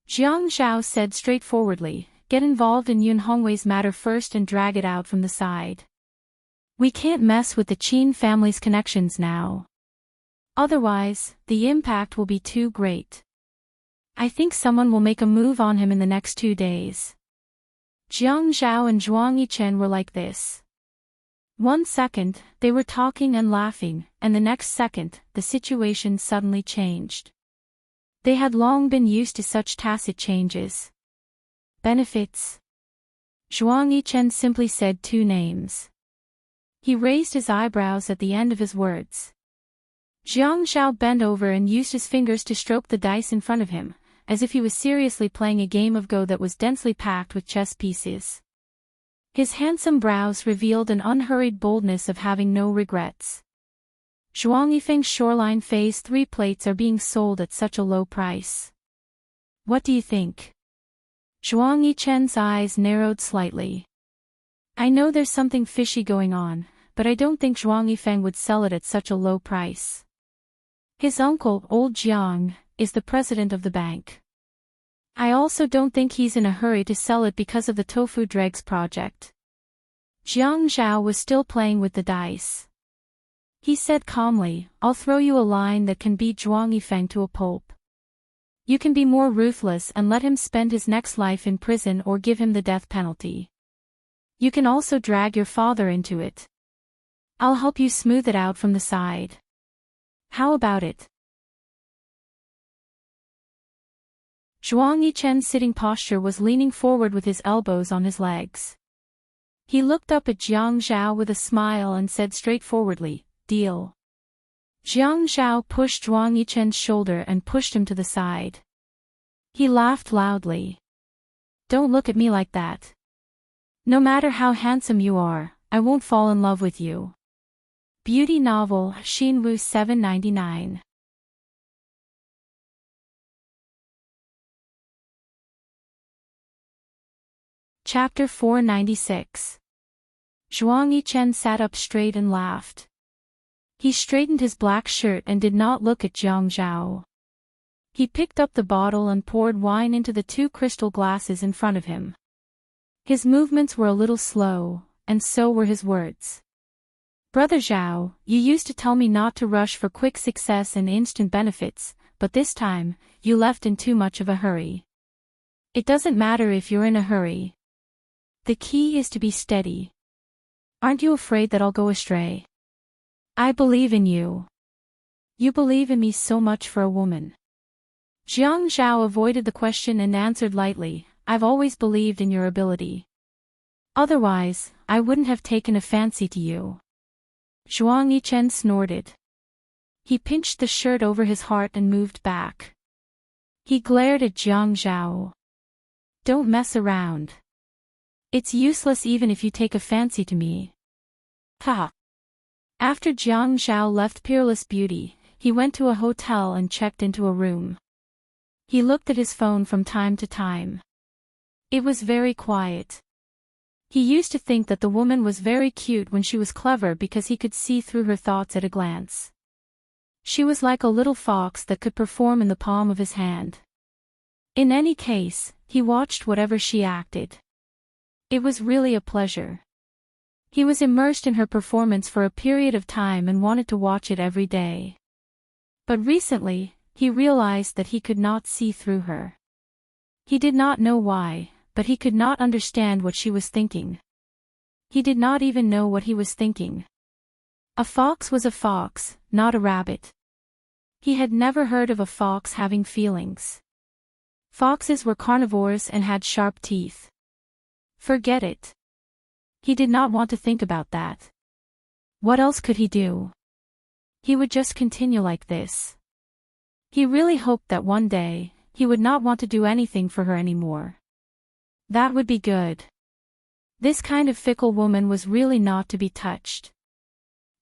Jiang Zhao said straightforwardly, "Get involved in Yun Hongwei's matter first and drag it out from the side. We can't mess with the Qin family's connections now. Otherwise, the impact will be too great. I think someone will make a move on him in the next 2 days." Jiang Zhao and Zhuang Yichen were like this. 1 second, they were talking and laughing, and the next second, the situation suddenly changed. They had long been used to such tacit changes. "Benefits?" Zhuang Yichen simply said 2 names. He raised his eyebrows at the end of his words. Jiang Zhao bent over and used his fingers to stroke the dice in front of him, as if he was seriously playing a game of Go that was densely packed with chess pieces. His handsome brows revealed an unhurried boldness of having no regrets. "Zhuang Yifeng's Shoreline Phase 3 plates are being sold at such a low price. What do you think?" Zhuang Yichen's eyes narrowed slightly. "I know there's something fishy going on, but I don't think Zhuang Yifeng would sell it at such a low price. His uncle, old Jiang, is the president of the bank. I also don't think he's in a hurry to sell it because of the tofu dregs project." Jiang Zhao was still playing with the dice. He said calmly, "I'll throw you a line that can beat Zhuang Yifeng to a pulp. You can be more ruthless and let him spend his next life in prison or give him the death penalty. You can also drag your father into it. I'll help you smooth it out from the side. How about it?" Zhuang Yichen's sitting posture was leaning forward with his elbows on his legs. He looked up at Jiang Zhao with a smile and said straightforwardly, "Deal." Jiang Zhao pushed Zhuang Yichen's shoulder and pushed him to the side. He laughed loudly. "Don't look at me like that. No matter how handsome you are, I won't fall in love with you." Beauty novel, Xinwu 799. Chapter 496. Zhuang Yichen sat up straight and laughed. He straightened his black shirt and did not look at Jiang Zhao. He picked up the bottle and poured wine into the 2 crystal glasses in front of him. His movements were a little slow, and so were his words. Brother Zhao, you used to tell me not to rush for quick success and instant benefits, but this time, you left in too much of a hurry. It doesn't matter if you're in a hurry. The key is to be steady. Aren't you afraid that I'll go astray? I believe in you. You believe in me so much for a woman. Jiang Zhao avoided the question and answered lightly, I've always believed in your ability. Otherwise, I wouldn't have taken a fancy to you. Zhuang Yichen snorted. He pinched the shirt over his heart and moved back. He glared at Jiang Zhao. Don't mess around. It's useless even if you take a fancy to me. Ha! After Jiang Zhao left Peerless Beauty, he went to a hotel and checked into a room. He looked at his phone from time to time. It was very quiet. He used to think that the woman was very cute when she was clever because he could see through her thoughts at a glance. She was like a little fox that could perform in the palm of his hand. In any case, he watched whatever she acted. It was really a pleasure. He was immersed in her performance for a period of time and wanted to watch it every day. But recently, he realized that he could not see through her. He did not know why, but he could not understand what she was thinking. He did not even know what he was thinking. A fox was a fox, not a rabbit. He had never heard of a fox having feelings. Foxes were carnivores and had sharp teeth. Forget it. He did not want to think about that. What else could he do? He would just continue like this. He really hoped that one day, he would not want to do anything for her anymore. That would be good. This kind of fickle woman was really not to be touched.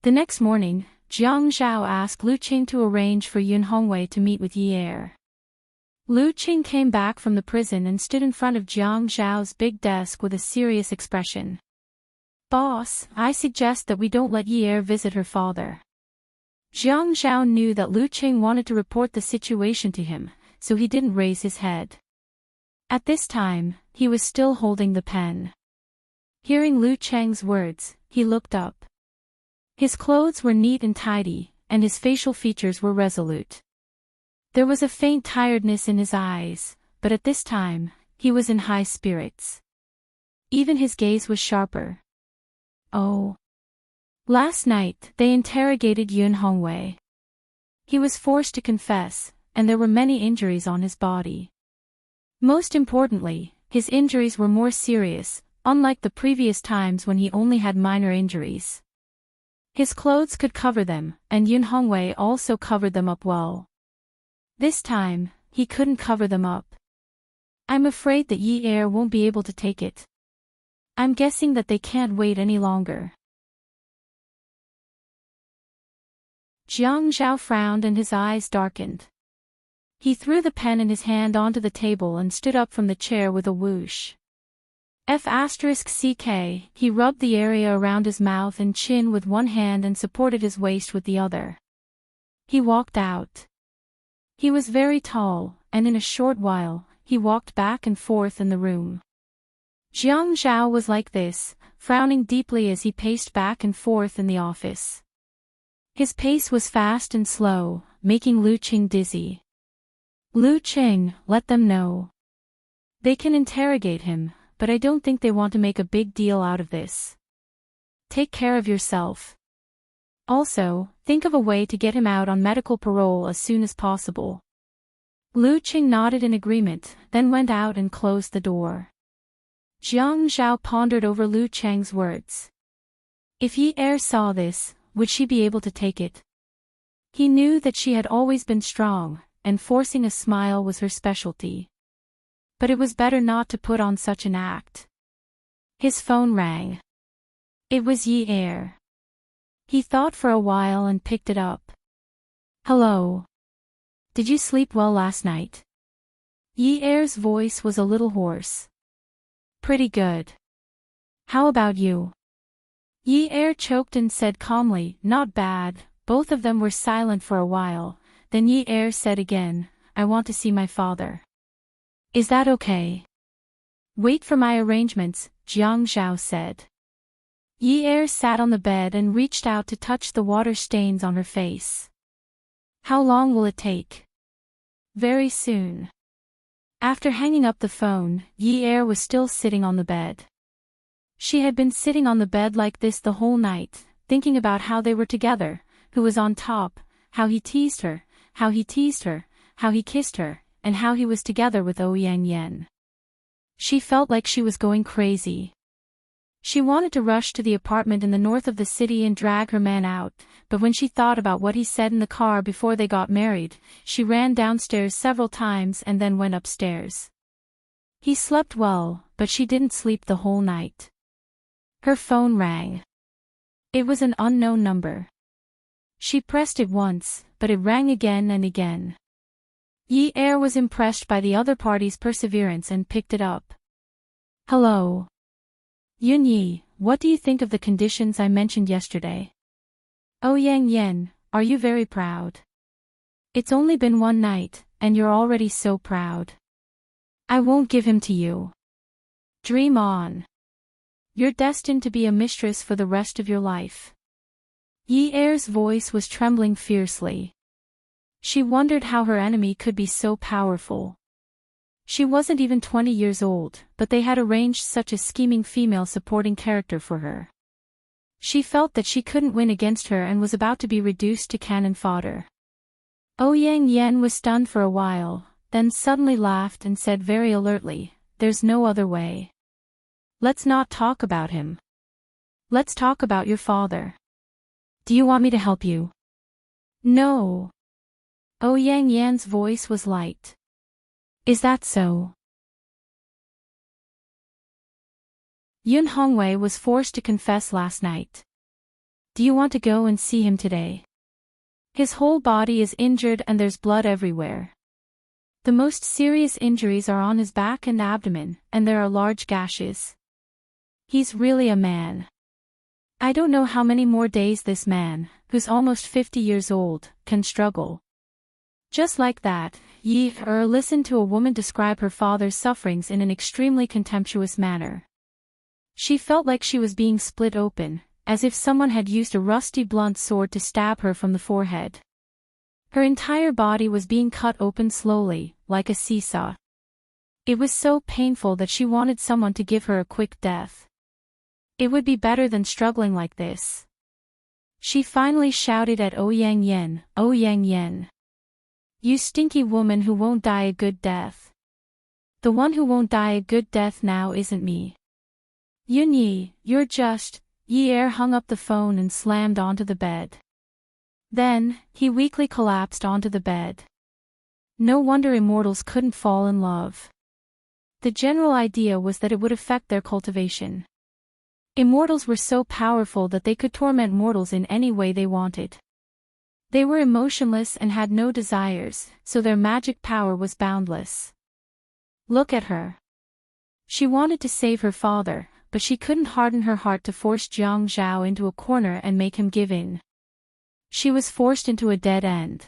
The next morning, Jiang Zhao asked Lu Qing to arrange for Yun Hongwei to meet with Yi Er. Lu Qing came back from the prison and stood in front of Jiang Zhao's big desk with a serious expression. Boss, I suggest that we don't let Yi Er visit her father. Jiang Zhao knew that Lu Qing wanted to report the situation to him, so he didn't raise his head. At this time, he was still holding the pen. Hearing Lu Qing's words, he looked up. His clothes were neat and tidy, and his facial features were resolute. There was a faint tiredness in his eyes, but at this time, he was in high spirits. Even his gaze was sharper. Oh. Last night, they interrogated Yun Hongwei. He was forced to confess, and there were many injuries on his body. Most importantly, his injuries were more serious, unlike the previous times when he only had minor injuries. His clothes could cover them, and Yun Hongwei also covered them up well. This time, he couldn't cover them up. I'm afraid that Yi Er won't be able to take it. I'm guessing that they can't wait any longer. Jiang Zhao frowned and his eyes darkened. He threw the pen in his hand onto the table and stood up from the chair with a whoosh. F***ck, he rubbed the area around his mouth and chin with one hand and supported his waist with the other. He walked out. He was very tall, and in a short while, he walked back and forth in the room. Jiang Zhao was like this, frowning deeply as he paced back and forth in the office. His pace was fast and slow, making Lu Qing dizzy. Lu Qing, let them know. They can interrogate him, but I don't think they want to make a big deal out of this. Take care of yourself. Also, think of a way to get him out on medical parole as soon as possible. Lu Qing nodded in agreement, then went out and closed the door. Jiang Zhao pondered over Lu Qing's words. If Yi Er saw this, would she be able to take it? He knew that she had always been strong, and forcing a smile was her specialty. But it was better not to put on such an act. His phone rang. It was Yi Er. He thought for a while and picked it up. Hello. Did you sleep well last night? Yi Er's voice was a little hoarse. Pretty good. How about you? Yi Er choked and said calmly, not bad, Both of them were silent for a while, then Yi Er said again, "I want to see my father." "Is that okay?" "Wait for my arrangements," Jiang Zhao said. Yi Er sat on the bed and reached out to touch the water stains on her face. "How long will it take?" "Very soon." After hanging up the phone, Yi Er was still sitting on the bed. She had been sitting on the bed like this the whole night, thinking about how they were together, who was on top, how he teased her, how he kissed her, and how he was together with Ouyang Yen. She felt like she was going crazy. She wanted to rush to the apartment in the north of the city and drag her man out, but when she thought about what he said in the car before they got married, she ran downstairs several times and then went upstairs. He slept well, but she didn't sleep the whole night. Her phone rang. It was an unknown number. She pressed it once, but it rang again and again. Yi Er was impressed by the other party's perseverance and picked it up. "Hello. Yun Yi, what do you think of the conditions I mentioned yesterday?" "Ouyang Yen, are you very proud? It's only been one night, and you're already so proud." "I won't give him to you. Dream on. You're destined to be a mistress for the rest of your life." Yi Er's voice was trembling fiercely. She wondered how her enemy could be so powerful. She wasn't even 20 years old, but they had arranged such a scheming female supporting character for her. She felt that she couldn't win against her and was about to be reduced to cannon fodder. Ouyang Yen was stunned for a while, then suddenly laughed and said very alertly, "There's no other way. Let's not talk about him. Let's talk about your father. Do you want me to help you?" "No." Ouyang Yan's voice was light. "Is that so?" Yun Hongwei was forced to confess last night. "Do you want to go and see him today? His whole body is injured and there's blood everywhere. The most serious injuries are on his back and abdomen, and there are large gashes. He's really a man. I don't know how many more days this man, who's almost 50 years old, can struggle." Just like that, Yi Er listened to a woman describe her father's sufferings in an extremely contemptuous manner. She felt like she was being split open, as if someone had used a rusty blunt sword to stab her from the forehead. Her entire body was being cut open slowly, like a seesaw. It was so painful that she wanted someone to give her a quick death. It would be better than struggling like this. She finally shouted at Ouyang Yen, "Ouyang Yen. You stinky woman who won't die a good death. The one who won't die a good death now isn't me. Yun Yi, you're just..." Yi Er hung up the phone and slammed onto the bed. Then, he weakly collapsed onto the bed. No wonder immortals couldn't fall in love. The general idea was that it would affect their cultivation. Immortals were so powerful that they could torment mortals in any way they wanted. They were emotionless and had no desires, so their magic power was boundless. Look at her. She wanted to save her father, but she couldn't harden her heart to force Jiang Zhao into a corner and make him give in. She was forced into a dead end.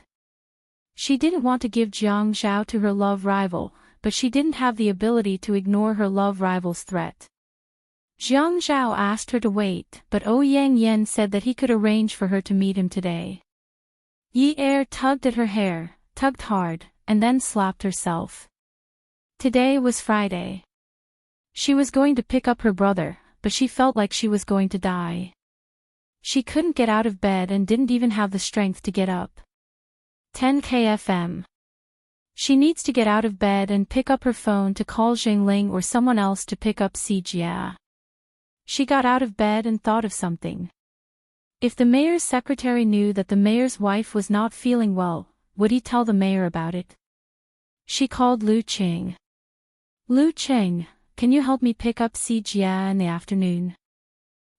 She didn't want to give Jiang Zhao to her love rival, but she didn't have the ability to ignore her love rival's threat. Jiang Zhao asked her to wait, but Ouyang Yen said that he could arrange for her to meet him today. Yi Er tugged at her hair, tugged hard, and then slapped herself. Today was Friday. She was going to pick up her brother, but she felt like she was going to die. She couldn't get out of bed and didn't even have the strength to get up. 10 kfm. She needs to get out of bed and pick up her phone to call Zhengling or someone else to pick up Xijia. She got out of bed and thought of something. If the mayor's secretary knew that the mayor's wife was not feeling well, would he tell the mayor about it? She called Lu Qing. "Lu Qing, can you help me pick up Xijia in the afternoon?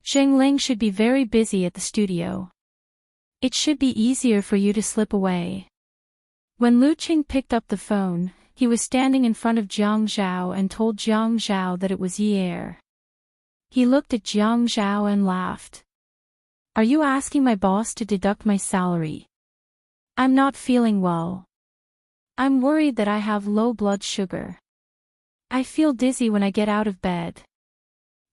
Zhengling should be very busy at the studio. It should be easier for you to slip away." When Lu Qing picked up the phone, he was standing in front of Jiang Zhao and told Jiang Zhao that it was Yi Er. He looked at Jiang Zhao and laughed. Are you asking my boss to deduct my salary? I'm not feeling well. I'm worried that I have low blood sugar. I feel dizzy when I get out of bed.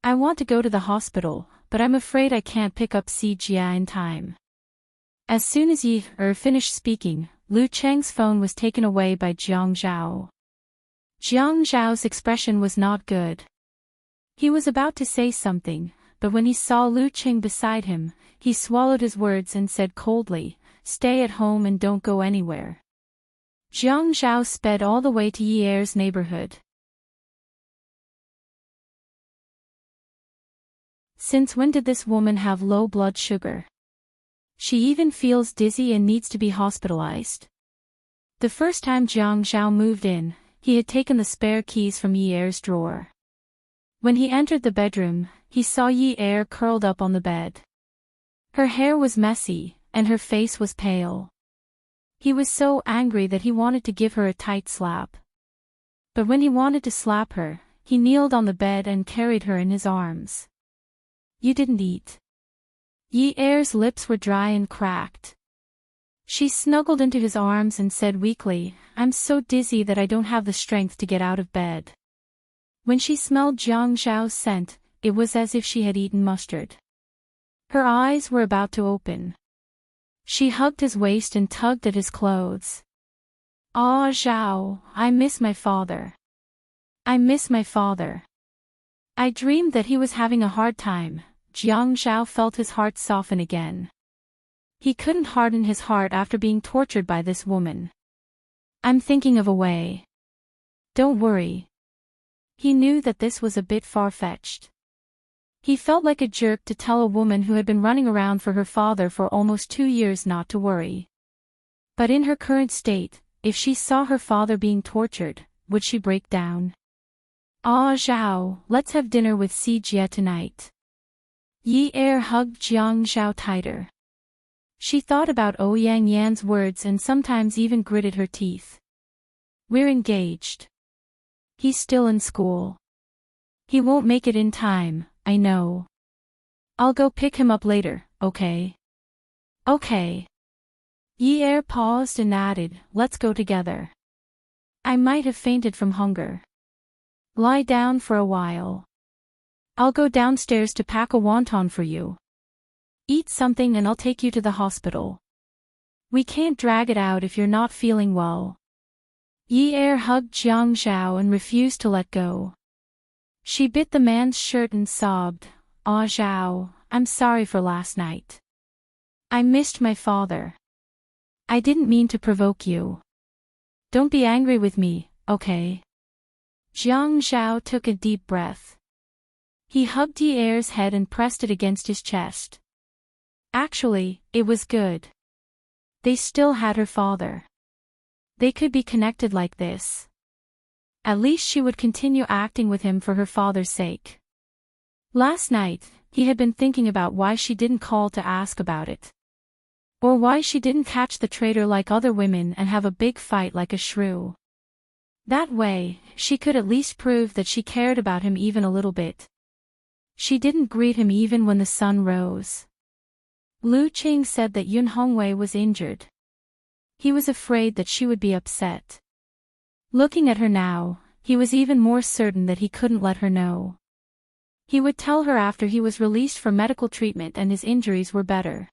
I want to go to the hospital, but I'm afraid I can't pick up Jia in time. As soon as Yi finished speaking, Lu Cheng's phone was taken away by Jiang Zhao. Jiang Zhao's expression was not good. He was about to say something, but when he saw Lu Cheng beside him, he swallowed his words and said coldly, "Stay at home and don't go anywhere." Jiang Zhao sped all the way to Yi Er's neighborhood. Since when did this woman have low blood sugar? She even feels dizzy and needs to be hospitalized. The first time Jiang Zhao moved in, he had taken the spare keys from Yi Er's drawer. When he entered the bedroom, he saw Yi Er curled up on the bed. Her hair was messy, and her face was pale. He was so angry that he wanted to give her a tight slap. But when he wanted to slap her, he kneeled on the bed and carried her in his arms. "You didn't eat." Yi Er's lips were dry and cracked. She snuggled into his arms and said weakly, "I'm so dizzy that I don't have the strength to get out of bed." When she smelled Jiang Zhao's scent, it was as if she had eaten mustard. Her eyes were about to open. She hugged his waist and tugged at his clothes. "Ah, Zhao, I miss my father. I miss my father. I dreamed that he was having a hard time." Jiang Zhao felt his heart soften again. He couldn't harden his heart after being tortured by this woman. "I'm thinking of a way. Don't worry." He knew that this was a bit far-fetched. He felt like a jerk to tell a woman who had been running around for her father for almost 2 years not to worry. But in her current state, if she saw her father being tortured, would she break down? "Ah, Zhao, let's have dinner with Jia tonight." Yi Er hugged Jiang Zhao tighter. She thought about Ouyang Yan's words and sometimes even gritted her teeth. "We're engaged. He's still in school. He won't make it in time, I know. I'll go pick him up later, okay?" "Okay." Yi Er paused and added, "Let's go together. I might have fainted from hunger. Lie down for a while. I'll go downstairs to pack a wonton for you. Eat something and I'll take you to the hospital. We can't drag it out if you're not feeling well." Yi Er hugged Jiang Zhao and refused to let go. She bit the man's shirt and sobbed, "Ah, Zhao, I'm sorry for last night. I missed my father. I didn't mean to provoke you. Don't be angry with me, okay?" Jiang Zhao took a deep breath. He hugged Yi Er's head and pressed it against his chest. Actually, it was good. They still had her father. They could be connected like this. At least she would continue acting with him for her father's sake. Last night, he had been thinking about why she didn't call to ask about it. Or why she didn't catch the traitor like other women and have a big fight like a shrew. That way, she could at least prove that she cared about him even a little bit. She didn't greet him even when the sun rose. Lu Qing said that Yun Hongwei was injured. He was afraid that she would be upset. Looking at her now, he was even more certain that he couldn't let her know. He would tell her after he was released for medical treatment and his injuries were better.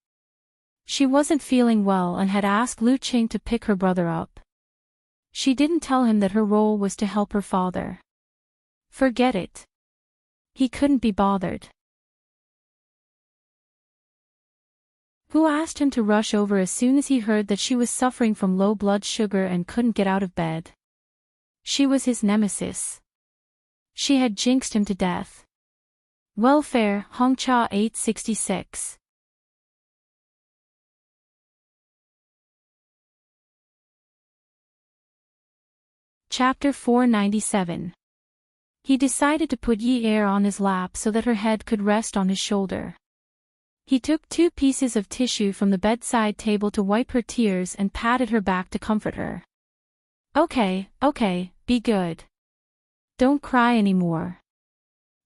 She wasn't feeling well and had asked Lu Qing to pick her brother up. She didn't tell him that her role was to help her father. Forget it. He couldn't be bothered. Who asked him to rush over as soon as he heard that she was suffering from low blood sugar and couldn't get out of bed? She was his nemesis. She had jinxed him to death. Welfare, Hongcha 866. Chapter 497. He decided to put Yi Er on his lap so that her head could rest on his shoulder. He took 2 pieces of tissue from the bedside table to wipe her tears and patted her back to comfort her. Okay, be good. Don't cry anymore.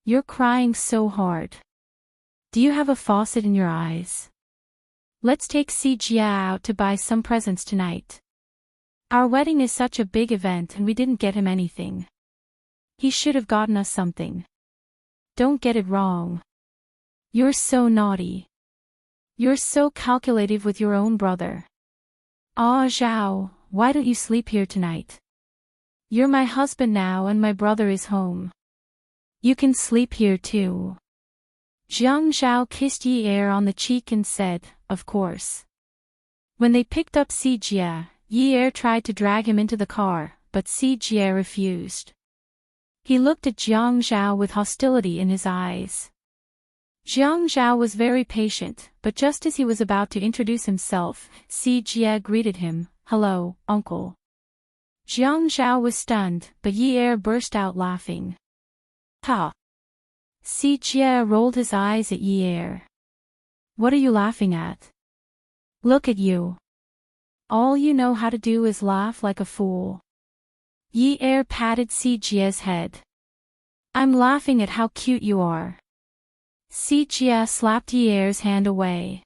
You're crying so hard. Do you have a faucet in your eyes? Let's take Si Jia out to buy some presents tonight. Our wedding is such a big event and we didn't get him anything. He should have gotten us something. Don't get it wrong. You're so naughty. You're so calculative with your own brother. Ah, Zhao, why don't you sleep here tonight? You're my husband now and my brother is home. You can sleep here too. Jiang Zhao kissed Yi Er on the cheek and said, of course. When they picked up Si Jia, Yi Er tried to drag him into the car, but Si Jia refused. He looked at Jiang Zhao with hostility in his eyes. Jiang Zhao was very patient, but just as he was about to introduce himself, Si Jia greeted him, hello, uncle. Jiang Zhao was stunned, but Yi Er burst out laughing. Ha! Si Jia rolled his eyes at Yi Er. What are you laughing at? Look at you. All you know how to do is laugh like a fool. Yi Er patted Si Jia's head. I'm laughing at how cute you are. Si Jia slapped Yi Er's hand away.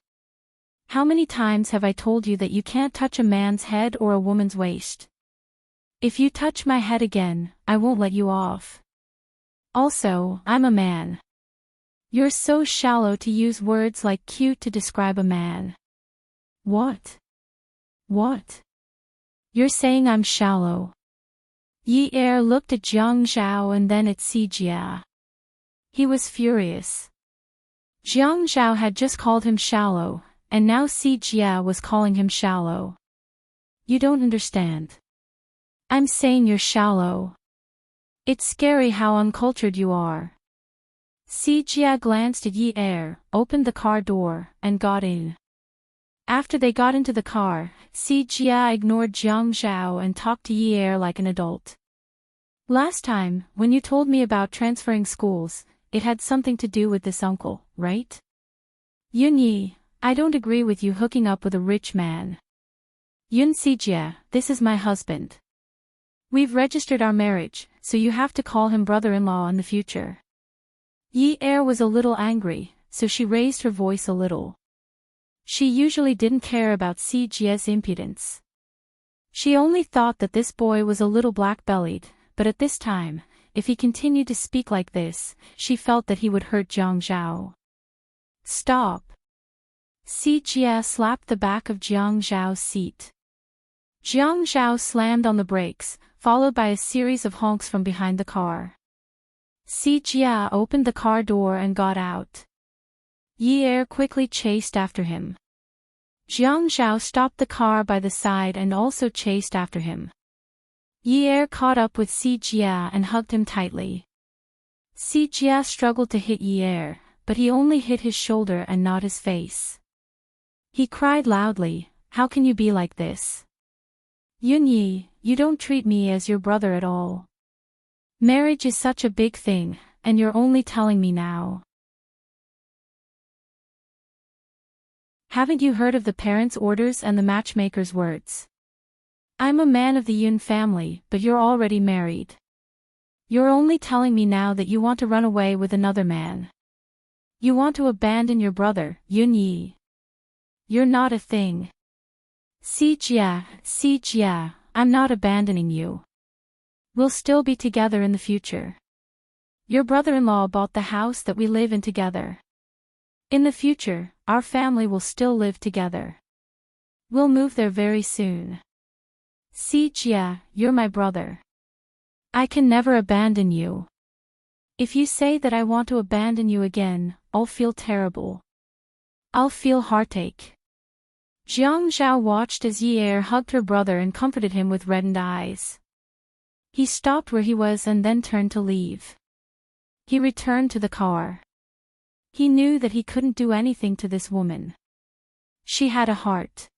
How many times have I told you that you can't touch a man's head or a woman's waist? If you touch my head again, I won't let you off. Also, I'm a man. You're so shallow to use words like cute to describe a man. What? What? You're saying I'm shallow. Yi Er looked at Jiang Zhao and then at Si Jia. He was furious. Jiang Zhao had just called him shallow, and now Si Jia was calling him shallow. You don't understand. I'm saying you're shallow. It's scary how uncultured you are. Si Jia glanced at Yi Er, opened the car door, and got in. After they got into the car, Si Jia ignored Jiang Zhao and talked to Yi Er like an adult. Last time, when you told me about transferring schools, it had something to do with this uncle, right? Yun Yi, I don't agree with you hooking up with a rich man. Yun Si Jia, this is my husband. We've registered our marriage, so you have to call him brother-in-law in the future. Yi Er was a little angry, so she raised her voice a little. She usually didn't care about Si Jia's impudence. She only thought that this boy was a little black-bellied, but at this time, if he continued to speak like this, she felt that he would hurt Jiang Zhao. Stop! Si Jia slapped the back of Jiang Zhao's seat. Jiang Zhao slammed on the brakes, followed by a series of honks from behind the car. Si Jia opened the car door and got out. Yi Er quickly chased after him. Jiang Zhao stopped the car by the side and also chased after him. Yi Er caught up with Si Jia and hugged him tightly. Si Jia struggled to hit Yi Er, but he only hit his shoulder and not his face. He cried loudly, how can you be like this? Yun Yi, you don't treat me as your brother at all. Marriage is such a big thing, and you're only telling me now. Haven't you heard of the parents' orders and the matchmaker's words? I'm a man of the Yun family, but you're already married. You're only telling me now that you want to run away with another man. You want to abandon your brother, Yun Yi. You're not a thing. Si Jia, I'm not abandoning you. We'll still be together in the future. Your brother-in-law bought the house that we live in together. In the future, our family will still live together. We'll move there very soon. Si Jia, you're my brother. I can never abandon you. If you say that I want to abandon you again, I'll feel terrible. I'll feel heartache. Jiang Zhao watched as Yi Er hugged her brother and comforted him with reddened eyes. He stopped where he was and then turned to leave. He returned to the car. He knew that he couldn't do anything to this woman. She had a heart.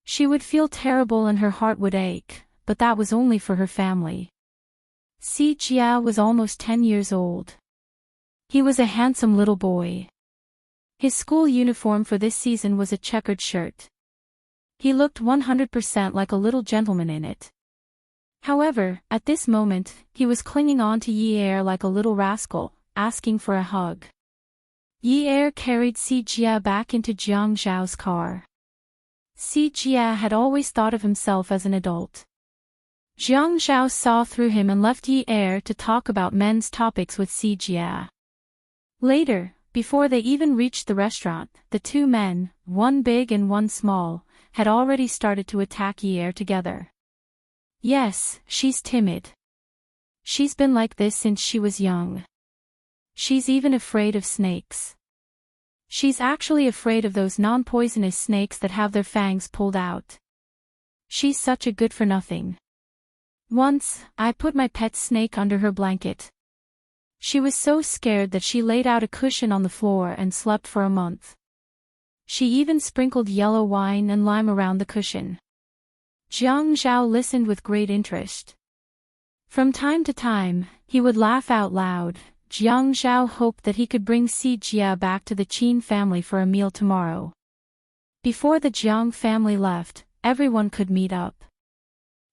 She would feel terrible and her heart would ache, but that was only for her family. Si Jia was almost 10 years old. He was a handsome little boy. His school uniform for this season was a checkered shirt. He looked 100% like a little gentleman in it. However, at this moment, he was clinging on to Yi Er like a little rascal, asking for a hug. Yi Er carried Si Jia back into Jiang Zhao's car. Si Jia had always thought of himself as an adult. Jiang Zhao saw through him and left Yi Er to talk about men's topics with Si Jia. Later, before they even reached the restaurant, the two men, one big and one small, had already started to attack Yi Er together. Yes, she's timid. She's been like this since she was young. She's even afraid of snakes. She's actually afraid of those non-poisonous snakes that have their fangs pulled out. She's such a good-for-nothing. Once, I put my pet snake under her blanket. She was so scared that she laid out a cushion on the floor and slept for a month. She even sprinkled yellow wine and lime around the cushion. Jiang Zhao listened with great interest. From time to time, he would laugh out loud. Jiang Zhao hoped that he could bring Si Jia back to the Qin family for a meal tomorrow. Before the Jiang family left, everyone could meet up.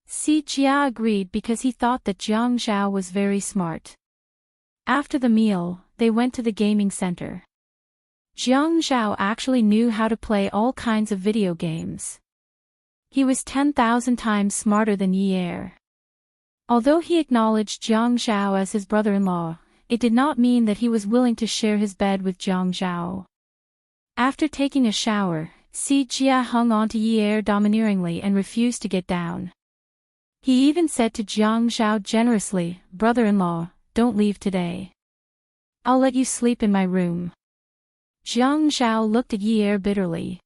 Si Jia agreed because he thought that Jiang Zhao was very smart. After the meal, they went to the gaming center. Jiang Zhao actually knew how to play all kinds of video games. He was 10,000 times smarter than Yi Er. Although he acknowledged Jiang Zhao as his brother-in-law, it did not mean that he was willing to share his bed with Jiang Zhao. After taking a shower, Si Jia hung on to Yi Er domineeringly and refused to get down. He even said to Jiang Zhao generously, "Brother-in-law, don't leave today. I'll let you sleep in my room." Jiang Zhao looked at Yi Er bitterly.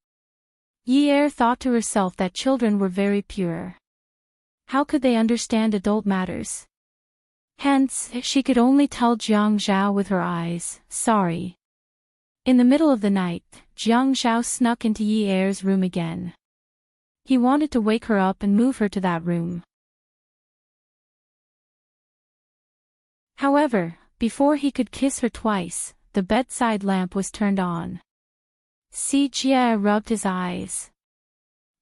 Yi Er thought to herself that children were very pure. How could they understand adult matters? Hence, she could only tell Jiang Zhao with her eyes, "Sorry." In the middle of the night, Jiang Zhao snuck into Yi Er's room again. He wanted to wake her up and move her to that room. However, before he could kiss her twice, the bedside lamp was turned on. Si Jia rubbed his eyes.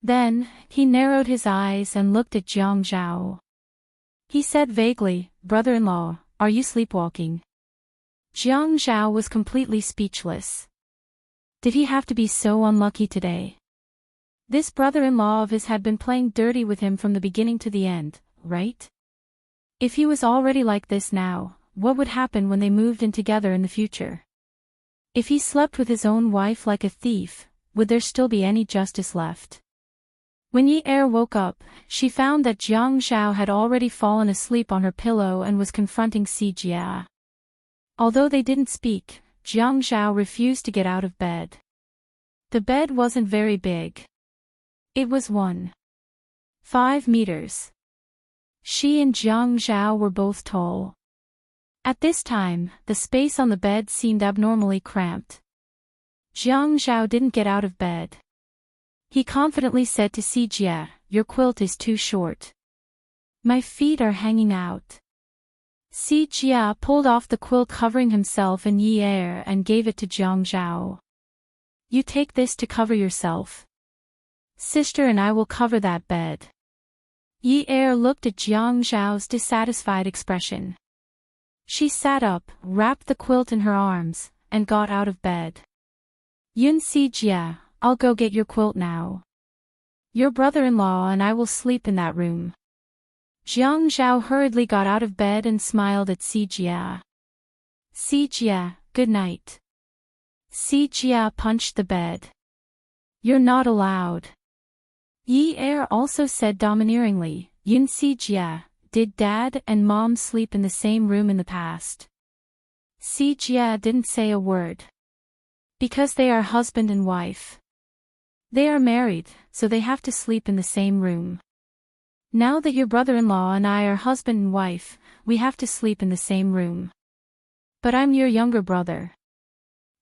Then, he narrowed his eyes and looked at Jiang Zhao. He said vaguely, "Brother-in-law, are you sleepwalking?" Jiang Zhao was completely speechless. Did he have to be so unlucky today? This brother-in-law of his had been playing dirty with him from the beginning to the end, right? If he was already like this now, what would happen when they moved in together in the future? If he slept with his own wife like a thief, would there still be any justice left? When Yi Er woke up, she found that Jiang Zhao had already fallen asleep on her pillow and was confronting Si Jia. Although they didn't speak, Jiang Zhao refused to get out of bed. The bed wasn't very big. It was 1.5 meters. She and Jiang Zhao were both tall. At this time, the space on the bed seemed abnormally cramped. Jiang Zhao didn't get out of bed. He confidently said to Si Jia, "Your quilt is too short. My feet are hanging out." Si Jia pulled off the quilt covering himself and Yi Er and gave it to Jiang Zhao. "You take this to cover yourself. Sister and I will cover that bed." Yi Er looked at Jiang Zhao's dissatisfied expression. She sat up, wrapped the quilt in her arms, and got out of bed. "Yun Si Jia, I'll go get your quilt now. Your brother-in-law and I will sleep in that room." Jiang Zhao hurriedly got out of bed and smiled at Si Jia. "Si Jia, good night." Si Jia punched the bed. "You're not allowed." Yi Er also said domineeringly, "Yun Si Jia, did Dad and Mom sleep in the same room in the past?" Si Jia didn't say a word. "Because they are husband and wife. They are married, so they have to sleep in the same room. Now that your brother-in-law and I are husband and wife, we have to sleep in the same room. But I'm your younger brother.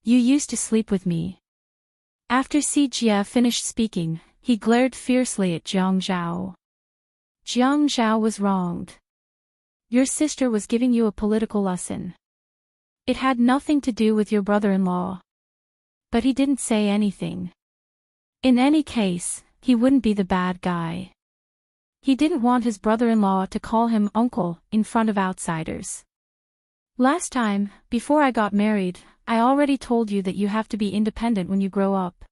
You used to sleep with me." After Si Jia finished speaking, he glared fiercely at Jiang Zhao. Jiang Zhao was wronged. Your sister was giving you a political lesson. It had nothing to do with your brother-in-law. But he didn't say anything. In any case, he wouldn't be the bad guy. He didn't want his brother-in-law to call him uncle in front of outsiders. "Last time, before I got married, I already told you that you have to be independent when you grow up.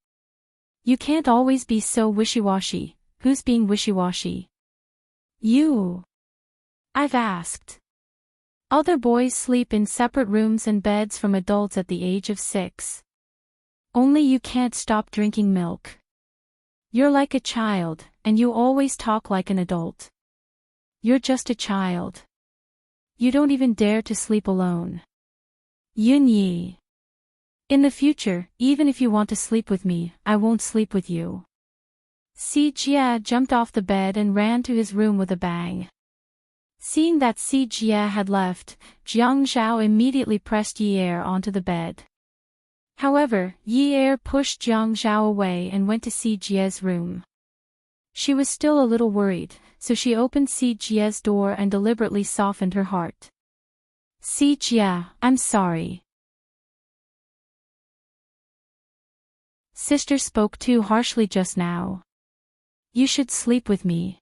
You can't always be so wishy-washy. Who's being wishy-washy? You. I've asked. Other boys sleep in separate rooms and beds from adults at the age of 6. Only you can't stop drinking milk. You're like a child, and you always talk like an adult. You're just a child. You don't even dare to sleep alone. Yunyi. In the future, even if you want to sleep with me, I won't sleep with you. Si Jia jumped off the bed and ran to his room with a bang. Seeing that Si Jia had left, Jiang Zhao immediately pressed Yi Er onto the bed. However, Yi Er pushed Jiang Zhao away and went to Si Jia's room. She was still a little worried, so she opened Si Jia's door and deliberately softened her heart. Si Jia, I'm sorry. Sister spoke too harshly just now. You should sleep with me.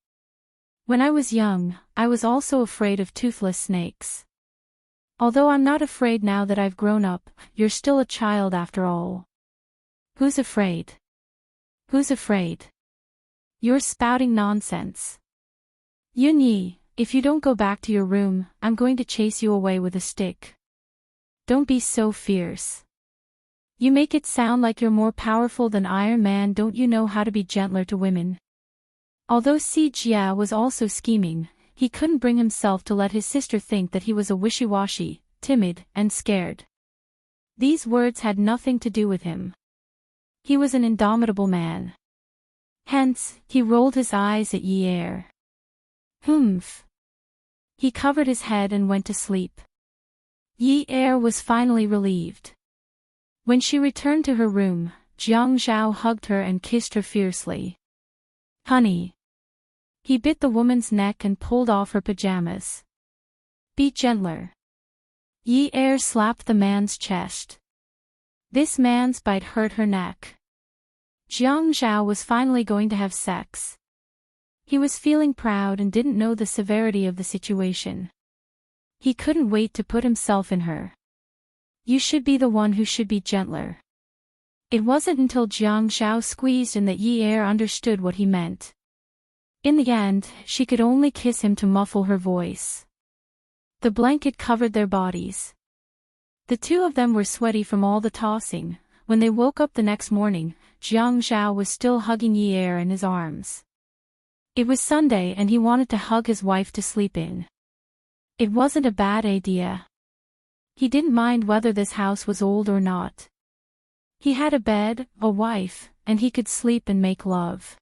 When I was young, I was also afraid of toothless snakes. Although I'm not afraid now that I've grown up, you're still a child after all. Who's afraid? Who's afraid? You're spouting nonsense. Yunyi, if you don't go back to your room, I'm going to chase you away with a stick. Don't be so fierce. You make it sound like you're more powerful than Iron Man. Don't you know how to be gentler to women? Although Si Jia was also scheming, he couldn't bring himself to let his sister think that he was a wishy-washy, timid, and scared. These words had nothing to do with him. He was an indomitable man. Hence, he rolled his eyes at Yi Er. Humph. He covered his head and went to sleep. Yi Er was finally relieved. When she returned to her room, Jiang Zhao hugged her and kissed her fiercely. Honey. He bit the woman's neck and pulled off her pajamas. Be gentler. Yi Er slapped the man's chest. This man's bite hurt her neck. Jiang Zhao was finally going to have sex. He was feeling proud and didn't know the severity of the situation. He couldn't wait to put himself in her. You should be the one who should be gentler. It wasn't until Jiang Zhao squeezed in that Yi Er understood what he meant. In the end, she could only kiss him to muffle her voice. The blanket covered their bodies. The two of them were sweaty from all the tossing. When they woke up the next morning, Jiang Zhao was still hugging Yi Er in his arms. It was Sunday and he wanted to hug his wife to sleep in. It wasn't a bad idea. He didn't mind whether this house was old or not. He had a bed, a wife, and he could sleep and make love.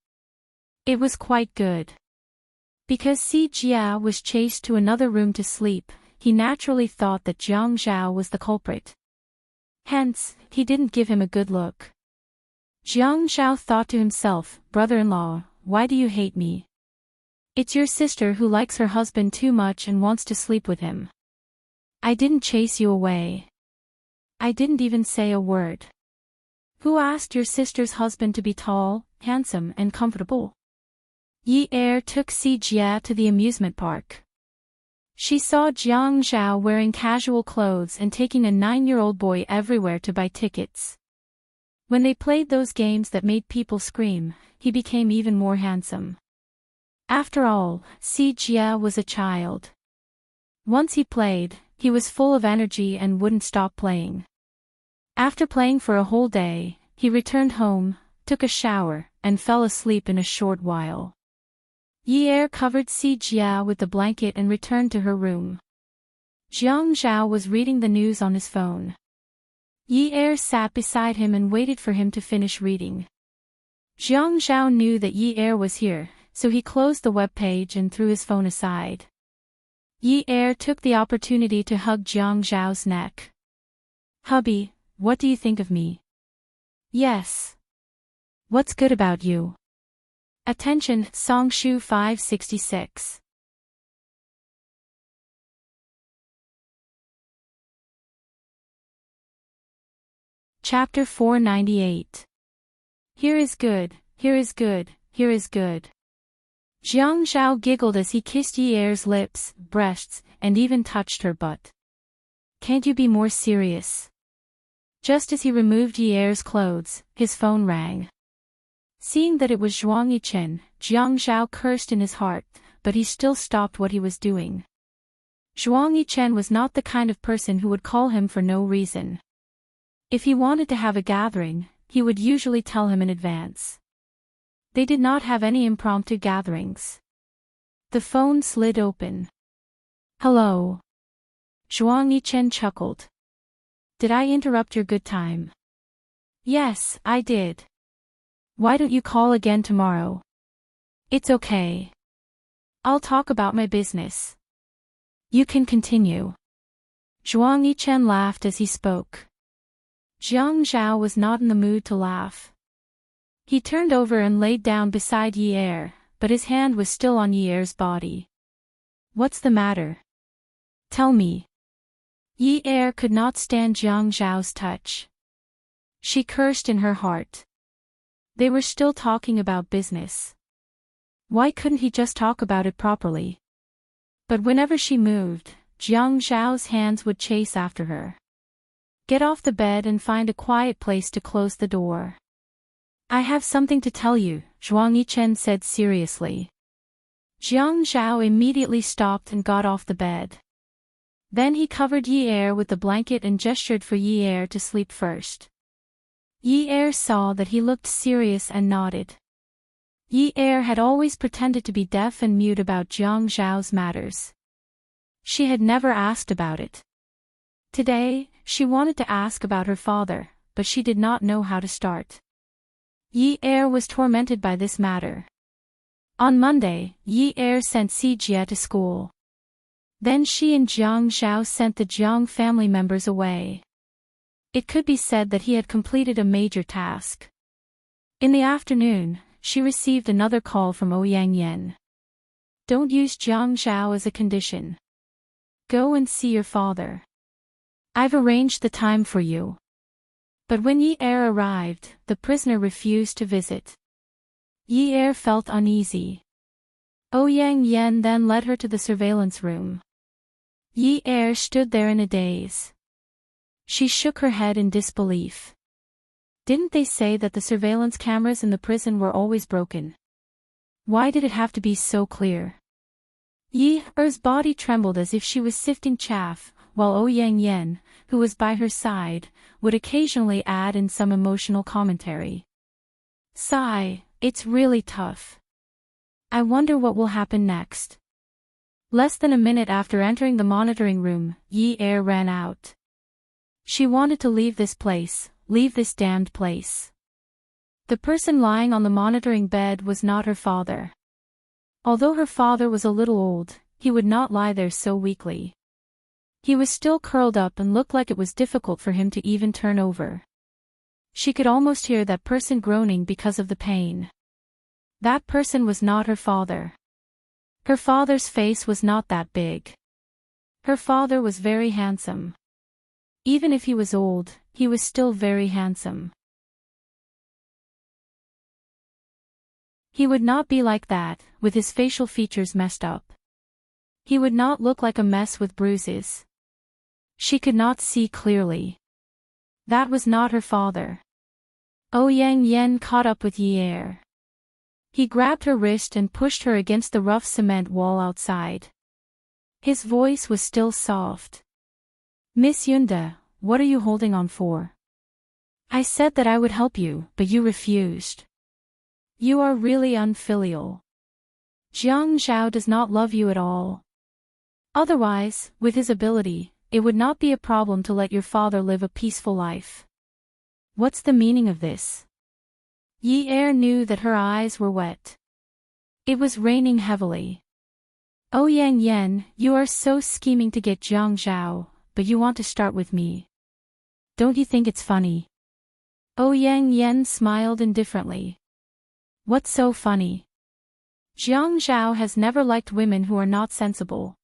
It was quite good. Because Si Jia was chased to another room to sleep, he naturally thought that Jiang Zhao was the culprit. Hence, he didn't give him a good look. Jiang Zhao thought to himself, brother-in-law, why do you hate me? It's your sister who likes her husband too much and wants to sleep with him. I didn't chase you away. I didn't even say a word. Who asked your sister's husband to be tall, handsome, and comfortable? Yi Er took Si Jia to the amusement park. She saw Jiang Zhao wearing casual clothes and taking a 9-year-old boy everywhere to buy tickets. When they played those games that made people scream, he became even more handsome. After all, Si Jia was a child. Once he played, he was full of energy and wouldn't stop playing. After playing for a whole day, he returned home, took a shower, and fell asleep in a short while. Yi Er covered Si Jia with the blanket and returned to her room. Jiang Zhao was reading the news on his phone. Yi Er sat beside him and waited for him to finish reading. Jiang Zhao knew that Yi Er was here, so he closed the web page and threw his phone aside. Yi Er took the opportunity to hug Jiang Zhao's neck. Hubby, what do you think of me? Yes. What's good about you? Attention, Songshu 566. Chapter 498. Here is good, here is good, here is good. Jiang Zhao giggled as he kissed Yi Er's lips, breasts, and even touched her butt. Can't you be more serious? Just as he removed Ye's clothes, his phone rang. Seeing that it was Zhuang Yichen, Jiang Zhao cursed in his heart, but he still stopped what he was doing. Zhuang Yichen was not the kind of person who would call him for no reason. If he wanted to have a gathering, he would usually tell him in advance. They did not have any impromptu gatherings. The phone slid open. "Hello." Zhuang Yichen chuckled. "Did I interrupt your good time?" "Yes, I did. Why don't you call again tomorrow?" "It's okay. I'll talk about my business." "You can continue." Zhuang Yichen laughed as he spoke. Jiang Zhao was not in the mood to laugh. He turned over and laid down beside Yi, but his hand was still on Yi's body. "What's the matter? Tell me." Yi could not stand Jiang Zhao's touch. She cursed in her heart. They were still talking about business. Why couldn't he just talk about it properly? But whenever she moved, Jiang Zhao's hands would chase after her. "Get off the bed and find a quiet place to close the door." "I have something to tell you," Zhuang Yichen said seriously. Jiang Zhao immediately stopped and got off the bed. Then he covered Yi with the blanket and gestured for Yi to sleep first. Yi saw that he looked serious and nodded. Yi had always pretended to be deaf and mute about Jiang Zhao's matters. She had never asked about it. Today, she wanted to ask about her father, but she did not know how to start. Yi was tormented by this matter. On Monday, Yi sent Si Jie to school. Then she and Jiang Zhao sent the Jiang family members away. It could be said that he had completed a major task. In the afternoon, she received another call from Ouyang Yan. "Don't use Jiang Zhao as a condition. Go and see your father. I've arranged the time for you." But when Yi arrived, the prisoner refused to visit. Yi felt uneasy. Ouyang Yan then led her to the surveillance room. Yi stood there in a daze. She shook her head in disbelief. Didn't they say that the surveillance cameras in the prison were always broken? Why did it have to be so clear? Yi's body trembled as if she was sifting chaff, while Ouyang Yan, who was by her side, would occasionally add in some emotional commentary. "Sigh, it's really tough. I wonder what will happen next." Less than a minute after entering the monitoring room, Yi ran out. She wanted to leave this place, leave this damned place. The person lying on the monitoring bed was not her father. Although her father was a little old, he would not lie there so weakly. He was still curled up and looked like it was difficult for him to even turn over. She could almost hear that person groaning because of the pain. That person was not her father. Her father's face was not that big. Her father was very handsome. Even if he was old, he was still very handsome. He would not be like that, with his facial features messed up. He would not look like a mess with bruises. She could not see clearly. That was not her father. Ouyang Yan caught up with Yi. He grabbed her wrist and pushed her against the rough cement wall outside. His voice was still soft. "Miss Yunda, what are you holding on for? I said that I would help you, but you refused. You are really unfilial. Jiang Zhao does not love you at all. Otherwise, with his ability, it would not be a problem to let your father live a peaceful life. What's the meaning of this?" Yi knew that her eyes were wet. It was raining heavily. "Ouyang Yan, you are so scheming to get Jiang Zhao, but you want to start with me. Don't you think it's funny?" Ouyang Yan smiled indifferently. "What's so funny? Jiang Zhao has never liked women who are not sensible.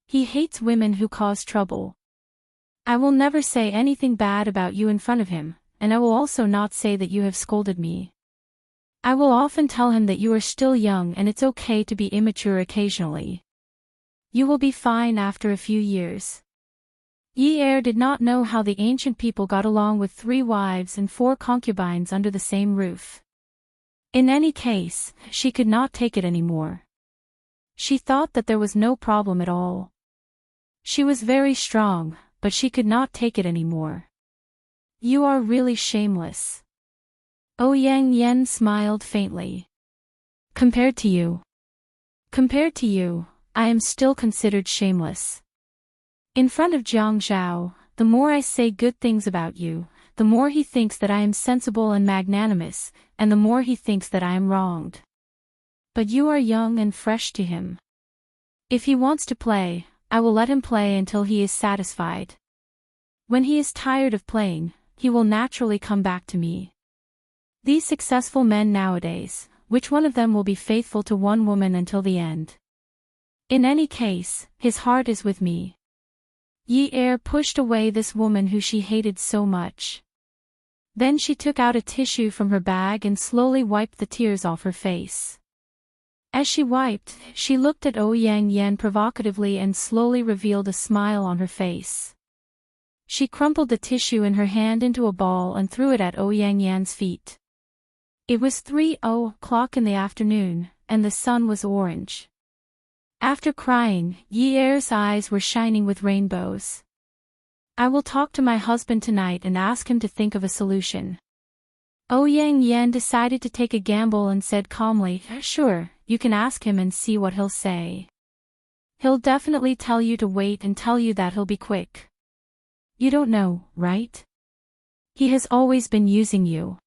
He hates women who cause trouble. I will never say anything bad about you in front of him, and I will also not say that you have scolded me. I will often tell him that you are still young and it's okay to be immature occasionally. You will be fine after a few years. Yi Er did not know how the ancient people got along with 3 wives and 4 concubines under the same roof. In any case, she could not take it anymore. She thought that there was no problem at all. She was very strong, but she could not take it anymore. You are really shameless. Ouyang Yen smiled faintly. Compared to you, I am still considered shameless. In front of Jiang Zhao, the more I say good things about you, the more he thinks that I am sensible and magnanimous, and the more he thinks that I am wronged. But you are young and fresh to him. If he wants to play, I will let him play until he is satisfied. When he is tired of playing, he will naturally come back to me. These successful men nowadays, which one of them will be faithful to one woman until the end? In any case, his heart is with me. Yi Er pushed away this woman who she hated so much. Then she took out a tissue from her bag and slowly wiped the tears off her face. As she wiped, she looked at Ouyang Yen provocatively and slowly revealed a smile on her face. She crumpled the tissue in her hand into a ball and threw it at Ouyang Yan's feet. It was 3:00 in the afternoon, and the sun was orange. After crying, Yi Er's eyes were shining with rainbows. I will talk to my husband tonight and ask him to think of a solution. Ouyang Yen decided to take a gamble and said calmly, Sure, you can ask him and see what he'll say. He'll definitely tell you to wait and tell you that he'll be quick. You don't know, right? He has always been using you.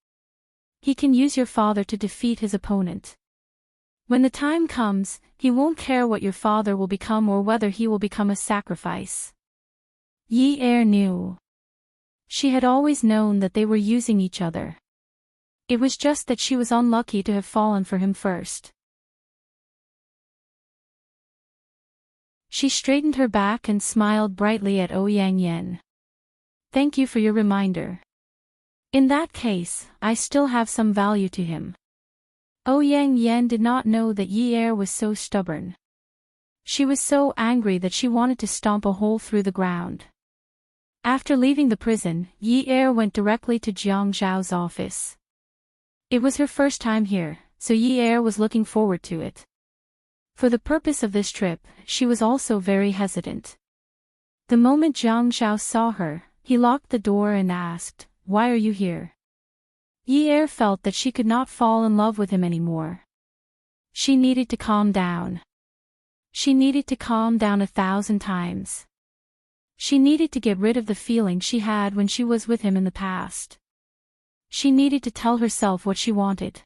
He can use your father to defeat his opponent. When the time comes, he won't care what your father will become or whether he will become a sacrifice. Yi Er knew. She had always known that they were using each other. It was just that she was unlucky to have fallen for him first. She straightened her back and smiled brightly at Ouyang Yen. Thank you for your reminder. In that case, I still have some value to him. Ouyang Yen did not know that Yi Er was so stubborn. She was so angry that she wanted to stomp a hole through the ground. After leaving the prison, Yi Er went directly to Jiang Zhao's office. It was her first time here, so Yi Er was looking forward to it. For the purpose of this trip, she was also very hesitant. The moment Jiang Zhao saw her, he locked the door and asked, Why are you here? Yi Er felt that she could not fall in love with him anymore. She needed to calm down. She needed to calm down 1,000 times. She needed to get rid of the feeling she had when she was with him in the past. She needed to tell herself what she wanted.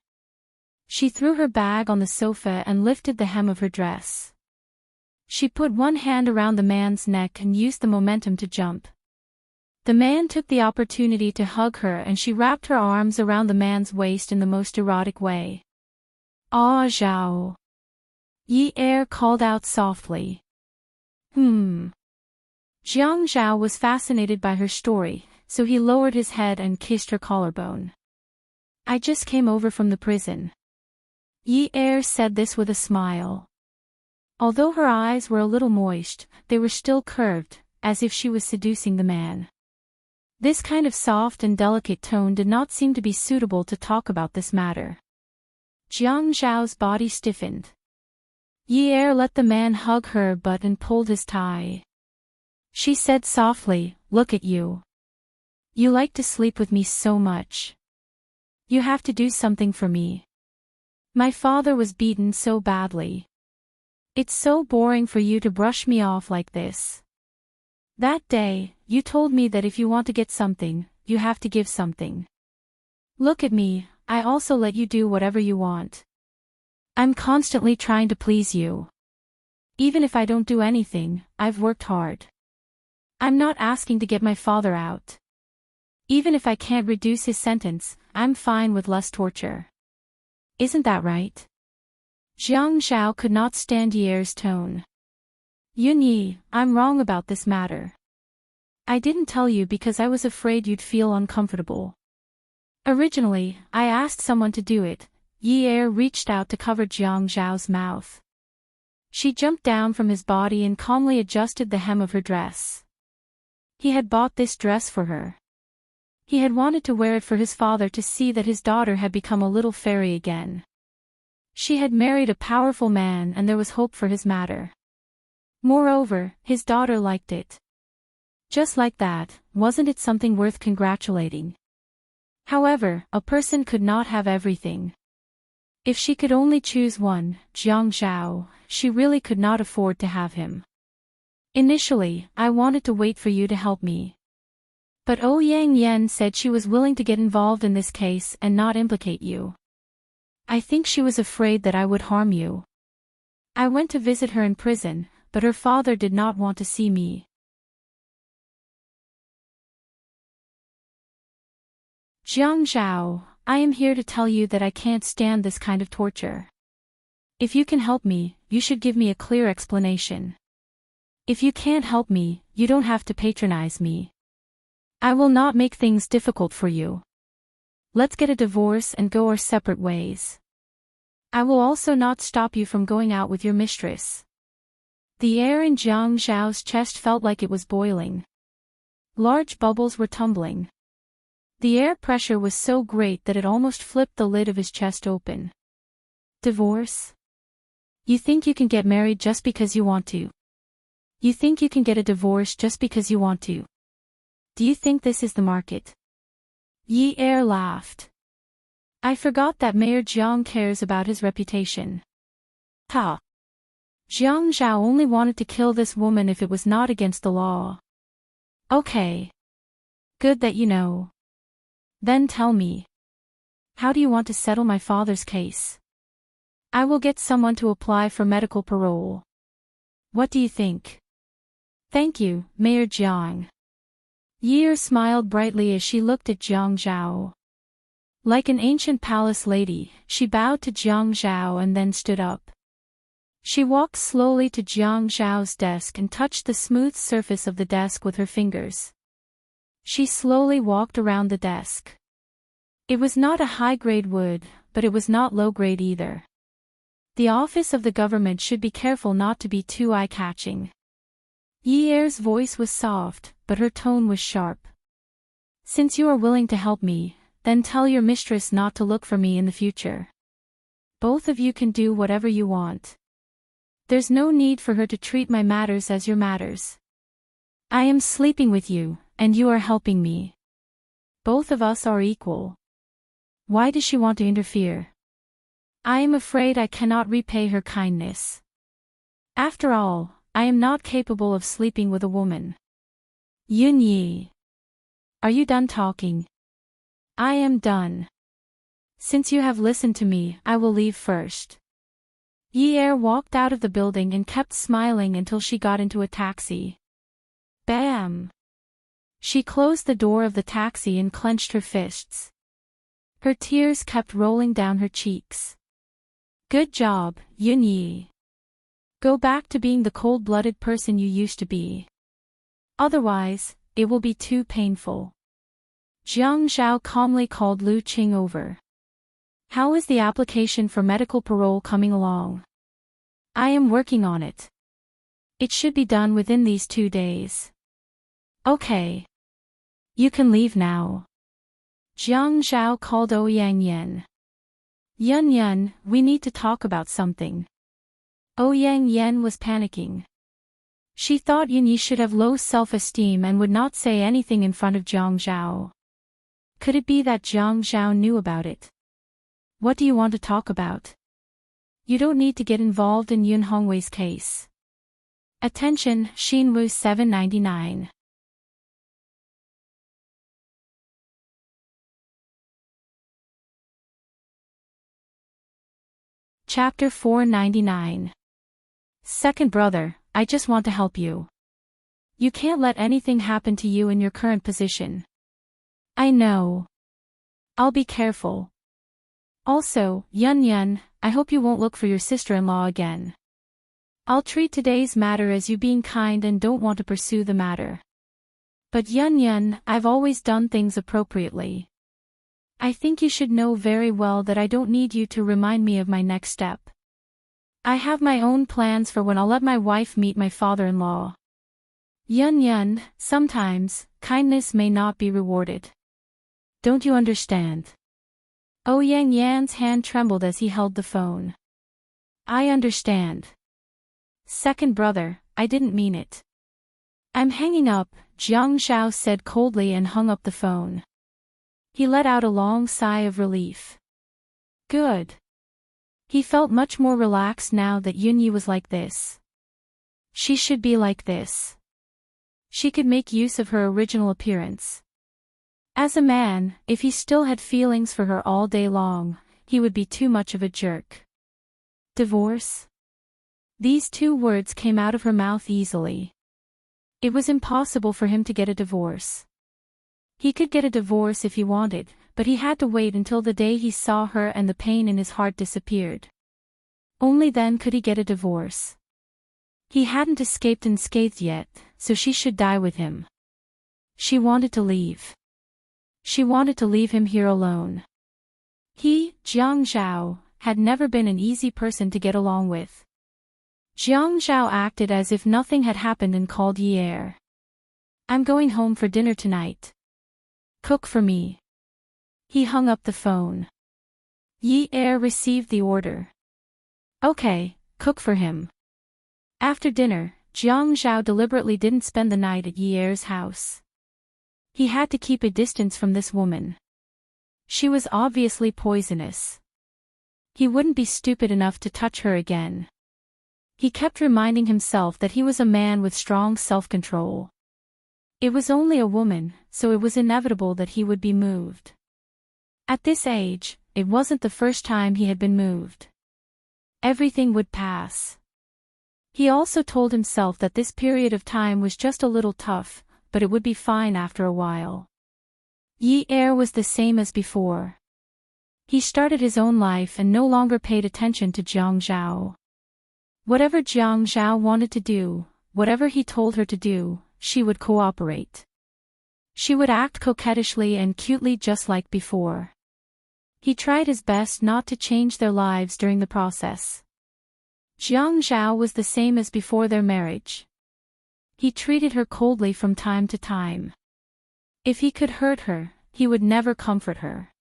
She threw her bag on the sofa and lifted the hem of her dress. She put one hand around the man's neck and used the momentum to jump. The man took the opportunity to hug her and she wrapped her arms around the man's waist in the most erotic way. Ah Zhao. Yi Er called out softly. Jiang Zhao was fascinated by her story, so he lowered his head and kissed her collarbone. I just came over from the prison. Yi Er said this with a smile. Although her eyes were a little moist, they were still curved, as if she was seducing the man. This kind of soft and delicate tone did not seem to be suitable to talk about this matter. Jiang Zhao's body stiffened. Yi Er let the man hug her butt and pulled his tie. She said softly, Look at you. You like to sleep with me so much. You have to do something for me. My father was beaten so badly. It's so boring for you to brush me off like this. That day, you told me that if you want to get something, you have to give something. Look at me, I also let you do whatever you want. I'm constantly trying to please you. Even if I don't do anything, I've worked hard. I'm not asking to get my father out. Even if I can't reduce his sentence, I'm fine with less torture. Isn't that right? Jiang Zhao could not stand Yi Er's tone. Yunyi, I'm wrong about this matter. I didn't tell you because I was afraid you'd feel uncomfortable. Originally, I asked someone to do it. Yi Er reached out to cover Jiang Zhao's mouth. She jumped down from his body and calmly adjusted the hem of her dress. He had bought this dress for her. He had wanted to wear it for his father to see that his daughter had become a little fairy again. She had married a powerful man and there was hope for his matter. Moreover, his daughter liked it. Just like that, wasn't it something worth congratulating? However, a person could not have everything. If she could only choose one, Jiang Zhao, she really could not afford to have him. Initially, I wanted to wait for you to help me. But Ouyang Yan said she was willing to get involved in this case and not implicate you. I think she was afraid that I would harm you. I went to visit her in prison, but her father did not want to see me. Jiang Zhao, I am here to tell you that I can't stand this kind of torture. If you can help me, you should give me a clear explanation. If you can't help me, you don't have to patronize me. I will not make things difficult for you. Let's get a divorce and go our separate ways. I will also not stop you from going out with your mistress. The air in Jiang Zhao's chest felt like it was boiling. Large bubbles were tumbling. The air pressure was so great that it almost flipped the lid of his chest open. Divorce? You think you can get married just because you want to? You think you can get a divorce just because you want to? Do you think this is the market? Yi Er laughed. I forgot that Mayor Jiang cares about his reputation. Ha! Jiang Zhao only wanted to kill this woman if it was not against the law. Okay. Good that you know. Then tell me. How do you want to settle my father's case? I will get someone to apply for medical parole. What do you think? Thank you, Mayor Jiang. Yi smiled brightly as she looked at Jiang Zhao. Like an ancient palace lady, she bowed to Jiang Zhao and then stood up. She walked slowly to Jiang Zhao's desk and touched the smooth surface of the desk with her fingers. She slowly walked around the desk. It was not a high-grade wood, but it was not low-grade either. The office of the government should be careful not to be too eye-catching. Yi Er's voice was soft, but her tone was sharp. Since you are willing to help me, then tell your mistress not to look for me in the future. Both of you can do whatever you want. There's no need for her to treat my matters as your matters. I am sleeping with you, and you are helping me. Both of us are equal. Why does she want to interfere? I am afraid I cannot repay her kindness. After all, I am not capable of sleeping with a woman. Yun Yi. Are you done talking? I am done. Since you have listened to me, I will leave first. Yi Er walked out of the building and kept smiling until she got into a taxi. Bam! She closed the door of the taxi and clenched her fists. Her tears kept rolling down her cheeks. Good job, Yun Yi. Go back to being the cold-blooded person you used to be. Otherwise, it will be too painful. Jiang Zhao calmly called Lu Qing over. How is the application for medical parole coming along? I am working on it. It should be done within these 2 days. Okay. You can leave now. Jiang Zhao called Ouyang Yan. Yun Yun, we need to talk about something. Ouyang Yan was panicking. She thought Yun Yi should have low self-esteem and would not say anything in front of Jiang Zhao. Could it be that Jiang Zhao knew about it? What do you want to talk about? You don't need to get involved in Yun Hongwei's case. Attention, Xinwu 799. Chapter 499. Second brother, I just want to help you. You can't let anything happen to you in your current position. I know. I'll be careful. Also, Yun Yun, I hope you won't look for your sister-in-law again. I'll treat today's matter as you being kind and don't want to pursue the matter. But Yun Yun, I've always done things appropriately. I think you should know very well that I don't need you to remind me of my next step. I have my own plans for when I'll let my wife meet my father-in-law. Yun Yun, sometimes, kindness may not be rewarded. Don't you understand? Yang Yan's hand trembled as he held the phone. I understand. Second brother, I didn't mean it. I'm hanging up, Jiang Zhao said coldly and hung up the phone. He let out a long sigh of relief. Good. He felt much more relaxed now that Yunyi was like this. She should be like this. She could make use of her original appearance. As a man, if he still had feelings for her all day long, he would be too much of a jerk. Divorce? These two words came out of her mouth easily. It was impossible for him to get a divorce. He could get a divorce if he wanted, but he had to wait until the day he saw her and the pain in his heart disappeared. Only then could he get a divorce. He hadn't escaped unscathed yet, so she should die with him. She wanted to leave. She wanted to leave him here alone. He, Jiang Zhao, had never been an easy person to get along with. Jiang Zhao acted as if nothing had happened and called Yi Er. I'm going home for dinner tonight. Cook for me. He hung up the phone. Yi Er received the order. Okay, cook for him. After dinner, Jiang Zhao deliberately didn't spend the night at Yi Er's house. He had to keep a distance from this woman. She was obviously poisonous. He wouldn't be stupid enough to touch her again. He kept reminding himself that he was a man with strong self-control. It was only a woman, so it was inevitable that he would be moved. At this age, it wasn't the first time he had been moved. Everything would pass. He also told himself that this period of time was just a little tough, but it would be fine after a while. Yi Er was the same as before. He started his own life and no longer paid attention to Jiang Zhao. Whatever Jiang Zhao wanted to do, whatever he told her to do, she would cooperate. She would act coquettishly and cutely just like before. He tried his best not to change their lives during the process. Jiang Zhao was the same as before their marriage. He treated her coldly from time to time. If he could hurt her, he would never comfort her.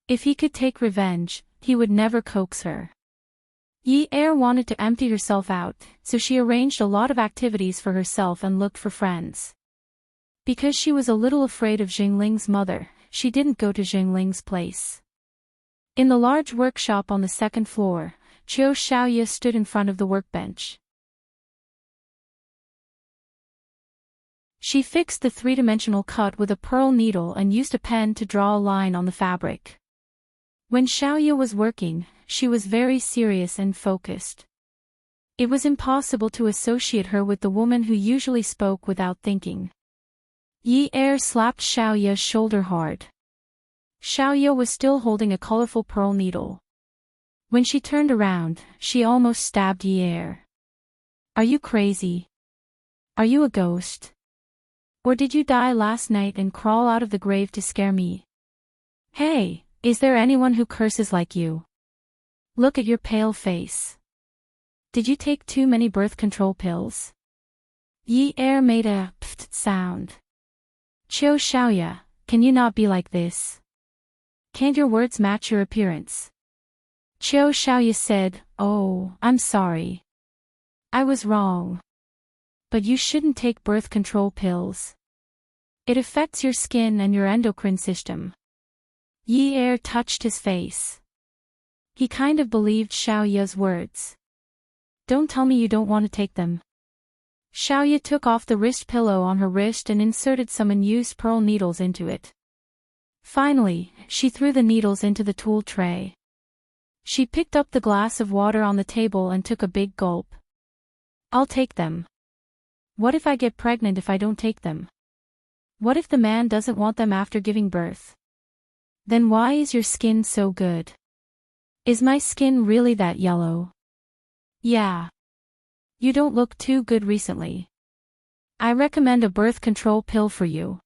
If he could take revenge, he would never coax her. Yi Er wanted to empty herself out, so she arranged a lot of activities for herself and looked for friends. Because she was a little afraid of Jingling's mother, she didn't go to Jingling's place. In the large workshop on the second floor, Qiu Xiaoye stood in front of the workbench. She fixed the three-dimensional cut with a pearl needle and used a pen to draw a line on the fabric. When Xiaoye was working, she was very serious and focused. It was impossible to associate her with the woman who usually spoke without thinking. Yi Er slapped Xiaoye's shoulder hard. Xiaoye was still holding a colorful pearl needle. When she turned around, she almost stabbed Yi Er. Are you crazy? Are you a ghost? Or did you die last night and crawl out of the grave to scare me? Hey, is there anyone who curses like you? Look at your pale face. Did you take too many birth control pills? Yi Er made a pft sound. Qiu Xiaoye, can you not be like this? Can't your words match your appearance? Qiu Xiaoye said, Oh, I'm sorry. I was wrong. But you shouldn't take birth control pills. It affects your skin and your endocrine system. Yi Er touched his face. He kind of believed Xiaoye's words. Don't tell me you don't want to take them. Xiaoye took off the wrist pillow on her wrist and inserted some unused pearl needles into it. Finally, she threw the needles into the tool tray. She picked up the glass of water on the table and took a big gulp. I'll take them. What if I get pregnant if I don't take them? What if the man doesn't want them after giving birth? Then why is your skin so good? Is my skin really that yellow? Yeah. You don't look too good recently. I recommend a birth control pill for you.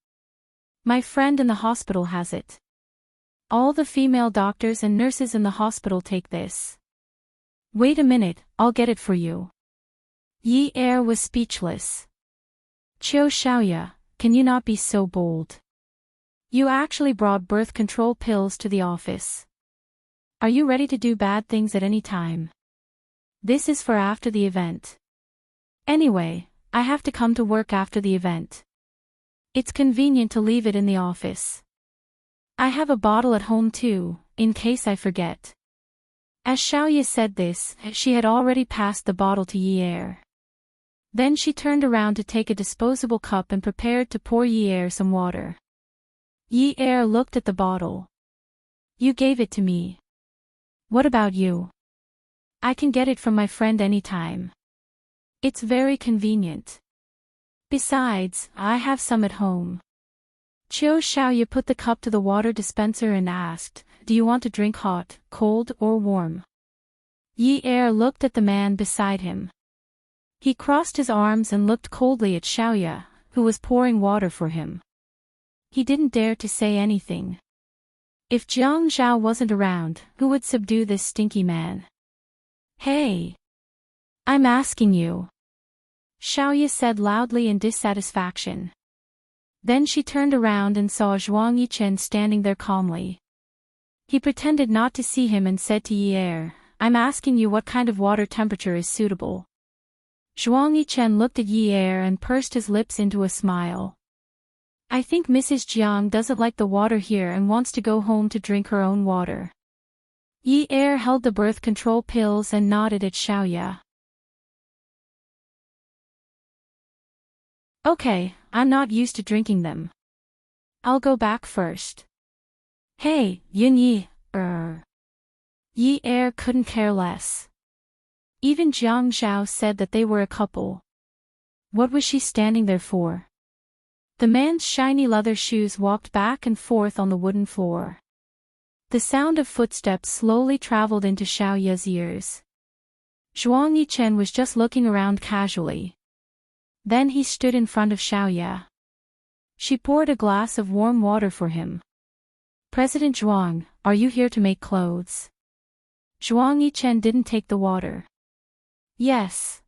My friend in the hospital has it. All the female doctors and nurses in the hospital take this. Wait a minute, I'll get it for you. Yi Er was speechless. Qiu Xiaoya, can you not be so bold? You actually brought birth control pills to the office. Are you ready to do bad things at any time? This is for after the event. Anyway, I have to come to work after the event. It's convenient to leave it in the office. I have a bottle at home too, in case I forget. As Xiaoya said this, she had already passed the bottle to Yi Er. Then she turned around to take a disposable cup and prepared to pour Yi Er some water. Yi Er looked at the bottle. You gave it to me. What about you? I can get it from my friend anytime. It's very convenient. Besides, I have some at home. Qiu Xiaoya put the cup to the water dispenser and asked, do you want to drink hot, cold, or warm? Yi Er looked at the man beside him. He crossed his arms and looked coldly at Xiaoya, who was pouring water for him. He didn't dare to say anything. If Jiang Zhao wasn't around, who would subdue this stinky man? Hey! I'm asking you. Xiaoya said loudly in dissatisfaction. Then she turned around and saw Zhuang Yichen standing there calmly. He pretended not to see him and said to Yi Er, I'm asking you what kind of water temperature is suitable. Zhuang Yichen looked at Yi Er and pursed his lips into a smile. I think Mrs. Jiang doesn't like the water here and wants to go home to drink her own water. Yi Er held the birth control pills and nodded at Xiaoya. Okay, I'm not used to drinking them. I'll go back first. Hey, Yin Yi, Yi Er couldn't care less. Even Jiang Zhao said that they were a couple. What was she standing there for? The man's shiny leather shoes walked back and forth on the wooden floor. The sound of footsteps slowly traveled into Xiaoya's ears. Zhuang Yichen was just looking around casually. Then he stood in front of Xiaoya. She poured a glass of warm water for him. President Zhuang, are you here to make clothes? Zhuang Yichen didn't take the water. Yes.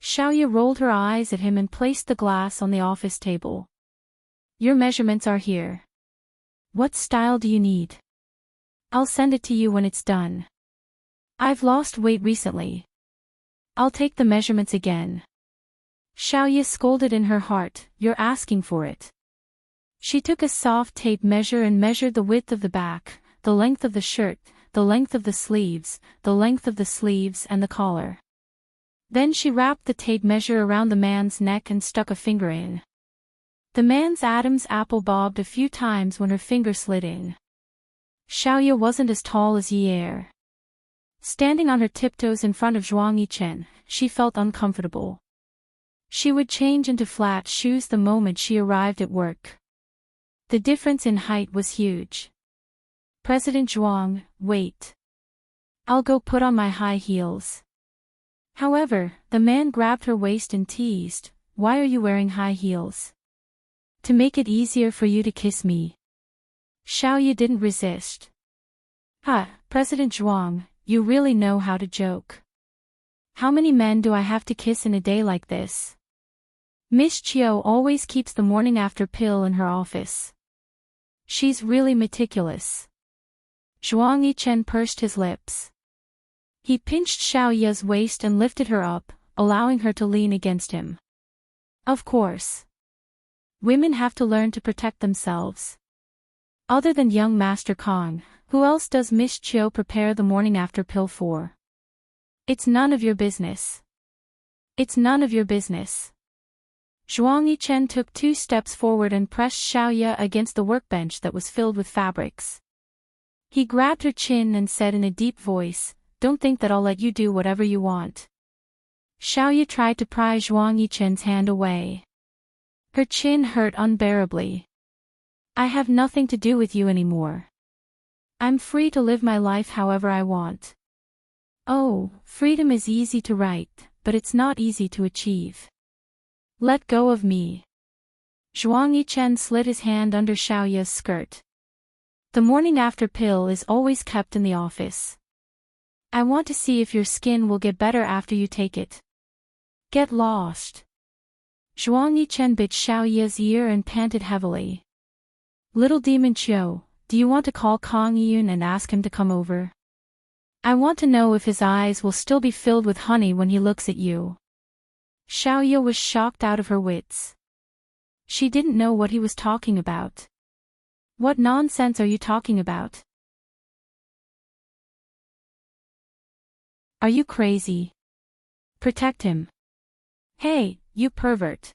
Xiaoya rolled her eyes at him and placed the glass on the office table. Your measurements are here. What style do you need? I'll send it to you when it's done. I've lost weight recently. I'll take the measurements again. Xiaoya scolded in her heart, you're asking for it. She took a soft tape measure and measured the width of the back, the length of the shirt, the length of the sleeves, and the collar. Then she wrapped the tape measure around the man's neck and stuck a finger in. The man's Adam's apple bobbed a few times when her finger slid in. Xiaoya wasn't as tall as Yi Er. Standing on her tiptoes in front of Zhuang Yichen, she felt uncomfortable. She would change into flat shoes the moment she arrived at work. The difference in height was huge. President Zhuang, wait. I'll go put on my high heels. However, the man grabbed her waist and teased, why are you wearing high heels? To make it easier for you to kiss me. Xiaoya didn't resist. President Zhuang, you really know how to joke. How many men do I have to kiss in a day like this? Miss Qiu always keeps the morning after pill in her office. She's really meticulous. Zhuang Yichen pursed his lips. He pinched Xiaoya's waist and lifted her up, allowing her to lean against him. Of course. Women have to learn to protect themselves. Other than young Master Kong, who else does Miss Qiu prepare the morning after pill for? It's none of your business. It's none of your business. Zhuang Yichen took 2 steps forward and pressed Xiaoya against the workbench that was filled with fabrics. He grabbed her chin and said in a deep voice, don't think that I'll let you do whatever you want. Xiaoya tried to pry Zhuang Yichen's hand away. Her chin hurt unbearably. I have nothing to do with you anymore. I'm free to live my life however I want. Oh, freedom is easy to write, but it's not easy to achieve. Let go of me. Zhuang Yichen slid his hand under Xiaoya's skirt. The morning after pill is always kept in the office. I want to see if your skin will get better after you take it. Get lost. Zhuang Yichen bit Xiao Ye's ear and panted heavily. Little Demon Chiu, do you want to call Kong Yun and ask him to come over? I want to know if his eyes will still be filled with honey when he looks at you. Xiao Ye was shocked out of her wits. She didn't know what he was talking about. What nonsense are you talking about? Are you crazy? Protect him. Hey, you pervert.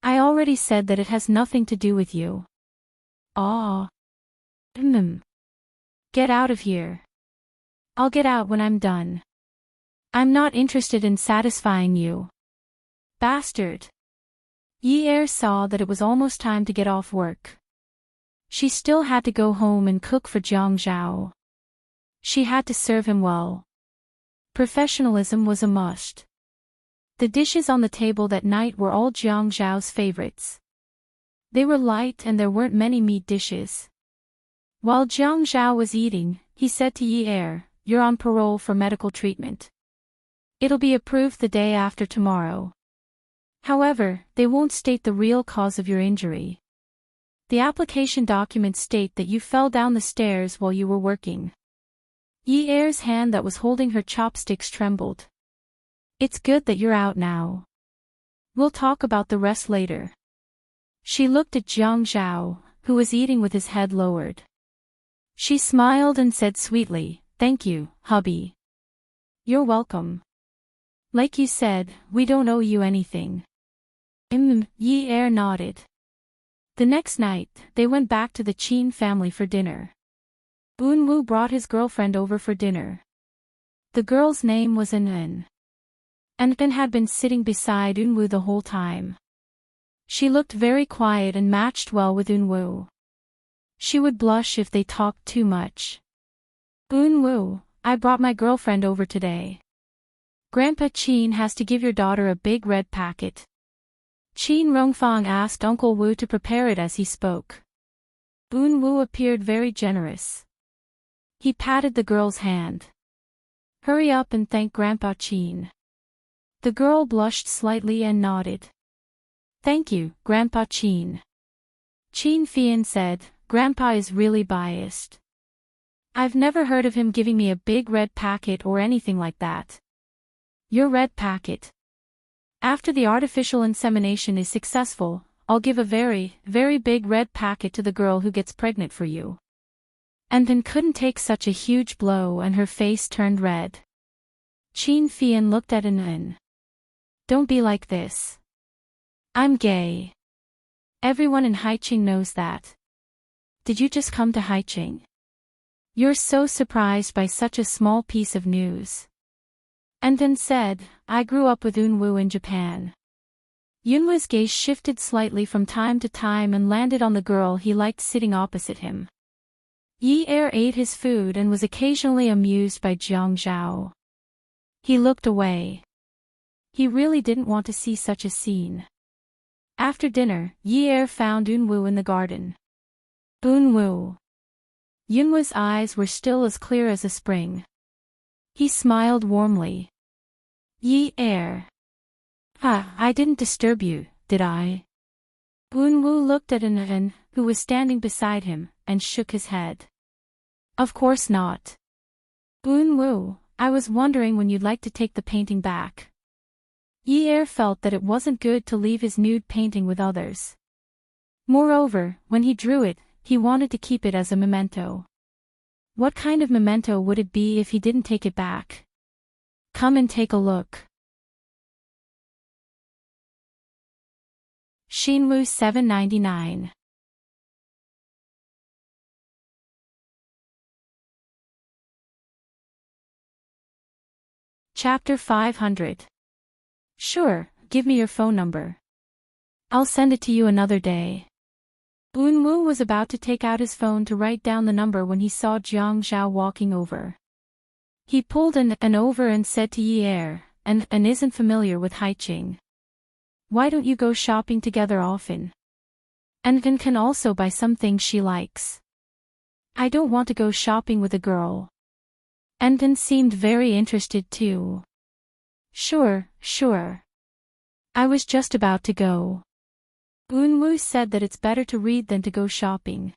I already said that it has nothing to do with you. Aw. Get out of here. I'll get out when I'm done. I'm not interested in satisfying you. Bastard. Yi Er saw that it was almost time to get off work. She still had to go home and cook for Jiang Zhao. She had to serve him well. Professionalism was a must. The dishes on the table that night were all Jiang Zhao's favorites. They were light and there weren't many meat dishes. While Jiang Zhao was eating, he said to Yi Er, "You're on parole for medical treatment. It'll be approved the day after tomorrow. However, they won't state the real cause of your injury. The application documents state that you fell down the stairs while you were working." Yi Er's hand that was holding her chopsticks trembled. "It's good that you're out now. We'll talk about the rest later." She looked at Jiang Zhao, who was eating with his head lowered. She smiled and said sweetly, "Thank you, hubby." "You're welcome. Like you said, we don't owe you anything." Yi Er nodded. The next night, they went back to the Qin family for dinner. Unwu brought his girlfriend over for dinner. The girl's name was An. An had been sitting beside Unwu the whole time. She looked very quiet and matched well with Unwu. She would blush if they talked too much. "Unwu, I brought my girlfriend over today. Grandpa Qin has to give your daughter a big red packet." Qin Rongfang asked Uncle Wu to prepare it as he spoke. Unwu appeared very generous. He patted the girl's hand. "Hurry up and thank Grandpa Qin." The girl blushed slightly and nodded. "Thank you, Grandpa Qin." Qin Fian said, "Grandpa is really biased. I've never heard of him giving me a big red packet or anything like that." "Your red packet. After the artificial insemination is successful, I'll give a very, very big red packet to the girl who gets pregnant for you." And then couldn't take such a huge blow and her face turned red. Qin Fian looked at An. "Don't be like this. I'm gay. Everyone in Haiqing knows that. Did you just come to Haiqing? You're so surprised by such a small piece of news." And then said, "I grew up with Unwu in Japan." Yunwu's gaze shifted slightly from time to time and landed on the girl he liked sitting opposite him. Yi Er ate his food and was occasionally amused by Jiang Zhao. He looked away. He really didn't want to see such a scene. After dinner, Yi Er found Unwu in the garden. "Unwu." Yunwu's eyes were still as clear as a spring. He smiled warmly. "Yi Er. I didn't disturb you, did I?" Unwu looked at An, who was standing beside him, and shook his head. "Of course not. Unwu, I was wondering when you'd like to take the painting back." Yi Er felt that it wasn't good to leave his nude painting with others. Moreover, when he drew it, he wanted to keep it as a memento. What kind of memento would it be if he didn't take it back? Come and take a look. Shinwu 799. Chapter 500. Sure, give me your phone number. I'll send it to you another day. Unwu was about to take out his phone to write down the number when he saw Jiang Zhao walking over. He pulled An over and said to Yi Er, An isn't familiar with Haiqing. Why don't you go shopping together often? An can also buy some things she likes. I don't want to go shopping with a girl. An seemed very interested too. Sure. I was just about to go. Unwoo said that it's better to read than to go shopping.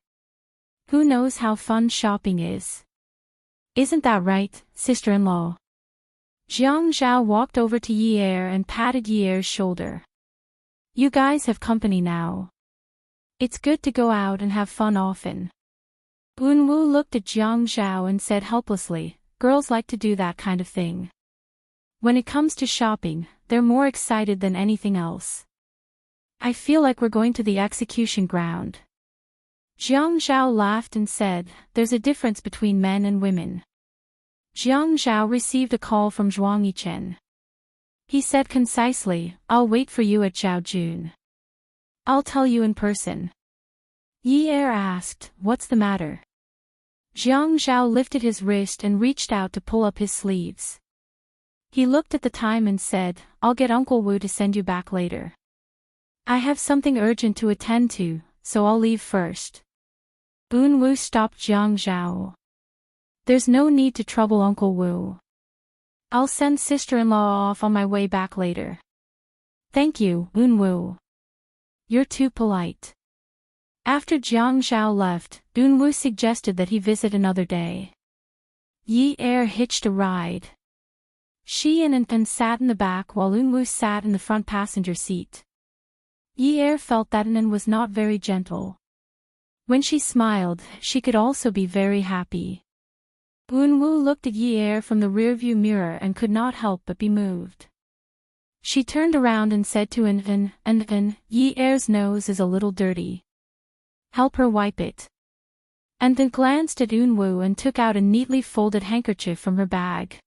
Who knows how fun shopping is? Isn't that right, sister-in-law? Jiang Zhao walked over to Yi Er and patted Yi Er's shoulder. You guys have company now. It's good to go out and have fun often. Unwoo looked at Jiang Zhao and said helplessly, girls like to do that kind of thing. When it comes to shopping, they're more excited than anything else. I feel like we're going to the execution ground. Jiang Zhao laughed and said, there's a difference between men and women. Jiang Zhao received a call from Zhuang Yichen. He said concisely, I'll wait for you at Zhaojun. I'll tell you in person. Yi Er asked, what's the matter? Jiang Zhao lifted his wrist and reached out to pull up his sleeves. He looked at the time and said, I'll get Uncle Wu to send you back later. I have something urgent to attend to, so I'll leave first. Unwoo stopped Jiang Zhao. There's no need to trouble Uncle Wu. I'll send sister-in-law off on my way back later. Thank you, Unwoo. You're too polite. After Jiang Zhao left, Unwoo suggested that he visit another day. Yi Er hitched a ride. She and Infan sat in the back while Unwoo sat in the front passenger seat. Yi Er felt that Infan was not very gentle. When she smiled, she could also be very happy. Unwoo looked at Yi Er from the rearview mirror and could not help but be moved. She turned around and said to Infan, Yi Er's nose is a little dirty. Help her wipe it. Infan glanced at Unwoo and took out a neatly folded handkerchief from her bag.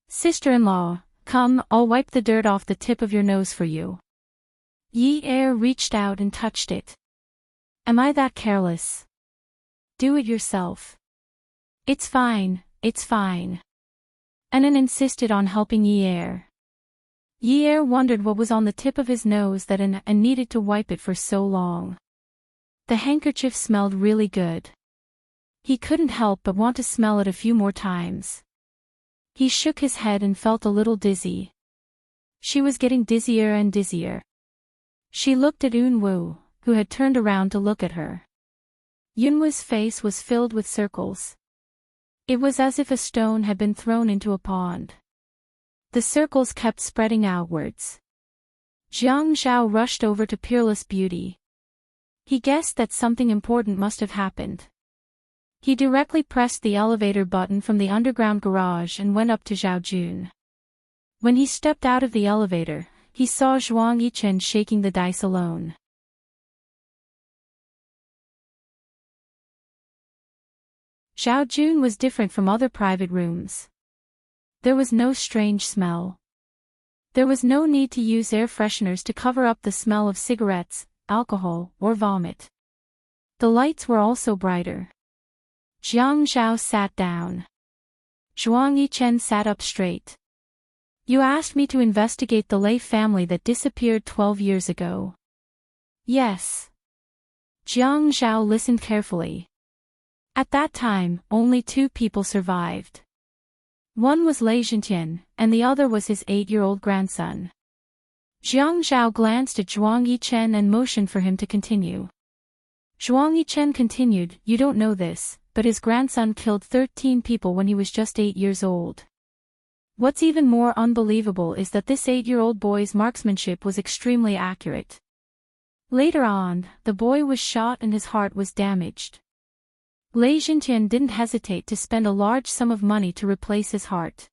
Sister-in-law, come, I'll wipe the dirt off the tip of your nose for you. Yi Er reached out and touched it. Am I that careless? Do it yourself. It's fine, it's fine. Infan insisted on helping Yi Er. Yi Er wondered what was on the tip of his nose that Infan needed to wipe it for so long. The handkerchief smelled really good. He couldn't help but want to smell it a few more times. He shook his head and felt a little dizzy. She was getting dizzier and dizzier. She looked at Unwoo, who had turned around to look at her. Yunwoo's face was filled with circles. It was as if a stone had been thrown into a pond. The circles kept spreading outwards. Jiang Zhao rushed over to Peerless Beauty. He guessed that something important must have happened. He directly pressed the elevator button from the underground garage and went up to Zhaojun. When he stepped out of the elevator, he saw Zhuang Yichen shaking the dice alone. Zhaojun was different from other private rooms. There was no strange smell. There was no need to use air fresheners to cover up the smell of cigarettes, alcohol, or vomit. The lights were also brighter. Jiang Zhao sat down. Zhuang Yichen sat up straight. You asked me to investigate the Lei family that disappeared 12 years ago. Yes. Jiang Zhao listened carefully. At that time, only 2 people survived. One was Lei Zhentian, and the other was his 8-year-old grandson. Jiang Zhao glanced at Zhuang Yichen and motioned for him to continue. Zhuang Yichen continued, You don't know this, but his grandson killed 13 people when he was just 8 years old. What's even more unbelievable is that this 8-year-old boy's marksmanship was extremely accurate. Later on, the boy was shot and his heart was damaged. Lei Zhentian didn't hesitate to spend a large sum of money to replace his heart.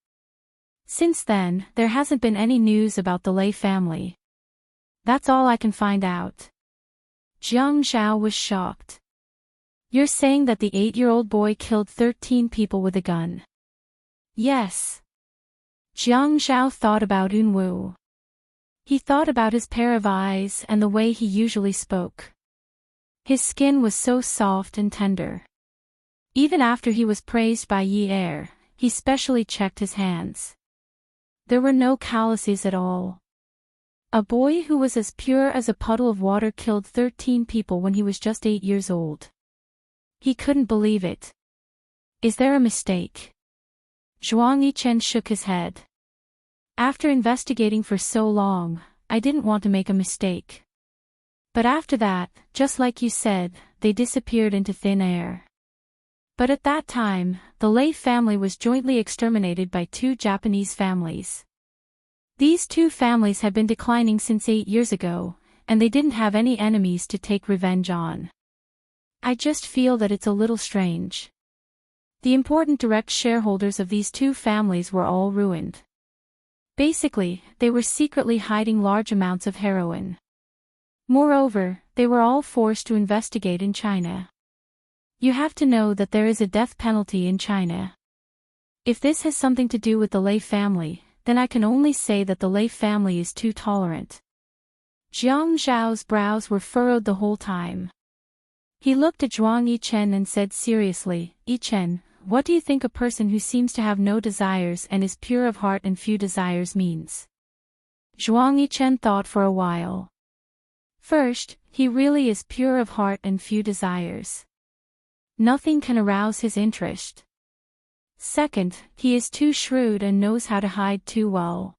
Since then, there hasn't been any news about the Lei family. That's all I can find out. Jiang Zhao was shocked. You're saying that the 8-year-old boy killed 13 people with a gun? Yes. Jiang Zhao thought about Unwoo. He thought about his pair of eyes and the way he usually spoke. His skin was so soft and tender. Even after he was praised by Yi Er, he specially checked his hands. There were no calluses at all. A boy who was as pure as a puddle of water killed 13 people when he was just 8 years old. He couldn't believe it. Is there a mistake? Zhuang Yichen shook his head. After investigating for so long, I didn't want to make a mistake. But after that, just like you said, they disappeared into thin air. But at that time, the Lei family was jointly exterminated by 2 Japanese families. These 2 families had been declining since 8 years ago, and they didn't have any enemies to take revenge on. I just feel that it's a little strange. The important direct shareholders of these 2 families were all ruined. Basically, they were secretly hiding large amounts of heroin. Moreover, they were all forced to investigate in China. You have to know that there is a death penalty in China. If this has something to do with the Lei family, then I can only say that the Lei family is too tolerant. Jiang Zhao's brows were furrowed the whole time. He looked at Zhuang Yichen and said seriously, "Yichen, what do you think a person who seems to have no desires and is pure of heart and few desires means?" Zhuang Yichen thought for a while. First, he really is pure of heart and few desires. Nothing can arouse his interest. Second, he is too shrewd and knows how to hide too well.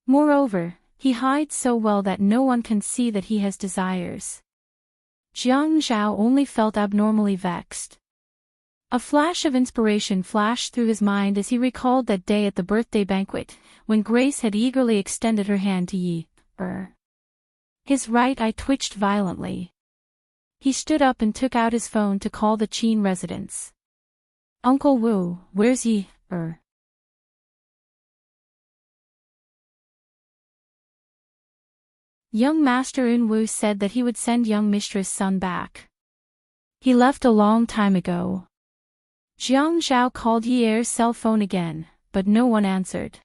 Moreover, he hides so well that no one can see that he has desires. Jiang Zhao only felt abnormally vexed. A flash of inspiration flashed through his mind as he recalled that day at the birthday banquet, when Grace had eagerly extended her hand to Yi. His right eye twitched violently. He stood up and took out his phone to call the Qin residence. "Uncle Wu, where's Yi? Young Master Un Wu said that he would send young Mistress Sun back. He left a long time ago." Jiang Zhao called Yi Er's cell phone again, but no one answered.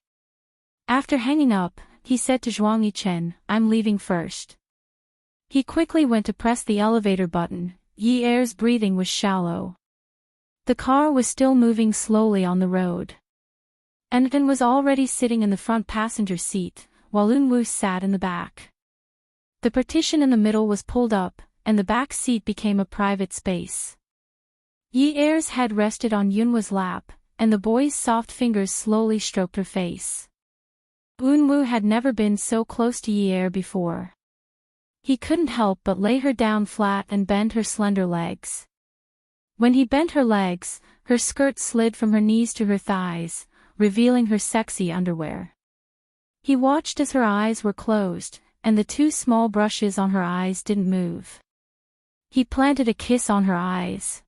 After hanging up, he said to Zhuang Yichen, "I'm leaving first." He quickly went to press the elevator button. Yi Er's breathing was shallow. The car was still moving slowly on the road. Anton was already sitting in the front passenger seat, while Un Wu sat in the back. The partition in the middle was pulled up, and the back seat became a private space. Yi Er's head rested on Yunwa's lap, and the boy's soft fingers slowly stroked her face. Un Wu had never been so close to Yi Er before. He couldn't help but lay her down flat and bend her slender legs. When he bent her legs, her skirt slid from her knees to her thighs, revealing her sexy underwear. He watched as her eyes were closed, and the 2 small brushes on her eyes didn't move. He planted a kiss on her eyes.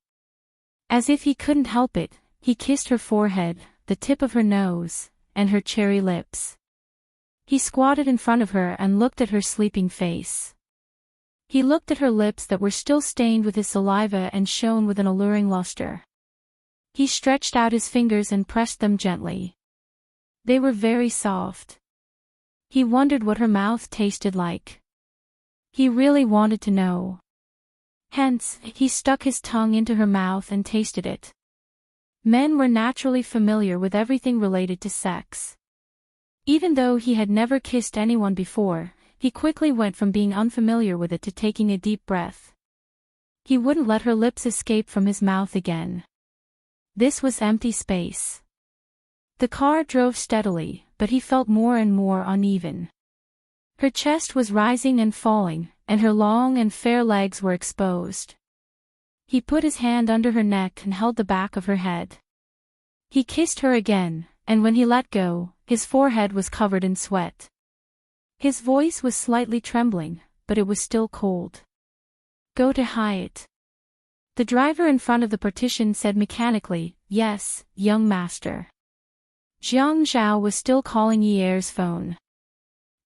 As if he couldn't help it, he kissed her forehead, the tip of her nose, and her cherry lips. He squatted in front of her and looked at her sleeping face. He looked at her lips that were still stained with his saliva and shone with an alluring luster. He stretched out his fingers and pressed them gently. They were very soft. He wondered what her mouth tasted like. He really wanted to know. Hence, he stuck his tongue into her mouth and tasted it. Men were naturally familiar with everything related to sex. Even though he had never kissed anyone before, he quickly went from being unfamiliar with it to taking a deep breath. He wouldn't let her lips escape from his mouth again. This was empty space. The car drove steadily, but he felt more and more uneven. Her chest was rising and falling, and her long and fair legs were exposed. He put his hand under her neck and held the back of her head. He kissed her again, and when he let go, his forehead was covered in sweat. His voice was slightly trembling, but it was still cold. "Go to Hyatt." The driver in front of the partition said mechanically, "Yes, young master." Jiang Zhao was still calling Yi Er's phone.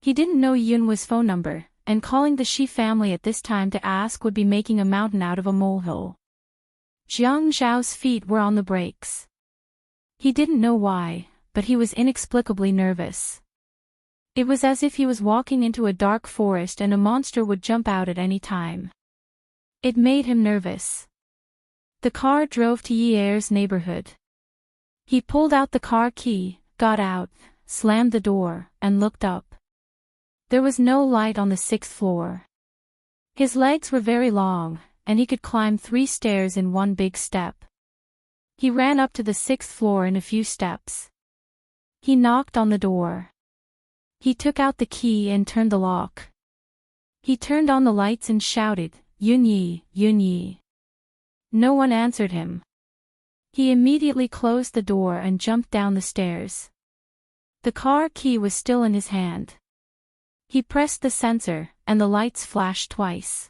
He didn't know Yunwa's phone number, and calling the Shi family at this time to ask would be making a mountain out of a molehill. Jiang Zhao's feet were on the brakes. He didn't know why, but he was inexplicably nervous. It was as if he was walking into a dark forest and a monster would jump out at any time. It made him nervous. The car drove to Yi Er's neighborhood. He pulled out the car key, got out, slammed the door, and looked up. There was no light on the 6th floor. His legs were very long, and he could climb 3 stairs in one big step. He ran up to the 6th floor in a few steps. He knocked on the door. He took out the key and turned the lock. He turned on the lights and shouted, Yunyi, Yunyi. No one answered him. He immediately closed the door and jumped down the stairs. The car key was still in his hand. He pressed the sensor, and the lights flashed twice.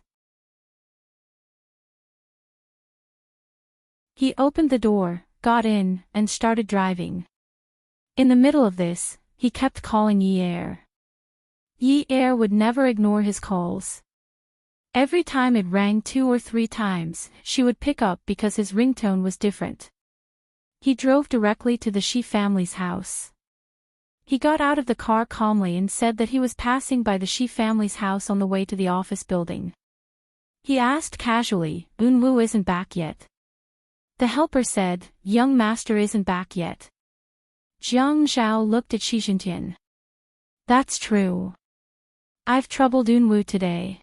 He opened the door, got in, and started driving. In the middle of this, he kept calling Yi-er. Yi-er would never ignore his calls. Every time it rang 2 or 3 times, she would pick up because his ringtone was different. He drove directly to the Shi family's house. He got out of the car calmly and said that he was passing by the Shi family's house on the way to the office building. He asked casually, Eunwoo isn't back yet. The helper said, young master isn't back yet. Jiang Zhao looked at Shi Jintian. That's true. I've troubled Eunwoo today.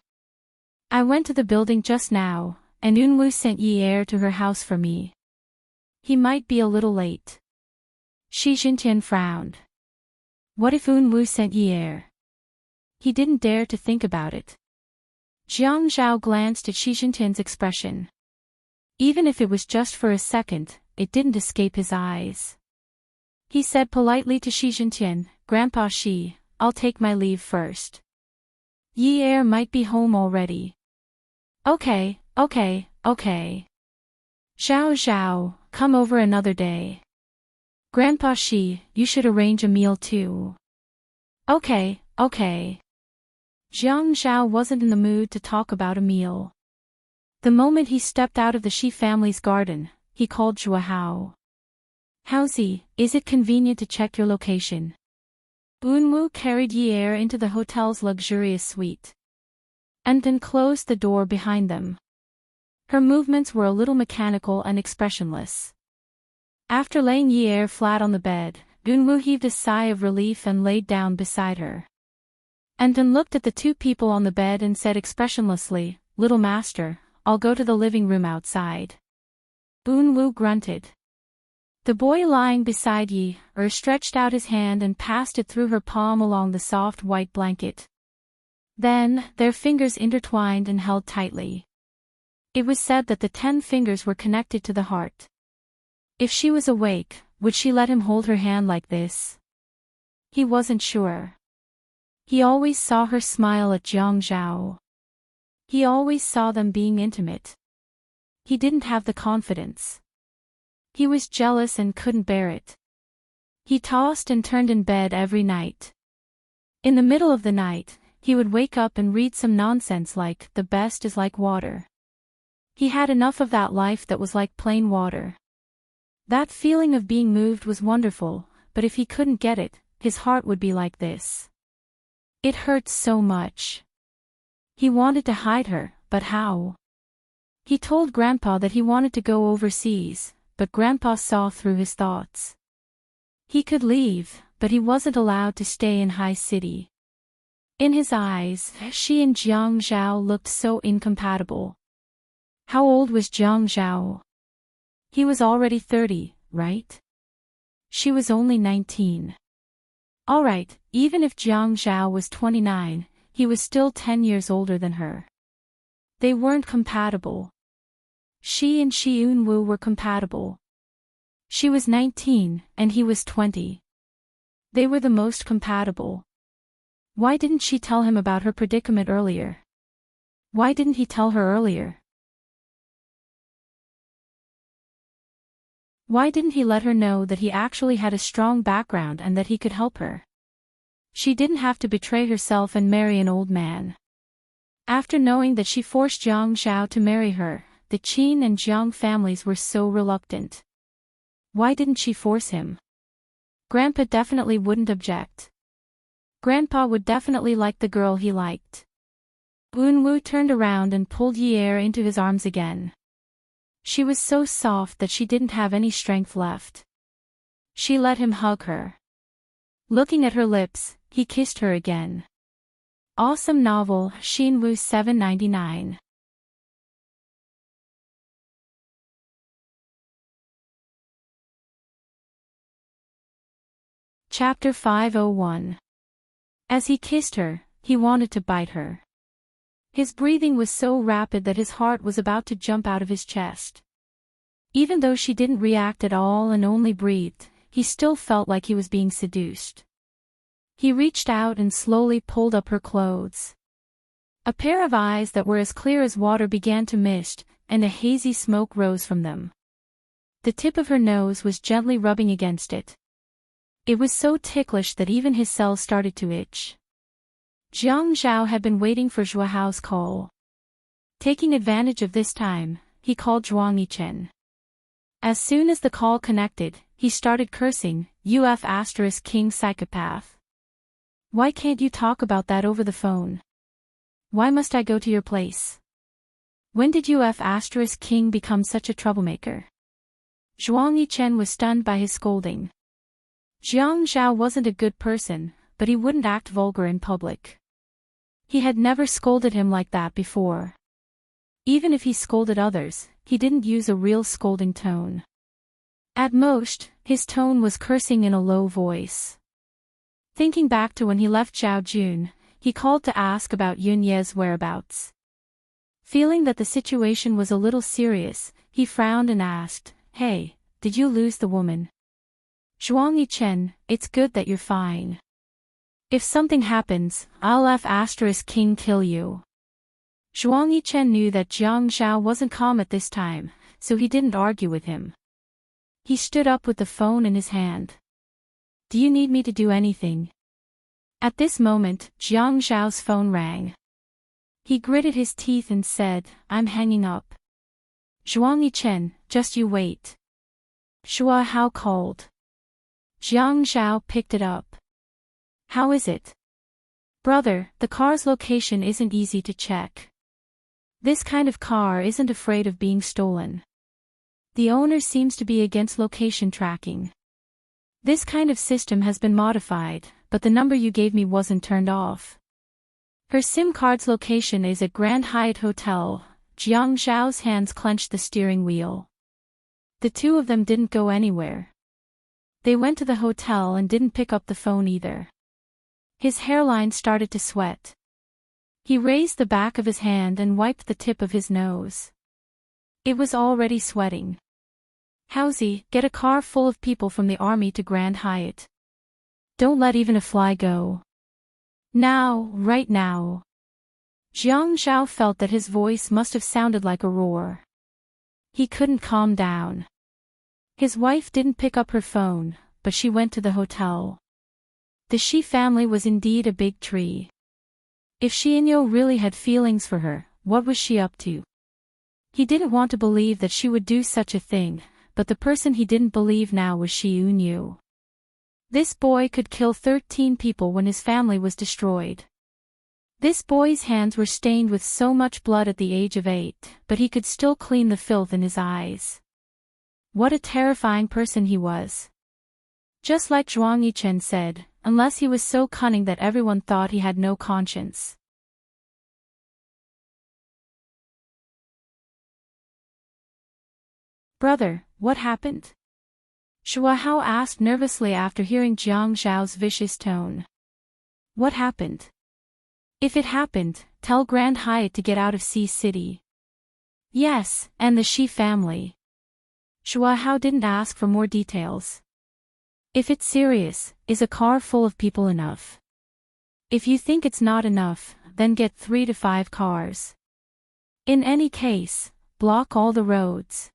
I went to the building just now, and Eunwoo sent Yi-er to her house for me. He might be a little late. Shi Jintian frowned. What if Eunwoo sent Yi-er? He didn't dare to think about it. Jiang Zhao glanced at Shi Jintian's expression. Even if it was just for a second, it didn't escape his eyes. He said politely to Shi Jintian, Grandpa Shi, I'll take my leave first. Yi-er might be home already. Okay. Zhao Zhao, come over another day. Grandpa Shi, you should arrange a meal too. Okay. Jiang Zhao wasn't in the mood to talk about a meal. The moment he stepped out of the Shi family's garden, he called Zhua Hao. Haozi, is it convenient to check your location? Eunwoo carried Yi-er into the hotel's luxurious suite. And then closed the door behind them. Her movements were a little mechanical and expressionless. After laying Yi-er flat on the bed, Eunwoo heaved a sigh of relief and laid down beside her. And then looked at the 2 people on the bed and said expressionlessly, Little master, I'll go to the living room outside. Eunwoo grunted. The boy lying beside Yi-er stretched out his hand and passed it through her palm along the soft white blanket. Then, their fingers intertwined and held tightly. It was said that the 10 fingers were connected to the heart. If she was awake, would she let him hold her hand like this? He wasn't sure. He always saw her smile at Jiang Zhao. He always saw them being intimate. He didn't have the confidence. He was jealous and couldn't bear it. He tossed and turned in bed every night. In the middle of the night, he would wake up and read some nonsense like, the best is like water. He had enough of that life that was like plain water. That feeling of being moved was wonderful, but if he couldn't get it, his heart would be like this. It hurt so much. He wanted to hide her, but how? He told Grandpa that he wanted to go overseas, but Grandpa saw through his thoughts. He could leave, but he wasn't allowed to stay in High City. In his eyes, she and Jiang Zhao looked so incompatible. How old was Jiang Zhao? He was already 30, right? She was only 19. Alright, even if Jiang Zhao was 29, he was still 10 years older than her. They weren't compatible. She and Shi Eunwoo were compatible. She was 19, and he was 20. They were the most compatible. Why didn't she tell him about her predicament earlier? Why didn't he tell her earlier? Why didn't he let her know that he actually had a strong background and that he could help her? She didn't have to betray herself and marry an old man. After knowing that she forced Jiang Zhao to marry her, the Qin and Jiang families were so reluctant. Why didn't she force him? Grandpa definitely wouldn't object. Grandpa would definitely like the girl he liked. Eunwoo turned around and pulled Yi-er into his arms again. She was so soft that she didn't have any strength left. She let him hug her. Looking at her lips, he kissed her again. Awesome novel, Shinwoo 799. Chapter 501. As he kissed her, he wanted to bite her. His breathing was so rapid that his heart was about to jump out of his chest. Even though she didn't react at all and only breathed, he still felt like he was being seduced. He reached out and slowly pulled up her clothes. A pair of eyes that were as clear as water began to mist, and a hazy smoke rose from them. The tip of her nose was gently rubbing against it. It was so ticklish that even his cells started to itch. Jiang Zhao had been waiting for Zhua Hao's call. Taking advantage of this time, he called Zhuang Yichen. As soon as the call connected, he started cursing, "UF** King psychopath. Why can't you talk about that over the phone? Why must I go to your place? When did UF** King become such a troublemaker?" Zhuang Yichen was stunned by his scolding. Jiang Zhao wasn't a good person, but he wouldn't act vulgar in public. He had never scolded him like that before. Even if he scolded others, he didn't use a real scolding tone. At most, his tone was cursing in a low voice. Thinking back to when he left Zhaojun, he called to ask about Yun Ye's whereabouts. Feeling that the situation was a little serious, he frowned and asked, "Hey, did you lose the woman?" "Zhuang Yichen, it's good that you're fine. If something happens, I'll F** King kill you." Zhuang Yichen knew that Jiang Zhao wasn't calm at this time, so he didn't argue with him. He stood up with the phone in his hand. "Do you need me to do anything?" At this moment, Jiang Zhao's phone rang. He gritted his teeth and said, "I'm hanging up." "Zhuang Yichen, just you wait." Zhua Hao called. Jiang Zhao picked it up. "How is it?" "Brother, the car's location isn't easy to check. This kind of car isn't afraid of being stolen. The owner seems to be against location tracking. This kind of system has been modified, but the number you gave me wasn't turned off. Her SIM card's location is at Grand Hyatt Hotel." Jiang Zhao's hands clenched the steering wheel. The two of them didn't go anywhere. They went to the hotel and didn't pick up the phone either. His hairline started to sweat. He raised the back of his hand and wiped the tip of his nose. It was already sweating. "Howsy, get a car full of people from the army to Grand Hyatt. Don't let even a fly go. Now, right now." Jiang Zhao felt that his voice must have sounded like a roar. He couldn't calm down. His wife didn't pick up her phone, but she went to the hotel. The Shi family was indeed a big tree. If Xianyo really had feelings for her, what was she up to? He didn't want to believe that she would do such a thing, but the person he didn't believe now was Shi Yunyu. This boy could kill 13 people when his family was destroyed. This boy's hands were stained with so much blood at the age of 8, but he could still clean the filth in his eyes. What a terrifying person he was. Just like Zhuang Yichen said, unless he was so cunning that everyone thought he had no conscience. "Brother, what happened?" Zhua Hao asked nervously after hearing Jiang Zhao's vicious tone. "What happened?" "If it happened, tell Grand Hyatt to get out of Sea City." "Yes, and the Shi family." Zhua Hao didn't ask for more details. "If it's serious, is a car full of people enough? If you think it's not enough, then get 3 to 5 cars. In any case, block all the roads."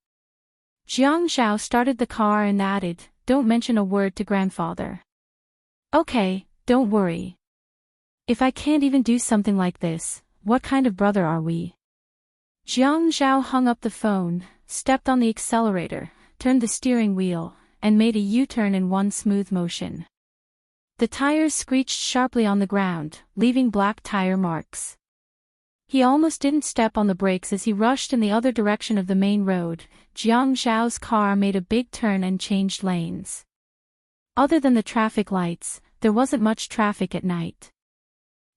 Jiang Zhao started the car and added, "Don't mention a word to grandfather." "Okay, don't worry. If I can't even do something like this, what kind of brother are we?" Jiang Zhao hung up the phone, stepped on the accelerator, turned the steering wheel, and made a U-turn in one smooth motion. The tires screeched sharply on the ground, leaving black tire marks. He almost didn't step on the brakes as he rushed in the other direction of the main road. Jiang Zhao's car made a big turn and changed lanes. Other than the traffic lights, there wasn't much traffic at night.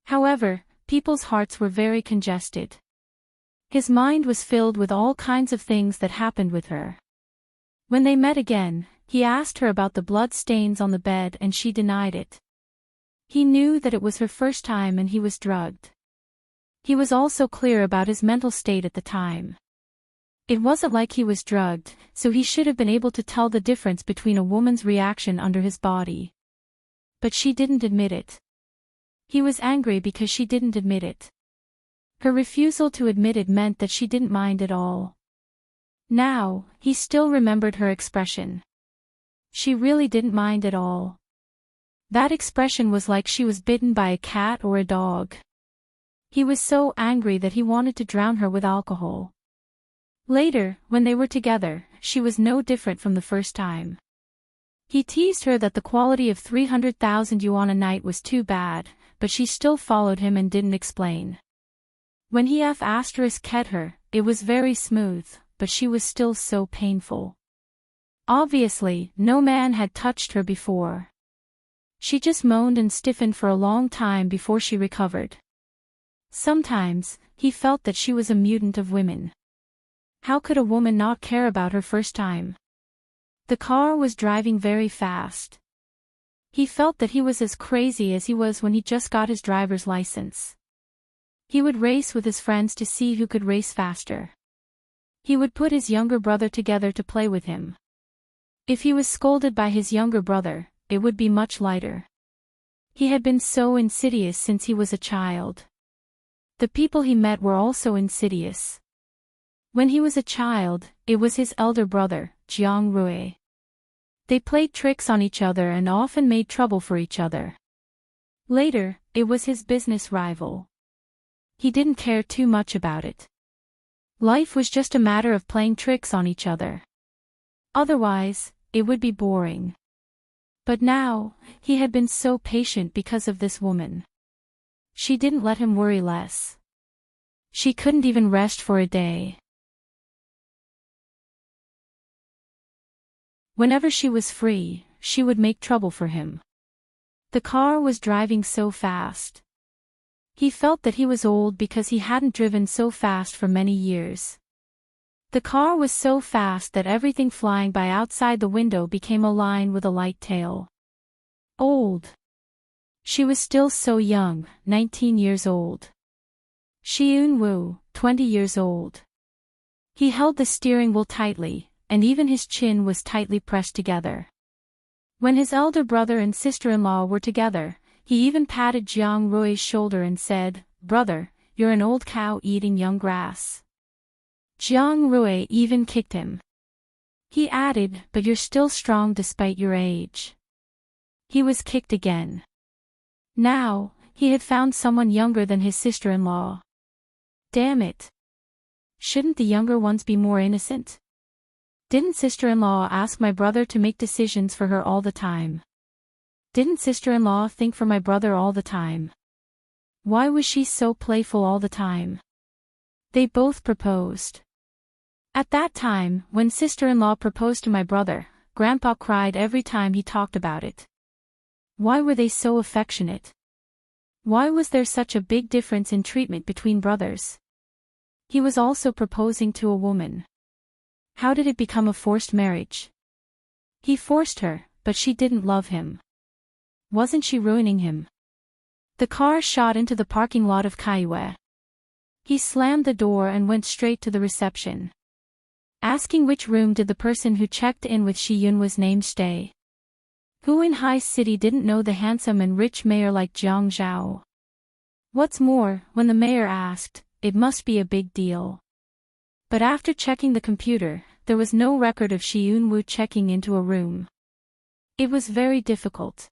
However, people's hearts were very congested. His mind was filled with all kinds of things that happened with her. When they met again, he asked her about the blood stains on the bed and she denied it. He knew that it was her first time and he was drugged. He was also clear about his mental state at the time. It wasn't like he was drugged, so he should have been able to tell the difference between a woman's reaction under his body. But she didn't admit it. He was angry because she didn't admit it. Her refusal to admit it meant that she didn't mind at all. Now, he still remembered her expression. She really didn't mind at all. That expression was like she was bitten by a cat or a dog. He was so angry that he wanted to drown her with alcohol. Later, when they were together, she was no different from the first time. He teased her that the quality of 300,000 yuan a night was too bad, but she still followed him and didn't explain. When he asked her, it was very smooth, but she was still so painful. Obviously, no man had touched her before. She just moaned and stiffened for a long time before she recovered. Sometimes, he felt that she was a mutant of women. How could a woman not care about her first time? The car was driving very fast. He felt that he was as crazy as he was when he just got his driver's license. He would race with his friends to see who could race faster. He would put his younger brother together to play with him. If he was scolded by his younger brother, it would be much lighter. He had been so insidious since he was a child. The people he met were also insidious. When he was a child, it was his elder brother, Jiang Rui. They played tricks on each other and often made trouble for each other. Later, it was his business rival. He didn't care too much about it. Life was just a matter of playing tricks on each other. Otherwise, it would be boring. But now, he had been so patient because of this woman. She didn't let him worry less. She couldn't even rest for a day. Whenever she was free, she would make trouble for him. The car was driving so fast. He felt that he was old because he hadn't driven so fast for many years. The car was so fast that everything flying by outside the window became a line with a light tail. Old. She was still so young, 19 years old. Xiun Wu, 20 years old. He held the steering wheel tightly, and even his chin was tightly pressed together. When his elder brother and sister-in-law were together, he even patted Jiang Rui's shoulder and said, "Brother, you're an old cow eating young grass." Jiang Rui even kicked him. He added, "But you're still strong despite your age." He was kicked again. Now, he had found someone younger than his sister-in-law. Damn it. Shouldn't the younger ones be more innocent? Didn't sister-in-law ask my brother to make decisions for her all the time? Didn't sister-in-law think for my brother all the time? Why was she so playful all the time? They both proposed. At that time, when sister-in-law proposed to my brother, Grandpa cried every time he talked about it. Why were they so affectionate? Why was there such a big difference in treatment between brothers? He was also proposing to a woman. How did it become a forced marriage? He forced her, but she didn't love him. Wasn't she ruining him? The car shot into the parking lot of Kaiyue. He slammed the door and went straight to the reception. Asking which room did the person who checked in with Xiyun was named stay. Who in High City didn't know the handsome and rich mayor like Jiang Zhao? What's more, when the mayor asked, it must be a big deal. But after checking the computer, there was no record of Xiun Wu checking into a room. It was very difficult.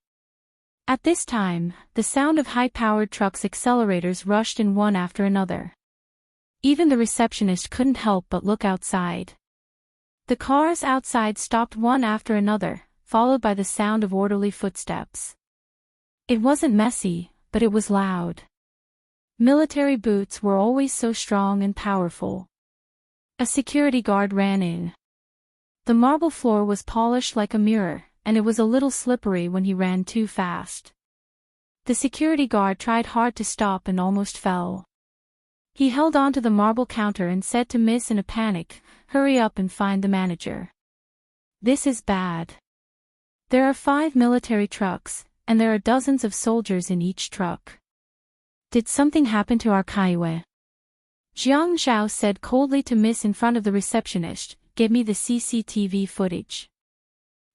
At this time, the sound of high-powered trucks' accelerators rushed in one after another. Even the receptionist couldn't help but look outside. The cars outside stopped one after another, followed by the sound of orderly footsteps. It wasn't messy, but it was loud. Military boots were always so strong and powerful. A security guard ran in. The marble floor was polished like a mirror, and it was a little slippery when he ran too fast. The security guard tried hard to stop and almost fell. He held onto the marble counter and said to Miss in a panic, "Hurry up and find the manager. This is bad. There are 5 military trucks, and there are dozens of soldiers in each truck. Did something happen to our Kaiwe? Jiang Zhao said coldly to Miss in front of the receptionist, "Give me the CCTV footage.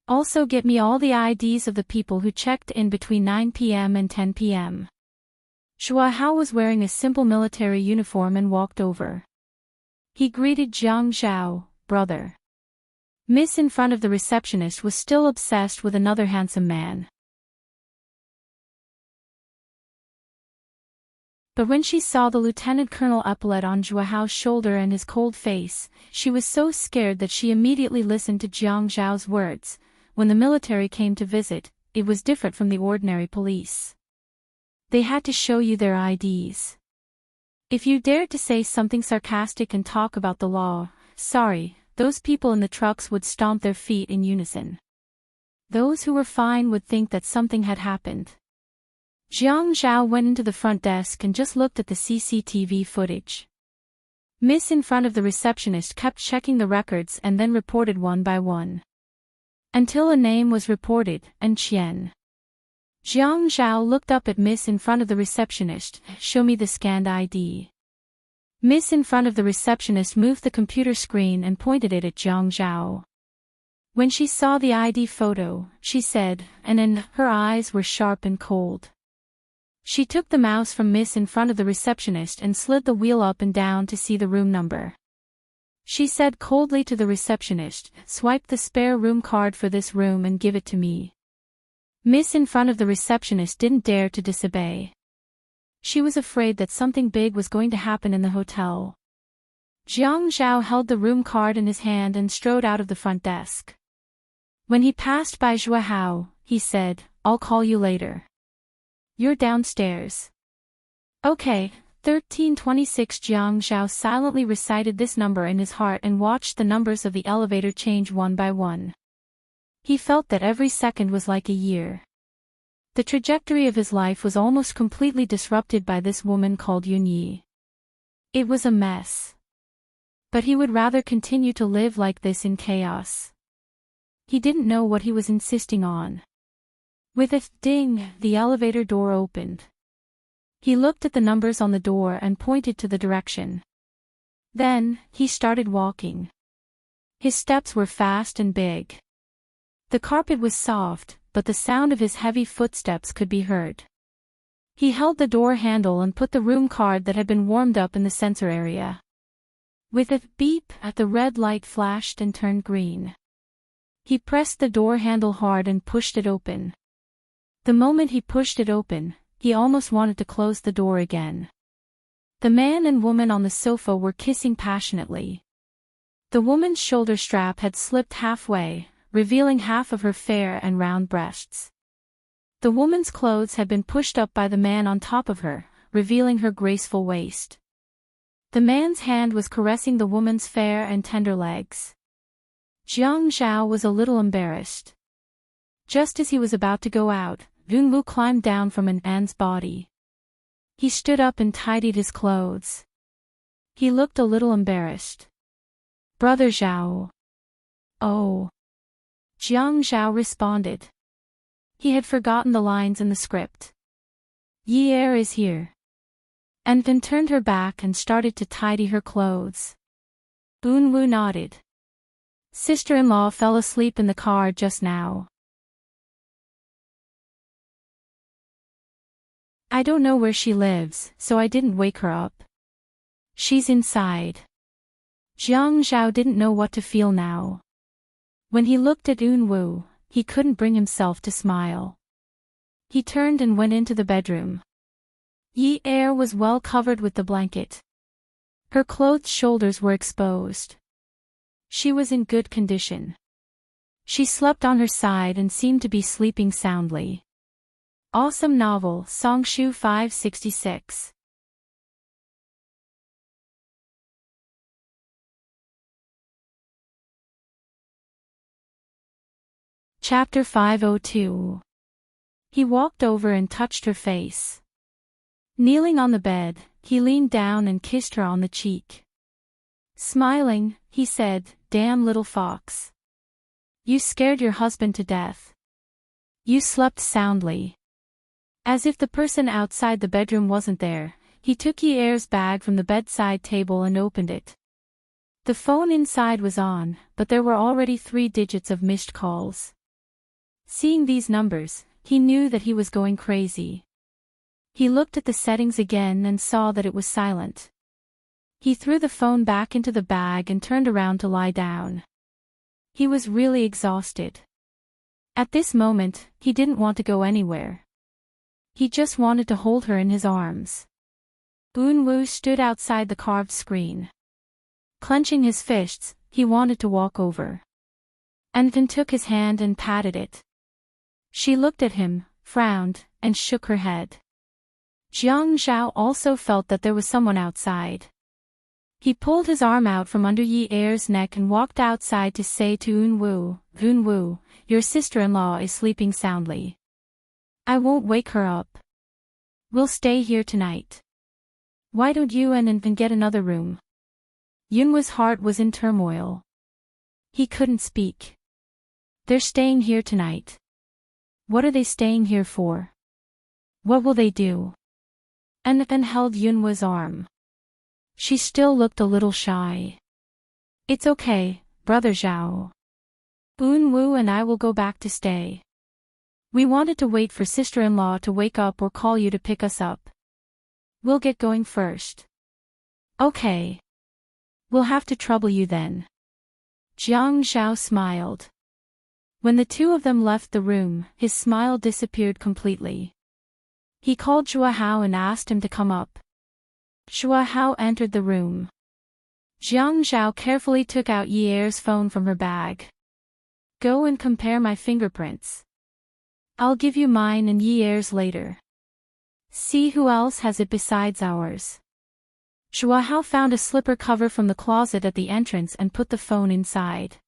Also get me all the IDs of the people who checked in between 9 p.m. and 10 p.m. Zhua Hao was wearing a simple military uniform and walked over. He greeted Jiang Zhao, "Brother." Miss in front of the receptionist was still obsessed with another handsome man. But when she saw the lieutenant colonel epaulette on Zhua Hao's shoulder and his cold face, she was so scared that she immediately listened to Jiang Zhao's words. When the military came to visit, it was different from the ordinary police. They had to show you their IDs. If you dared to say something sarcastic and talk about the law, sorry, those people in the trucks would stomp their feet in unison. Those who were fine would think that something had happened. Jiang Zhao went into the front desk and just looked at the CCTV footage. Miss in front of the receptionist kept checking the records and then reported one by one. Until a name was reported, Enchien. Jiang Zhao looked up at Miss in front of the receptionist, "Show me the scanned ID." Miss in front of the receptionist moved the computer screen and pointed it at Jiang Zhao. When she saw the ID photo, she said, and then her eyes were sharp and cold. She took the mouse from Miss in front of the receptionist and slid the wheel up and down to see the room number. She said coldly to the receptionist, "Swipe the spare room card for this room and give it to me." Miss in front of the receptionist didn't dare to disobey. She was afraid that something big was going to happen in the hotel. Jiang Zhao held the room card in his hand and strode out of the front desk. When he passed by Zhua Hao, he said, "I'll call you later. You're downstairs." "Okay, 1326." Jiang Zhao silently recited this number in his heart and watched the numbers of the elevator change one by one. He felt that every second was like a year. The trajectory of his life was almost completely disrupted by this woman called Yun Yi. It was a mess. But he would rather continue to live like this in chaos. He didn't know what he was insisting on. With a ding, the elevator door opened. He looked at the numbers on the door and pointed to the direction. Then, he started walking. His steps were fast and big. The carpet was soft, but the sound of his heavy footsteps could be heard. He held the door handle and put the room card that had been warmed up in the sensor area. With a beep, the red light flashed and turned green. He pressed the door handle hard and pushed it open. The moment he pushed it open, he almost wanted to close the door again. The man and woman on the sofa were kissing passionately. The woman's shoulder strap had slipped halfway, revealing half of her fair and round breasts. The woman's clothes had been pushed up by the man on top of her, revealing her graceful waist. The man's hand was caressing the woman's fair and tender legs. Jiang Zhao was a little embarrassed. Just as he was about to go out, Yunwu climbed down from an An's body. He stood up and tidied his clothes. He looked a little embarrassed. "Brother Zhao." "Oh." Jiang Zhao responded. He had forgotten the lines in the script. "Yi Er is here." And then turned her back and started to tidy her clothes. Yunwu nodded. "Sister-in-law fell asleep in the car just now. I don't know where she lives, so I didn't wake her up. She's inside." Jiang Zhao didn't know what to feel now. When he looked at Yunwu, he couldn't bring himself to smile. He turned and went into the bedroom. Yi Er was well covered with the blanket. Her clothed shoulders were exposed. She was in good condition. She slept on her side and seemed to be sleeping soundly. Awesome novel, Songshu 566. Chapter 502. He walked over and touched her face. Kneeling on the bed, he leaned down and kissed her on the cheek. Smiling, he said, "Damn little fox. You scared your husband to death. You slept soundly." As if the person outside the bedroom wasn't there, he took Yi Er's bag from the bedside table and opened it. The phone inside was on, but there were already 3 digits of missed calls. Seeing these numbers, he knew that he was going crazy. He looked at the settings again and saw that it was silent. He threw the phone back into the bag and turned around to lie down. He was really exhausted. At this moment, he didn't want to go anywhere. He just wanted to hold her in his arms. Eunwoo stood outside the carved screen. Clenching his fists, he wanted to walk over. Anfin took his hand and patted it. She looked at him, frowned, and shook her head. Jiang Zhao also felt that there was someone outside. He pulled his arm out from under Yi Er's neck and walked outside to say to Eunwoo, "Eunwoo, your sister-in-law is sleeping soundly. I won't wake her up. We'll stay here tonight. Why don't you and Anfin get another room?" Eunwoo's heart was in turmoil. He couldn't speak. They're staying here tonight. What are they staying here for? What will they do? Anfin held Eunwoo's arm. She still looked a little shy. "It's okay, Brother Zhao. Eunwoo and I will go back to stay. We wanted to wait for sister-in-law to wake up or call you to pick us up. We'll get going first." "Okay. We'll have to trouble you then." Jiang Zhao smiled. When the two of them left the room, his smile disappeared completely. He called Zhua Hao and asked him to come up. Zhua Hao entered the room. Jiang Zhao carefully took out Yi Er's phone from her bag. "Go and compare my fingerprints. I'll give you mine and Yi Er's later. See who else has it besides ours." Zhua Hao found a slipper cover from the closet at the entrance and put the phone inside.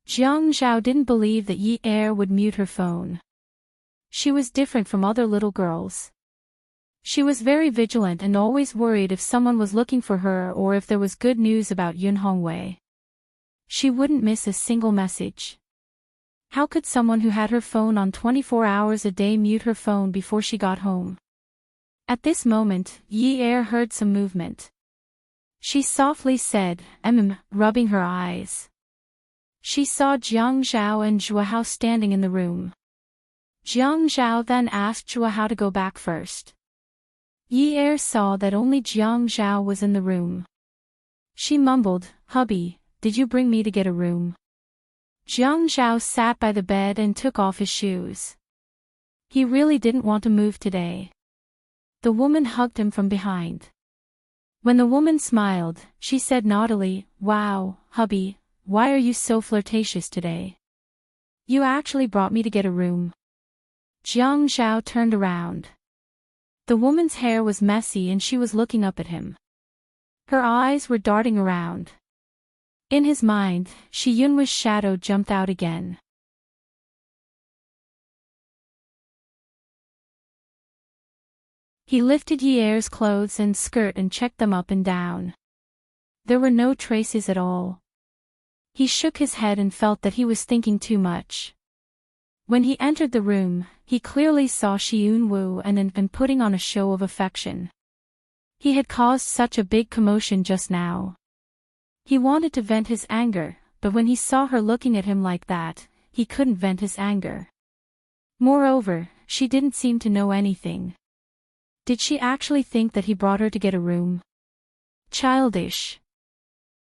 Jiang Zhao didn't believe that Yi Er would mute her phone. She was different from other little girls. She was very vigilant and always worried if someone was looking for her or if there was good news about Yun Hongwei. She wouldn't miss a single message. How could someone who had her phone on 24 hours a day mute her phone before she got home? At this moment, Yi Er heard some movement. She softly said, rubbing her eyes. She saw Jiang Zhao and Zhua Hao standing in the room. Jiang Zhao then asked Zhua Hao to go back first. Yi Er saw that only Jiang Zhao was in the room. She mumbled, "Hubby, did you bring me to get a room?" Jiang Zhao sat by the bed and took off his shoes. He really didn't want to move today. The woman hugged him from behind. When the woman smiled, she said naughtily, "Wow, hubby, why are you so flirtatious today? You actually brought me to get a room." Jiang Zhao turned around. The woman's hair was messy and she was looking up at him. Her eyes were darting around. In his mind, Shi Yunwa's shadow jumped out again. He lifted Yi Er's clothes and skirt and checked them up and down. There were no traces at all. He shook his head and felt that he was thinking too much. When he entered the room, he clearly saw Shi Yunwu and putting on a show of affection. He had caused such a big commotion just now. He wanted to vent his anger, but when he saw her looking at him like that, he couldn't vent his anger. Moreover, she didn't seem to know anything. Did she actually think that he brought her to get a room? Childish.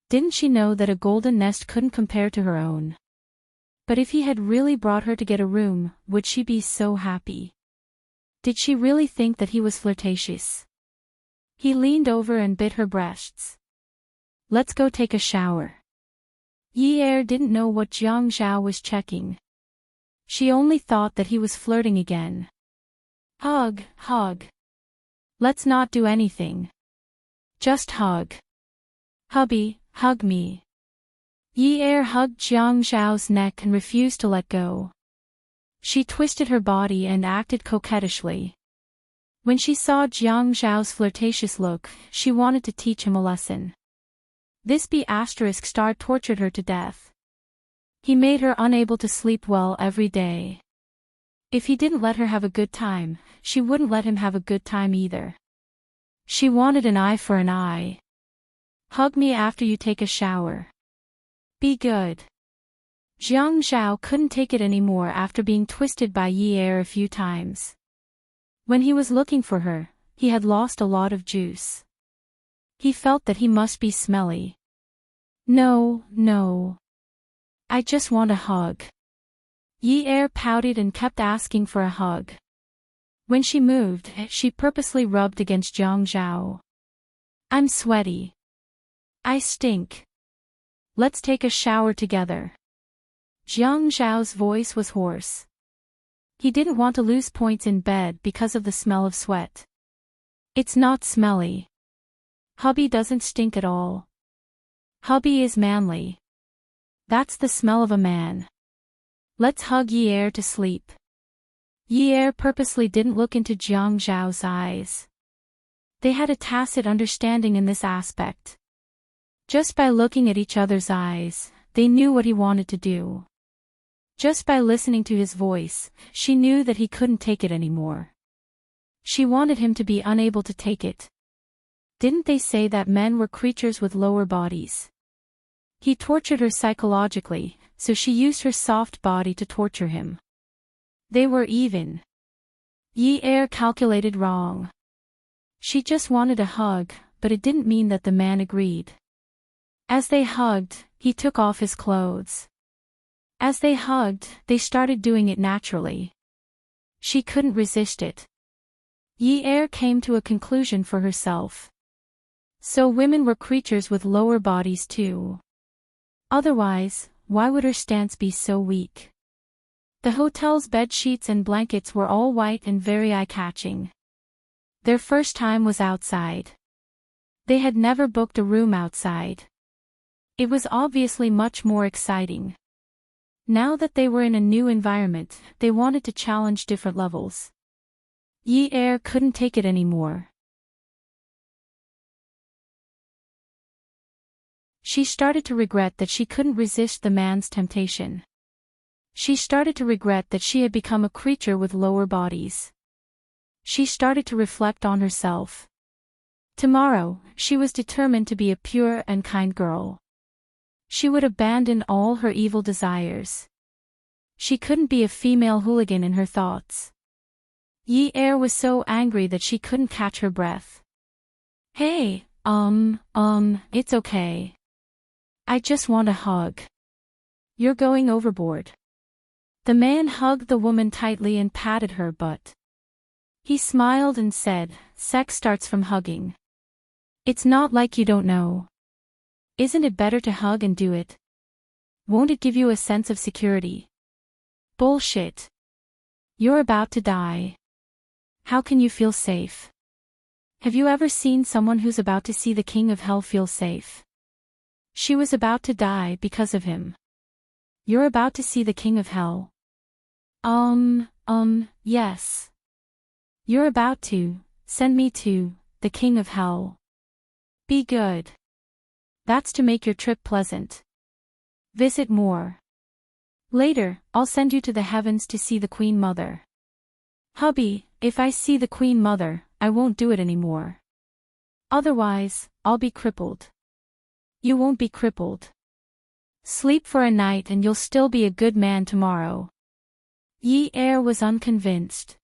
Didn't she know that a golden nest couldn't compare to her own? But if he had really brought her to get a room, would she be so happy? Did she really think that he was flirtatious? He leaned over and bit her breasts. "Let's go take a shower." Yi Er didn't know what Jiang Zhao was checking. She only thought that he was flirting again. Hug. Let's not do anything. Just hug. Hubby, hug me." Yi Er hugged Jiang Zhao's neck and refused to let go. She twisted her body and acted coquettishly. When she saw Jiang Zhao's flirtatious look, she wanted to teach him a lesson. This B** tortured her to death. He made her unable to sleep well every day. If he didn't let her have a good time, she wouldn't let him have a good time either. She wanted an eye for an eye. Hug me after you take a shower. Be good. Jiang Zhao couldn't take it anymore after being twisted by Yi Er a few times. When he was looking for her, he had lost a lot of juice. He felt that he must be smelly. No, no. I just want a hug. Yi Er pouted and kept asking for a hug. When she moved, she purposely rubbed against Jiang Zhao. I'm sweaty. I stink. Let's take a shower together. Jiang Zhao's voice was hoarse. He didn't want to lose points in bed because of the smell of sweat. It's not smelly. Hubby doesn't stink at all. Hubby is manly. That's the smell of a man. Let's hug Yi Er to sleep. Yi Er purposely didn't look into Jiang Zhao's eyes. They had a tacit understanding in this aspect. Just by looking at each other's eyes, they knew what he wanted to do. Just by listening to his voice, she knew that he couldn't take it anymore. She wanted him to be unable to take it. Didn't they say that men were creatures with lower bodies? He tortured her psychologically, so she used her soft body to torture him. They were even. Yi Er calculated wrong. She just wanted a hug, but it didn't mean that the man agreed. As they hugged, he took off his clothes. As they hugged, they started doing it naturally. She couldn't resist it. Yi Er came to a conclusion for herself. So women were creatures with lower bodies too. Otherwise, why would her stance be so weak? The hotel's bed sheets and blankets were all white and very eye-catching. Their first time was outside. They had never booked a room outside. It was obviously much more exciting. Now that they were in a new environment, they wanted to challenge different levels. Yi Er couldn't take it anymore. She started to regret that she couldn't resist the man's temptation. She started to regret that she had become a creature with lower bodies. She started to reflect on herself. Tomorrow, she was determined to be a pure and kind girl. She would abandon all her evil desires. She couldn't be a female hooligan in her thoughts. Yi Er was so angry that she couldn't catch her breath. Hey, it's okay. I just want a hug. You're going overboard. The man hugged the woman tightly and patted her butt. He smiled and said, sex starts from hugging. It's not like you don't know. Isn't it better to hug and do it? Won't it give you a sense of security? Bullshit. You're about to die. How can you feel safe? Have you ever seen someone who's about to see the king of hell feel safe? She was about to die because of him. You're about to see the king of hell. Yes. You're about to send me to the king of hell. Be good. That's to make your trip pleasant. Visit more. Later, I'll send you to the heavens to see the Queen Mother. Hubby, if I see the Queen Mother, I won't do it anymore. Otherwise, I'll be crippled. You won't be crippled. Sleep for a night and you'll still be a good man tomorrow. Yi Er was unconvinced.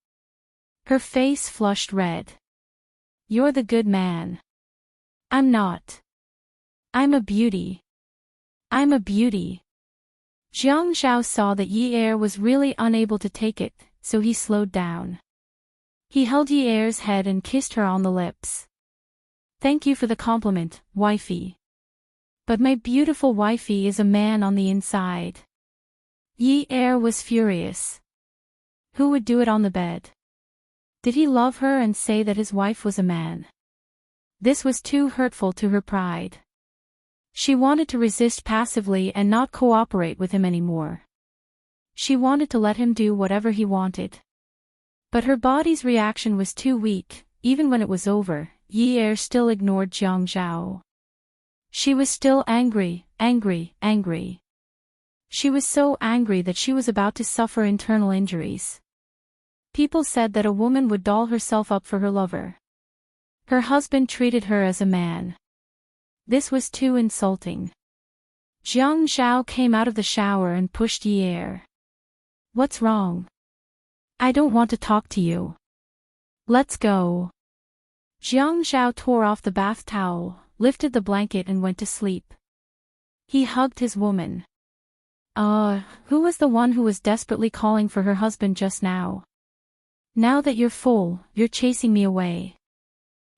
Her face flushed red. You're the good man. I'm not. I'm a beauty. I'm a beauty. Jiang Zhao saw that Yi Er was really unable to take it, so he slowed down. He held Yi Er's head and kissed her on the lips. Thank you for the compliment, wifey. But my beautiful wifey is a man on the inside. Yi Er was furious. Who would do it on the bed? Did he love her and say that his wife was a man? This was too hurtful to her pride. She wanted to resist passively and not cooperate with him anymore. She wanted to let him do whatever he wanted. But her body's reaction was too weak. Even when it was over, Yi Er still ignored Jiang Zhao. She was still angry. She was so angry that she was about to suffer internal injuries. People said that a woman would doll herself up for her lover. Her husband treated her as a man. This was too insulting. Jiang Zhao came out of the shower and pushed Yi Er. What's wrong? I don't want to talk to you. Let's go. Jiang Zhao tore off the bath towel, lifted the blanket and went to sleep. He hugged his woman. Who was the one who was desperately calling for her husband just now? Now that you're full, you're chasing me away.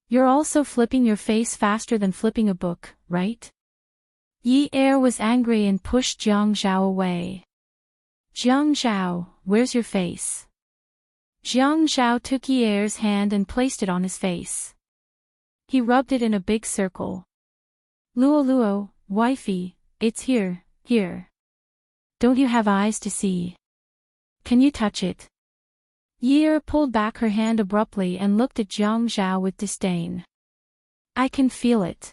You're also flipping your face faster than flipping a book, right? Yi Er was angry and pushed Jiang Zhao away. Jiang Zhao, where's your face? Jiang Zhao took Yi Er's hand and placed it on his face. He rubbed it in a big circle. Luo Luo, wifey, it's here, here. Don't you have eyes to see? Can you touch it? Yi Er pulled back her hand abruptly and looked at Jiang Zhao with disdain. I can feel it.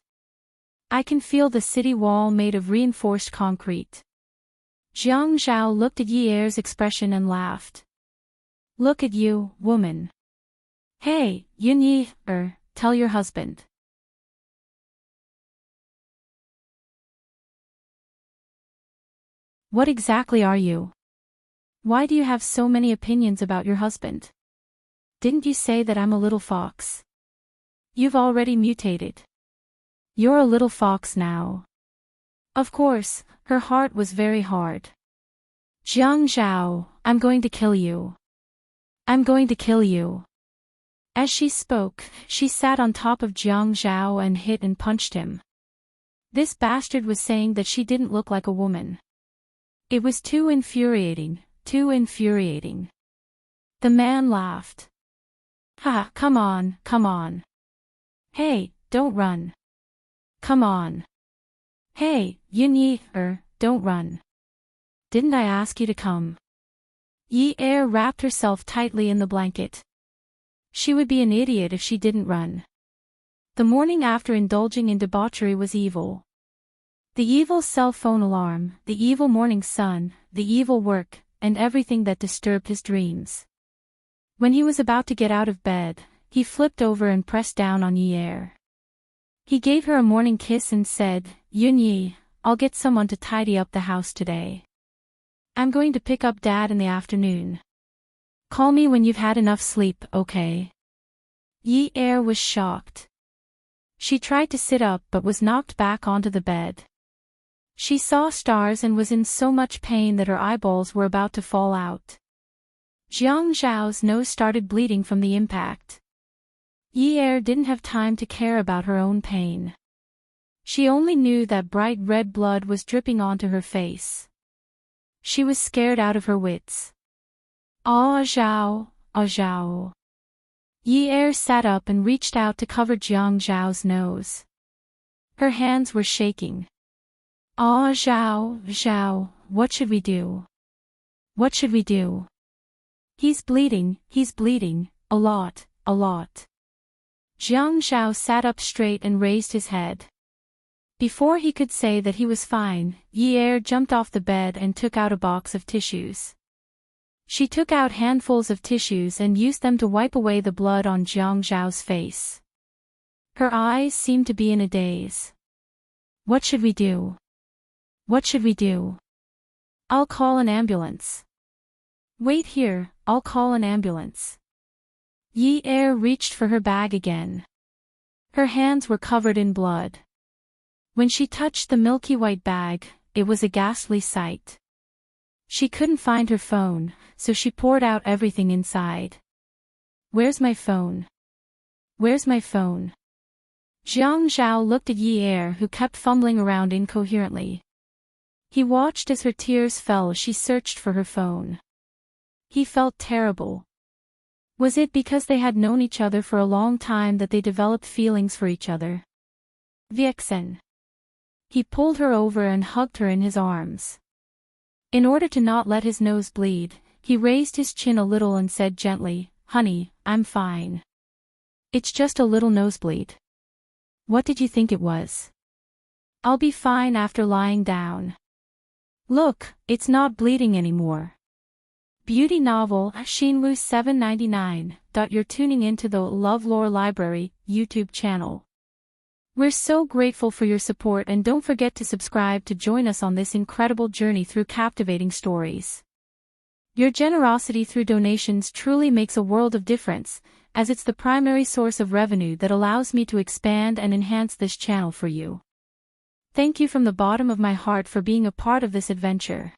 I can feel the city wall made of reinforced concrete. Jiang Zhao looked at Yi Er's expression and laughed. Look at you, woman. Hey, Yun Yi Er, tell your husband. What exactly are you? Why do you have so many opinions about your husband? Didn't you say that I'm a little fox? You've already mutated. You're a little fox now. Of course, her heart was very hard. Jiang Zhao, I'm going to kill you. I'm going to kill you. As she spoke, she sat on top of Jiang Zhao and hit and punched him. This bastard was saying that she didn't look like a woman. It was too infuriating, too infuriating. The man laughed. Ha, come on, come on. Hey, don't run. Come on. Hey, Yun Yi Er, don't run. Didn't I ask you to come? Yi Er wrapped herself tightly in the blanket. She would be an idiot if she didn't run. The morning after indulging in debauchery was evil. The evil cell phone alarm, the evil morning sun, the evil work, and everything that disturbed his dreams. When he was about to get out of bed, he flipped over and pressed down on Yi Er. He gave her a morning kiss and said, Yun Yi, I'll get someone to tidy up the house today. I'm going to pick up Dad in the afternoon. Call me when you've had enough sleep, okay? Yi Er was shocked. She tried to sit up but was knocked back onto the bed. She saw stars and was in so much pain that her eyeballs were about to fall out. Jiang Zhao's nose started bleeding from the impact. Yi Er didn't have time to care about her own pain. She only knew that bright red blood was dripping onto her face. She was scared out of her wits. Ah Zhao, ah Zhao. Yi Er sat up and reached out to cover Jiang Zhao's nose. Her hands were shaking. Ah Zhao, Zhao, what should we do? What should we do? He's bleeding, a lot, a lot. Jiang Zhao sat up straight and raised his head. Before he could say that he was fine, Yi Er jumped off the bed and took out a box of tissues. She took out handfuls of tissues and used them to wipe away the blood on Jiang Zhao's face. Her eyes seemed to be in a daze. What should we do? What should we do? I'll call an ambulance. Wait here, I'll call an ambulance. Yi Er reached for her bag again. Her hands were covered in blood. When she touched the milky white bag, it was a ghastly sight. She couldn't find her phone, so she poured out everything inside. Where's my phone? Where's my phone? Jiang Zhao looked at Yi Er, who kept fumbling around incoherently. He watched as her tears fell as she searched for her phone. He felt terrible. Was it because they had known each other for a long time that they developed feelings for each other? Vixen. He pulled her over and hugged her in his arms. In order to not let his nose bleed, he raised his chin a little and said gently, Honey, I'm fine. It's just a little nosebleed. What did you think it was? I'll be fine after lying down. Look, it's not bleeding anymore. Beauty novel, Shinwoo 799. You're tuning into the LoveLore Library YouTube channel. We're so grateful for your support, and don't forget to subscribe to join us on this incredible journey through captivating stories. Your generosity through donations truly makes a world of difference, as it's the primary source of revenue that allows me to expand and enhance this channel for you. Thank you from the bottom of my heart for being a part of this adventure.